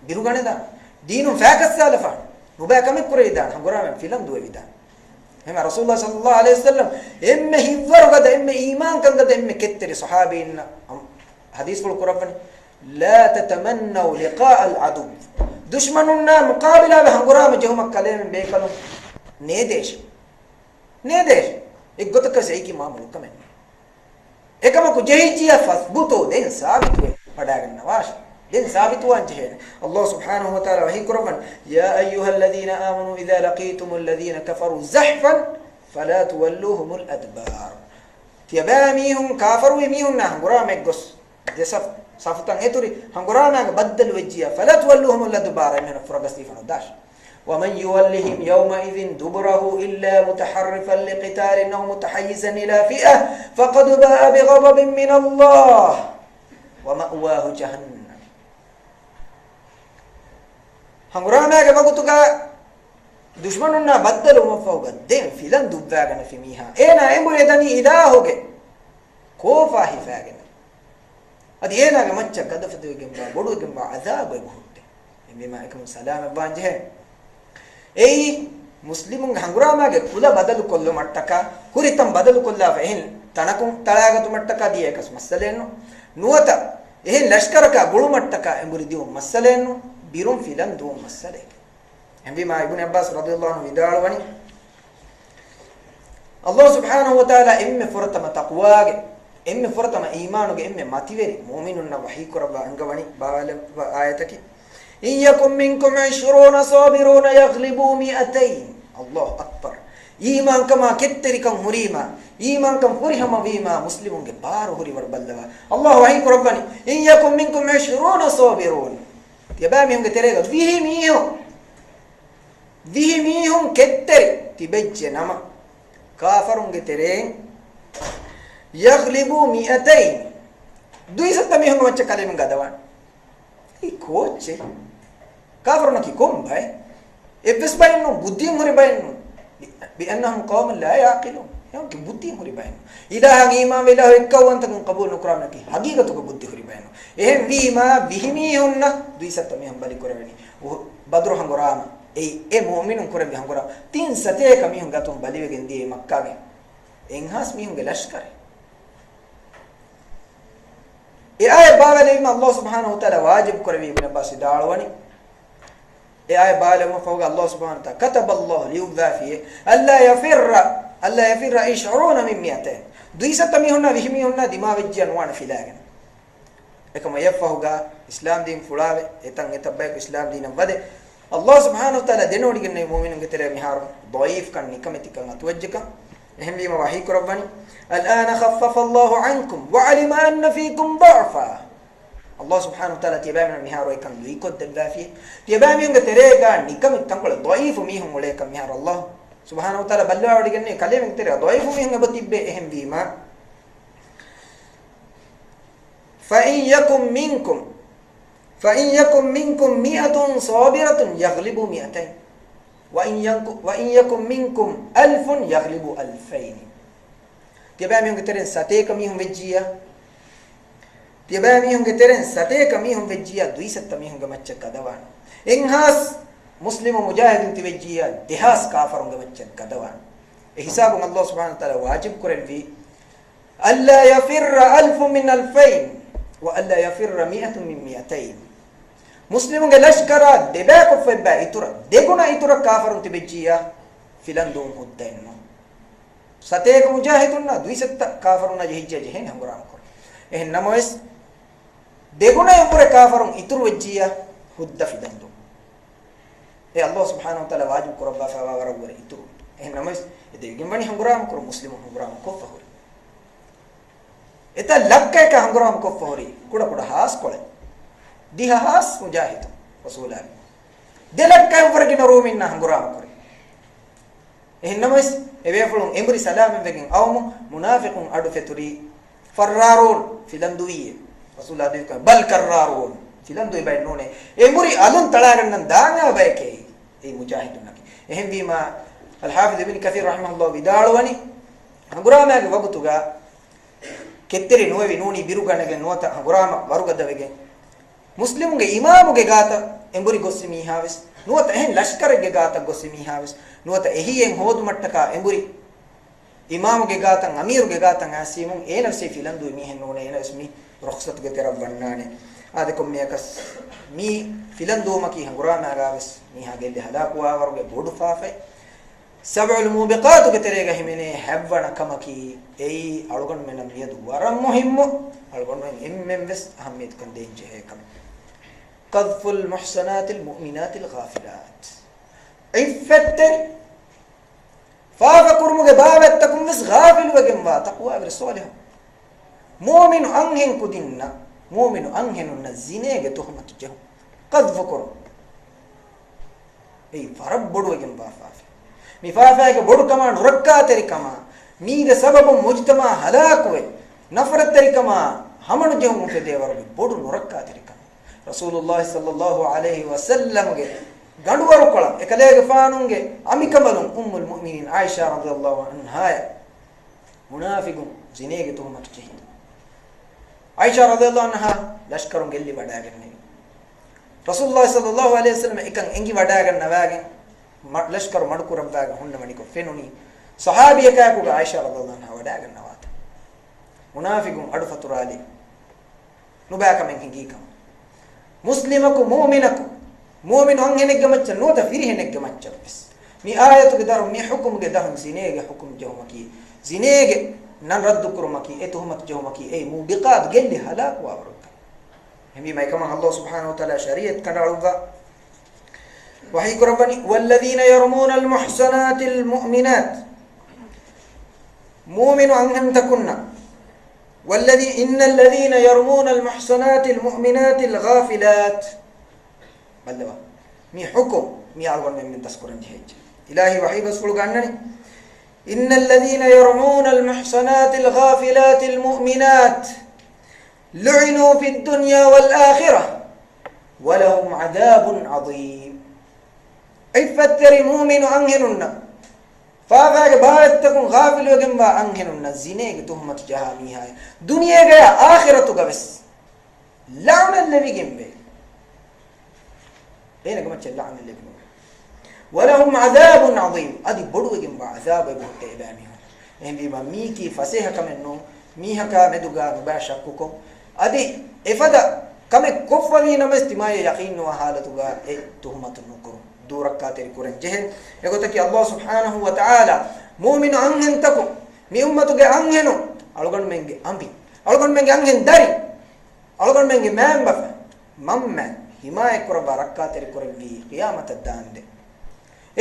බිරුගනේ දාන දීනු ෆෑකස්සාලෆා නුබෑ කමෙක් කුරේ දාන හංගොරාම ෆිලම් දුවේ විදාන එහෙම රසූලුල්ලාහ සල්ලල්ලාහු අලයිහි වසල්ලම් එම්මෙ හිවරුගද එම්මෙ ඊමාන් කංගද එම්මෙ කෙත්තරි සහාබීන්න හදීස් වල කුරබ්බනි ලා තතමන්නු ලිකා අල් අදු දුෂ්මනුන්නා මුකාබිලා හංගොරාම ජෙහුමක් කලෙම බේකලු නේදේශ එක්ගොතක සෙයිකි මාමුල් කමෙන් එකමකු ජෙහිචිය ෆස්බුතෝ දෙන් සාබිතුවේ වඩා ගන්නවාශ දෙන් සාබිතුවන් ජෙහෙන අල්ලාහ් සුබ්හානහු වතාලා වහී කරමන් යා අයියුහල්ලදීන ආමනු ඉදා ලකීතුමුල් ලදීන කෆරු සහ්ෆන් ෆලා තුවල්ලූහුමුල් අද්බාර් තියබාමීහුම් කාෆරු මීහුම් නහුරාමෙක් ගොස් දෙසෆ සෆතන් එතුරි හංගුරානාග බද්දල් වෙජ්ජියා ෆලා තුවල්ලූහුමුල් අද්බාර් එමෙන ෆරගස්තිෆන දාශ ومن يولهم يومئذ دبره إلا متحرفا لقتال أو متحيزا إلى فئة فقد باء بغضب من الله ومأواه جهنم هنغراما كمغتوكا دشمننا بدلوا مفوق الدين فيلن دباغنا في ميها اينا امبريدني إلهوك كوفا هفاغنا ادي اينا كمچا قدفتوغن بودوغن عذاب بهوت بما يكون سلام بانجه ei muslimun hanguramaage kula badalu kollu mattaka kuritam badalu kolla vehin tanakun talagatu mattaka die ekas masalenno nuwata එහෙන් ලෂ්කරක ගොළුමට්ටක එඹුරි දියු මස්සලෙන්නු බිරුම් ෆිලන් දු මස්සලෙක එම්බිමා ඉබ්නු අබ්බාස් රදියල්ලාහු අන්හු විදාලවනි අල්ලාහ් සුබ්හානහු වතාලා එම්මෙ ෆොරතම තක්වාගේ එම්මෙ ෆොරතම ඊමානුගේ එම්මෙ මතිවෙරි මුමිනුන්න වහී කරබා අංගවනි බාවල ආයතකි ඉන් යකුම් මින්කුම් 20 සාබිරුන යග්ලිබු 200 අල්ලාහ් අක්බර් ඊමාන් කමා කෙත්තරිකම් හුරීමා ඊමාන් කම් හුරිහම වීමා මුස්ලිමුන්ගේ පාර හුරි වර බල්ලවා අල්ලාහ් වහී කරබනි ඉන් යකුම් මින්කුම් 20 සාබිරුන තිබා මිහුන්ගේ තෙරේග විහි මීහුන් කෙත්තරි තිබෙච්ච නම කාෆරුන්ගේ තෙරෙන් යග්ලිබු 200 දුයිසත් මිහුන් වච්ච කලෙමින් ගදවන් ඊ කෝච්චේ කාෆරුන් කි කොම්බයි එපස් බයින්නු බුද්ධියෙන් හරි බයින්නු بأنهم قوم لا يعقلون يمكن බුද්ධියෙන් හරි බයින්නු ඉදාහන් ඊමාන් වෙලා එක්කවන්තකම් කබූල් නොකරන්නකි හගීගතුක බුද්ධි හරි බයින්නු එහෙන් වීමා විහිමීහුන්න දුයිසත් මිහුන් බලි කරවෙනි බද්රු හංගොරාම ඒ මුමිනුන් කරේ හංගොරා තින් සතේක මිහුන් ගතුම් බලිවෙගෙන් දී මක්කාගේ එන්හස් මිහුන්ගේ ලෂ්කරේ ඒ අය බාවලෙම අල්ලාහ් සුබ්හානහු වතාලා වාජිබ් කරවි ඉබ්න අබ්බාස් දාලවනි ඒ අය බාලෙම ෆෝග අල්ලාහ් සුබ්හානහු වතාලා كتب الله ليبذا فيه الا يفر 20 من 200 දුයිසත මිහුන්නා විහිමිහුන්නා දිමා වෙජ්ජන් වණ ෆිලාගෙන එකම යෆහුගා ඉස්ලාම් දීන් ෆුලාවේ එතන් එතබ්බයික ඉස්ලාම් දීන වදේ අල්ලාහ් සුබ්හානහු වතාලා දෙනෝඩිගන්නේ මුමිනුන්ගේ තෙරේ මිහාර ضعيف kan නිකමතිකන් අතුවජ්ජක එහෙම වීම වහී කරවනි الان خفف الله عنكم وعلم ان فيكم ضعفا අල්ලාහ් සුබ්හානහු වතාලා තියබෑම මිහාර එකන් දුයිකොත් දෙල්ලාෆිය තියබෑමියුන්ගේ තෙරේගා නිකමතිකන් කොළ ضعيف මිහුන් වලේක මිහාර අල්ලාහ් සුබ්හානහු වතාලා බල්ලාවඩිගන්නේ කලෙමින් තෙරේ ضعيف මිහුන් අබතිබ්බේ එහෙම වීම فإن يكن منكم 100 صابرة يغلبوا 200 وإن يكن منكم 1000 يغلبوا 2000 තියබෑමියුන්ගේ තෙරෙන් සතේක මිහුන් වෙජ්ජියා තියබෑමියුන්ගේ තෙරෙන් සතේක මිහුන් වෙජ්ජියා දුයිසත් මිහුන්ගේ මච්චක් කදවාන එන්හස් මුස්ලිම මුජාහිදින් තිවෙජ්ජියා දෙහස් කාෆරුන්ගේ මච්චක් කදවාන ඒ හිසාබුන් අල්ලාහ් සුබ්හානහු තාලා වාජිබ් කරෙවි අල්ලා යෆිර 1000 من 2000 وألا يفر 100 من 200 මුස්ලිමුන්ගේ ලෂ්කර දෙබෑ කොෆෙබ්බා ඉතුර දෙගුණ ඉතුර කාෆරුන් තිබෙච්චියා ෆිලන් දුම් හුද්දෙන්න සතේක මුජාහිදුන්නා දුයිසත් කාෆරුන් ජෙහිච්ච ජෙහෙන් හංගුරාම කර එහෙන් නමස් දෙගුණ ඉතුර කාෆරුන් ඉතුරු වෙච්චියා හුද්ද ෆිලන් දුම් ඒ අල්ලාහ් සුබ්හානහු වතාලා වාජිබ් කරබ්බා ෆවා වරවර ඉතුරු එහෙන් නමස් දෙගෙන් වනි හංගුරාම කර මුස්ලිමුන් හංගුරාම කොෆහුර එත ලක්කේක හංගුරාම කොෆහුරි කුඩ කුඩ හාස් කොළ දිහාස් මුජාහිදු රසූලන් දෙලක්කේ වරකින රෝමින්න හංගුරාම කරේ එහෙන්නමස් එවේෆලුන් එම්බරි සලාමෙන් වෙකින් අවමු මුනාෆිකුන් අඩු ෆෙතුරි ෆර්රාරුන් ෆිලන්දුවිය රසූලා දෙක බල් කරාරුන් ෆිලන්දුයි බයි නෝනේ එම්බරි අලුන් තලාගන්න දානවා බයකේ ඒ මුජාහිදුන්ගේ එහෙන් වීම අල් හාෆිස් ඉබ්න් කසීර් රහිමහුල්ලාහ් විදාලවනි හංගුරාමගේ වගතුගා කෙත්තේ නොවේ නෝනි බිරුගණගේ නොත හංගුරාම වරුගදවෙගේ මුස්ලිමුගේ ඉමාමුගේ ගාත එම්බුරි ගොස්සිමි හාවස් නුවත එහෙන් ලෂ්කරගේ ගාත ගොස්සිමි හාවස් නුවත එහියෙන් හොදු මට්ටක එම්බුරි ඉමාමුගේ ගාතන් අමීරුගේ ගාතන් ආසීමුන් ඒනර්සි ෆිලන්දු මිහෙන් නෝනේ එනස්මි රුක්සත්ගේ තරම් වන්නානේ ආදකොම් මේකස් මි ෆිලන්දු මකි හංගුරාමගාවස් මිහාගෙල්ලි හදාකුවා වරුගේ බොඩු ෆාෆේ සබඋල් මුබිකාතු ගෙතරේග හිමිනේ හැවවන කමකි එයි අලුගන් මෙන්න මියදු වරම් මුහිම්ම අලුගන් මෙන් එම්මෙම්ස් අහම්මියත් කන් දෙන්ජේ හේකම قذف المحصنات المؤمنات الغافلات عفت فاف كرمه بابتكم بس غافل وجم تقوى برسوله مؤمن انهن كدنا مؤمن انهن الزنا تهمه جه قذف كرم اي فرب بدو وجم بافاف مفافاك بدو كما ركا تركما ميد سبب مجتمع هلاك نفرت تركما همن جهم في ديور بدو ركا تركما රසූලුල්ලාහ් සල්ලල්ලාහු අලයිහි වසල්ලම්ගේ ගඬුවරු කොළ එකලේගේ ෆානුන්ගේ අමිකමලුන් උම්මුල් මුමිනීන් ආයිෂා රදියල්ලාහු අන්හා මුනාෆිකුන් ජිනේගේ තුමත් කිහි ආයිෂා රදියල්ලාහු අන්හා ලෂ්කරුන් ගෙල්ලි වඩාගෙන රසූලුල්ලාහ් සල්ලල්ලාහු අලයිහි වසල්ලම් එකන් එංගි වඩාගෙන නවාගෙන ලෂ්කර මඩුකුරම් දාගෙන හොන්න මණික ෆෙනුනි සහාබියකකුගේ ආයිෂා රදියල්ලාහු අන්හා වඩාගෙන නවාත මුනාෆිකුන් අඩු ෆතුරාලි nubakamen hingikam muslimaku mu'minu anhenegge macca nota firihenegge macca bes mi ayatu ge darum mi hukum ge darum zinege hukum jawmaki zinege nan raddu kurmaki etuhmat jawmaki ei mubiqat gelli halak wa baraka hemi mai kama Allah subhanahu wa ta'ala shariat kadaluga wahi kurabani walladhina yarmuna almuhsanati almu'minat mu'minu anhum takunna إن الذين يرمون المحصنات المؤمنات الغافلات بلوا مي حكم مي ألغون من تذكرن جهج إلهي وحي بس فلقانني إن الذين يرمون المحصنات الغافلات المؤمنات لعنوا في الدنيا والآخرة ولهم عذاب عظيم أي فتر مؤمن أنهننا فاغاگ باید تکون غافل وگم با انگنن زینه تهمت جهانی ہے دنیا گیا آخرت گوس لعن الذي جنبه اين كما لعن الذي ولهم عذاب عظيم ادي بدو وگم با عذاب بوت ابامي ان بما ميكي فسيح كمنو ميحكا مدوغا باشككم ادي افدا كم كفوي نمستما يقين وحالتوغا تهمت نكرو دوركا تري كورن جهل يغوتكي الله سبحانه وتعالى مؤمن انهن تكو مي امتوغه انهنو الگون منگه امبي الگون منگه انهن داري الگون منگه مامبف مامما حمايه كور بركا تري كورن في قيامه الداند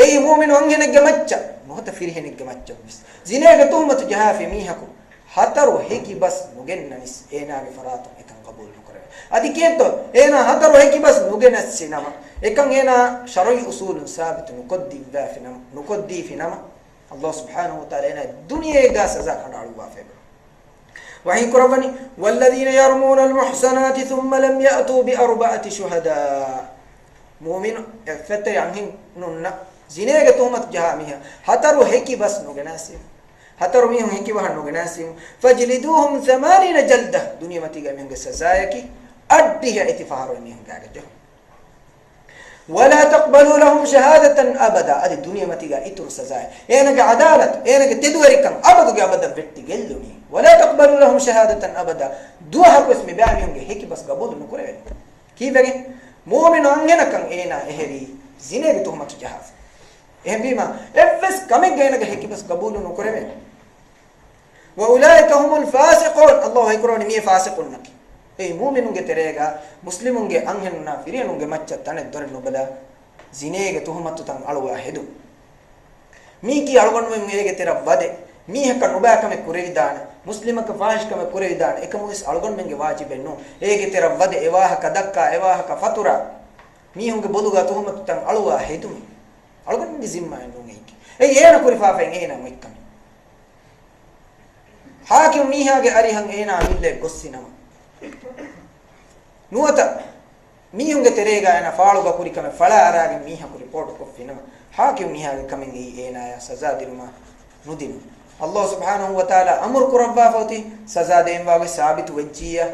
اي مؤمن انهنگه مچا نوت فيرهنگه مچا بس زينه تهمت جهافي ميحكو hataro heki bas nugennanis eenaage faraatu ekan qabul nukare adi kietto eena hataro heki bas nugenas sinama ekan eena shar'i usul sabit nuqaddi fi nama Allah subhanahu wa ta'ala eena dunya ga saza kadalu wafe wahi kurabani walladhina yarmuna almuhsanati thumma lam ya'tu bi arba'ati shuhada mu'min fatari anhin nunna zinege tuhmat jahamiha hataro heki bas nugenas hataro mihun hiki wahan nugenasim fajliduhum 80 jalda dunya matiga mihun sazayaki addiha itifaro mihun gagajo wala taqbalu lahum shahadatan abada adi dunya matiga itur sazay enaga adalat enaga tedwarikan abadu ge abada vetti gelluni wala taqbalu lahum shahadatan abada duha bas me baamihun ge hiki bas gabulu nukure kibege mu'minu angenakan ena eheri zinege tuhmat jahaf ehbima efes kameg enaga hiki bas gabulu nukure واولئك هم الفاسقون الله يكرون مي فاسقون نك اي مؤمنون گتريگا مسلمون گه انهننا فيرينون گه مچ تن دور نوبلا زينيگه تهمت تن alwa hedu mi ki algon me mege tera wade mi hekka nobaka me kurei dana muslimaka fahish ka me kurei dana ekamuis algon menge wajibe no ege tera wade ewaha ka dakka ewaha ka fatura mi hunge boduga tuhumat tan alwa hedu algon me zimma no ngeki ei ena kuri fafen ena moikka hakim mihage arihan ena mille gossinama nuwata mihunge terega ena faaluga kurikame fala arage miha ku report ko finama hakim mihage kamen ena ya saza diruma nudin Allah subhanahu wa ta'ala amur kurabba foti saza dem wage sabit wajjiya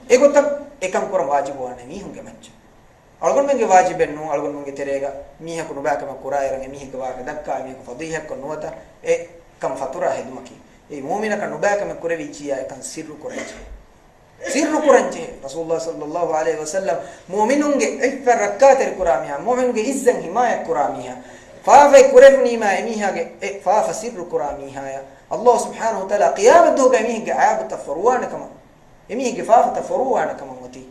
egotam ekam kur wajib wane mihunge macca algon menge wajiben no algon menge terega miha ku nubaka ma kurayra miha ku waga dakka miha ku fadiha ko nuwata e kam fatura hedumaki ei mu'mina kan nubaka me kurevi ciya kan sirru kuranje rasulullah sallallahu alaihi wasallam mu'minunge iffa rak'ater kuramiha mu'minunge izzan himaya kuramiha fa kurevni ma emihage fa sirru kuramiha ya Allah subhanahu wa ta'ala qiyamat do gamihge aab tafruwana kama emihge fa tafruwana kama moti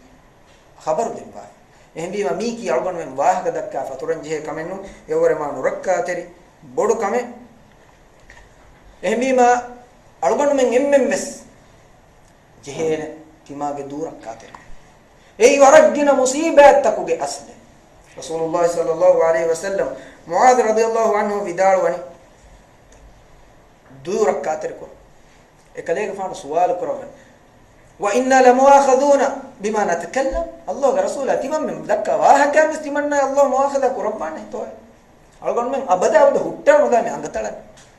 khabar dimba ehbi ma miki algon men wahaga dakka faturanje kamennu evore ma nurak'ateri bodu kame ehbi ma algon men emmmes jehene timage durakate ei waragina musibat takuge asle rasulullah sallallahu alaihi wasallam muad radiyallahu anhu vidalwani durakate ko ekalega fa sual kurawan wa inna la muakhaduna bima natakallam allah ga rasul timam men dakka wa hakam istimanna allah muakhadha kurabane to algon men abada abda hutta noda me angatala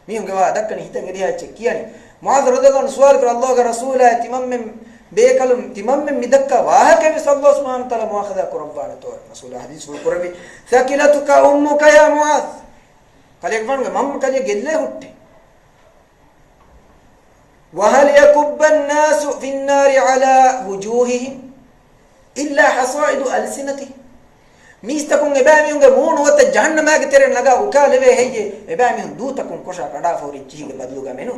mi hunge wa dakka ni hitan ediha chekkiyani muad radiyallahu anhu sual kura allah ga rasul timam men bekalum timam men midakka wa hakam sallallahu subhanahu wa ta'ala muakhadha kurabane to rasul hadith sul kurabi thaqilatuka ummuka ya muad kale gwan mam kale gelle hutte وهل يكب الناس في النار على وجوههم إلا حصائد ألسنتهم ميستكون إباميون جمون وات جهنم ما كتيرن لقى وكاله هي إباميون دوتكون كوشا كذا فوري جيه بدلوجا منو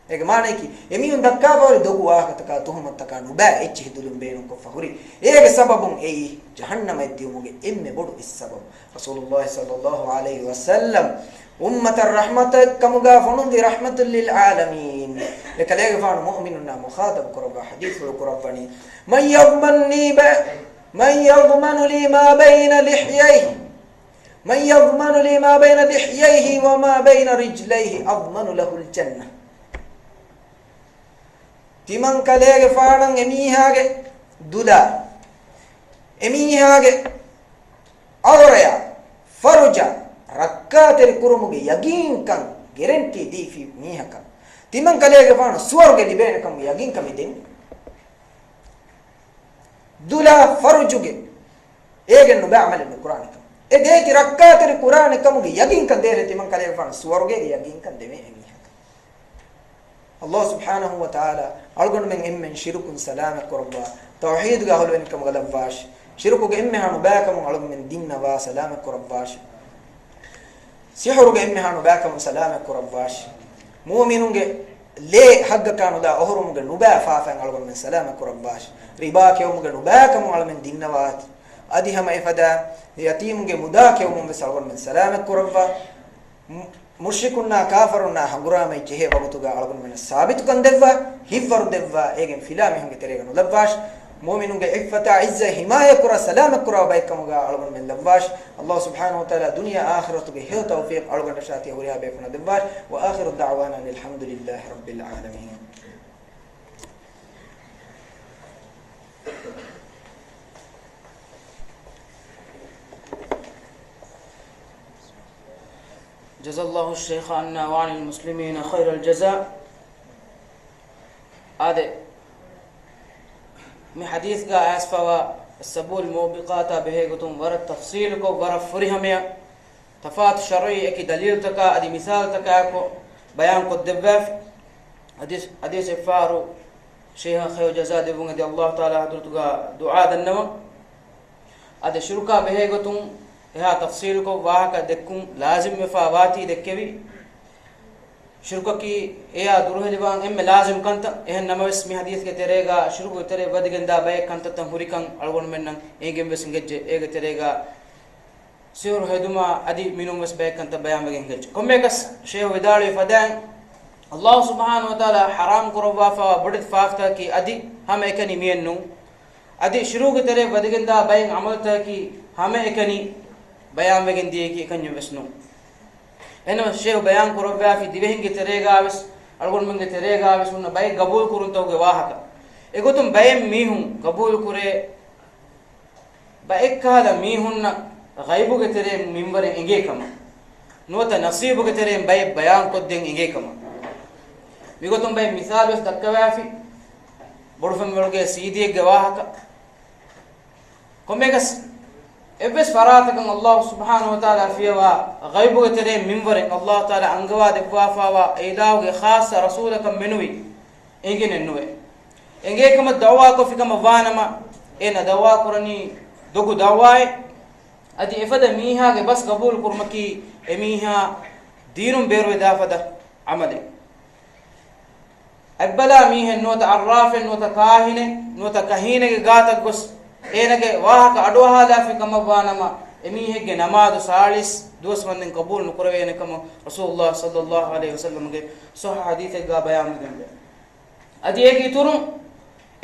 إيه كمان كي إميون دكا فوري دوغوا كتكا توهم تكا نوبا إتشي دلهم بينهم كفهوري إيه سببهم إيه جهنم يديومه إمي بدو السبب رسول الله صلى الله عليه وسلم أمة الرحمة كمجا فنون ذي رحمة للعالمين لكلاك فان مؤمننا مخاطب قربا حديث القرباني من يضمن لي ما بين لحييه من يضمن لي ما بين لحييه وما بين رجليه أضمن له الجنة تمن كلاك فان إميهاك دولا إميهاك أوريا فرجا ركعتر كرموجي يقين كان guarantee دي في ميهاك تمن كلاك فان سورج دي بينكم يقين كم يدين دولا فرجوجي إيجن بعمل القرآن كم إديك ركعتر القرآن كم يقين كان دير تمن كلاك فان سورج يقين كان دمي ميهاك الله سبحانه وتعالى أرجون من شرك سلام قربا توحيد قالوا إنكم غلباش شركوا إمها نباكم على من ديننا وسلام قرباش سحروا إمها نباكم سلام قرباش مؤمنون ليه حق كانوا لا أهرم نبا فافن على من سلام قرباش رباك يوم نباكم على من ديننا وات أديها ما إفدا يتيم مداك يوم بسالون من سلام قربا مشركنا كافرنا حقرا ما يجيه وقتوغا على من ثابت كن دفا هفر دفا إيجن فيلامهم كتيرين لباش مؤمنون إفتا عزة حماية كرا سلام كرا بايكموغا على من لباش الله سبحانه وتعالى دنيا آخرة به توفيق على من شاتي وريها بيكون دباش وآخر الدعوانا الحمد لله رب العالمين. جزا الله الشيخ عنا وعن المسلمين خير الجزاء. هذا من حديث قا أسفوا السبول موبقات بهيقتم ورد تفصيلكو ورد فريهميا تفات شرعي اكي دليل تكا ادي مثال تكاكو بيان قد دباف حديث فارو شيخ خير جزاء دبون دي الله تعالى حضرتك دعاء النوم ادي شركا بهيقتم ها تفصيلكو واهكا دكم لازم مفاواتي دكبي شركا کی ایا دروه دیوان ام لازم کنت اہ نمس می حدیث کے تریگا شرکو ترے ودگندا بے کنت تم ہریکن الگون منن ایگم بسنگج ایگ تریگا سور ہدما ادی مینوم بس بے کنت بیان مگنگج کمکس شیخ ودالی فدان اللہ سبحانہ و تعالی حرام کروا فا بڑت فافتا کی ادی ہم ایکنی مینو ادی شروع کے ترے ودگندا بے عمل تا کی ہم ایکنی بیان مگندی کی کنی بسنو إنما الشيء بيان كربا في دبهن كتريجا بس أقول من كتريجا بس ونا باي قبول كورن توجه واحد إقولتم باي ميهم قبول كوري باي كهذا ميهن غيبو كتري ممبر إنجي كمان نوتا نصيبو كتري باي بيان كودين إنجي كمان إقولتم باي مثال بس دكوا في برفم بلوكي سيدي جواهك كم بيكس إبس فراتك الله سبحانه وتعالى فيها غيبو تري منبر الله تعالى أنجوا دفافا وإله خاص رسولك منوي إنجن النوي إنجي كم الدعوة كفي كم فانما إن دعوة كرني دوغو دعوة أدي إفدا ميها بس قبول كرمكي إميها دينم بيرو إضافة عملي أبلا ميها نوتا عراف نوتا كاهنة نوتا كهينة قاتك بس ಏನಗೆ ವಾಹಕ ಅಡವಹಾಲ ಫಿಕಮ ವಾನಮ ಎಮಿಹೆಗೆ ನಮಾಜ್ ಸಾಲಿಸ್ ದೋಸ್ ಮಂದಿನ ಕಬೂಲ್ ನುಕರವೇನೆ ಕಮ ರಸೂಲುಲ್ಲಾಹ ಸಲ್ಲಲ್ಲಾಹು ಅಲೈಹಿ ವಸಲ್ಲಂ ಗೆ ಸಹ ಹದೀಸ್ ಗ ಬಯಾನ್ ದಂದೆ ಅದಿ ಏಕಿ ತುರು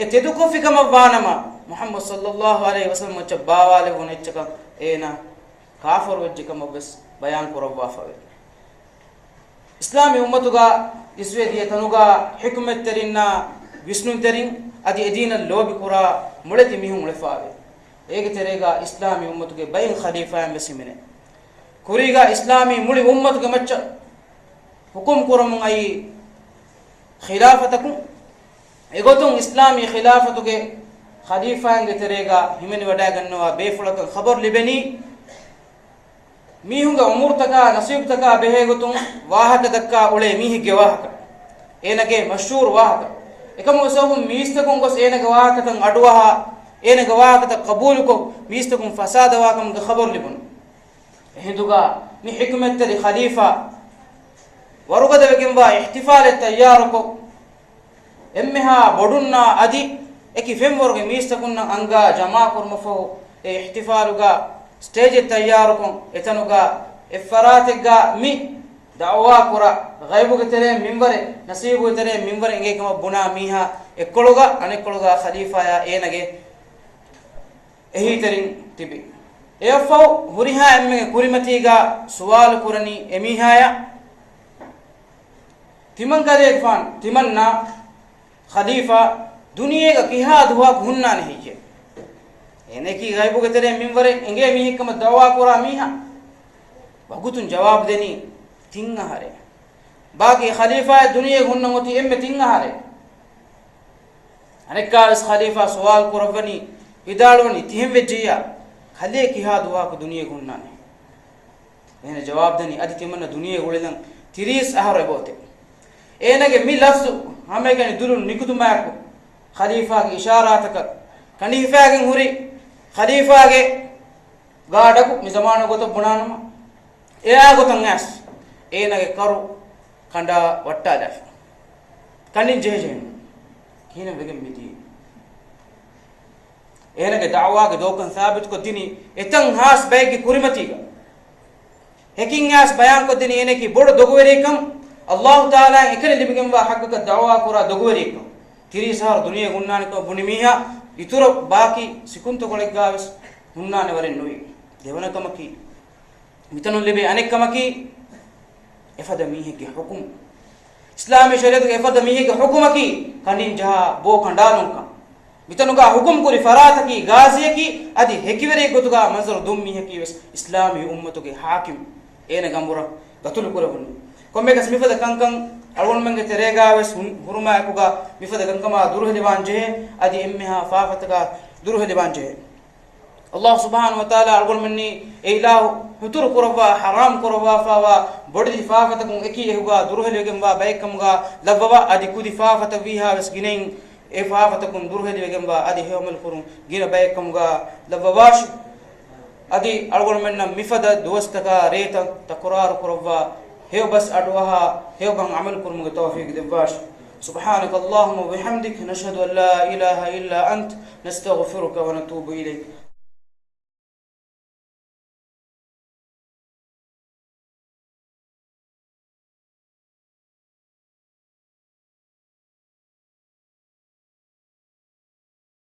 ಎತೆದುಕೋ ಫಿಕಮ ವಾನಮ ಮುಹಮ್ಮದ್ ಸಲ್ಲಲ್ಲಾಹು ಅಲೈಹಿ ವಸಲ್ಲಂ ಚ ಬಾವಾಲೆ ವನೆಚ್ಚಕ ಏನ ಕಾಫರ್ ವಜ್ಜಿ ಕಮ ಬಸ್ ಬಯಾನ್ ಕೊರವಾ ಫವೆ ಇಸ್ಲಾಮಿ ಉಮ್ಮತುಗ ಇಸ್ವೆ ದಿಯ ತನುಗ ಹಿಕ್ಮತ್ ತರಿನ್ನ ವಿಷ್ಣು ತರಿನ್ أدي أدين اللوبي كورا ملتي ميهم لفاوي إيجي تريغا إسلامي أمتك بين خليفة مسيمين كوريغا إسلامي ملي أمتك مچ حكم كورا من أي خلافتكم إيغوتون إسلامي خلافتك خليفة إيجي تريغا همين وداغنوا بيفلك خبر لبني ميهم أمورتك نصيبتك بهيغوتون واحد دكا أولي ميه جواهك enage mashhur wahaka ekam usabum mistakun gos enage wahakatan aduwaha enage wahakata qabul ko mistakun fasada wakam ga khabar libun hinduga ni hikmat tari khalifa warugada wekimba ihtifal tayyar ko emmeha bodunna adi eki femworge mistakunna anga jama kurmafo e ihtifaluga stage tayyar ko etanuga ifaratega mi da'wa kura ghaibuge tere minbare nasibu tere minbare enge kama buna miha ekkologa anekkologa khalifa ya enage ehi terin tibi efau huriha emme kurimatiga suwal kurani emihaya timan kare fan timanna khalifa दुनिया का किहा दुआ घुन्ना नहीं है एने की गायबो के तेरे मिंवरे एंगे मी कम दवा कोरा मीहा बगुतुन जवाब देनी तिंगा हरे बाकी खलीफा दुनिया घुन्ना होती एम तिंगा हरे अने काल खलीफा सवाल कोरवनी इदालवनी तिहम वेजिया खले किहा दुआ को दुनिया घुन्ना नहीं एने जवाब देनी अदि तिमन दुनिया गुलेदन 30 ahare bote एने के मी लफ्ज हमें के दुरु निकुतुमा को खलीफा की इशारात का खलीफा के हुरी खलीफा के गाड़ा को मिजमान को तो बनाना ए आगो तंगास ए ना के करो खंडा वट्टा जा कनी जे जे किने बेगे मिदी ए ना के दावा के दोकन साबित को दिनी एतंग हास बैग की कुरिमती का हैकिंग हास बयान को दिनी एने की बड़ दोगवेरी कम अल्लाह ताला एकने लिबिगम वा हक का दावा कोरा दोगवेरी कम 30 sahar dunia gunnani ko bunimiha ituro baki sikunto koleggaves hunnane waren nui devana kamaki mitanu lebe anek kamaki efada mihe ki hukum islami shariat ke efada mihe ki hukumaki kanin jaha bo khandalun ka mitanu ga hukum kuri farata ki gaziya ki adi hekivere gotuga manzar dum mihe ki islami ummatu ke hakim ene gambura gatul kurabun komme kas mifada kankan algon menge terega wes huruma akuga mifada kankama durheli banje adi emmeha faafataka durheli banje Allah subhanahu wa ta'ala algon menni ilahu hutur kurwa haram kurwa fawa bodi faafatakun eki ehuga durheli gemba baykamga labwa adi kudi faafata wiha wes ginen e faafatakun durheli gemba adi hewmal kurun gina baykamga labwash adi algon menna mifada dostaka reta takurar kurwa هيو بس أدوها هيو بان عمل كل متوفيق دباش سبحانك اللهم وبحمدك نشهد أن لا إله إلا أنت نستغفرك ونتوب إليك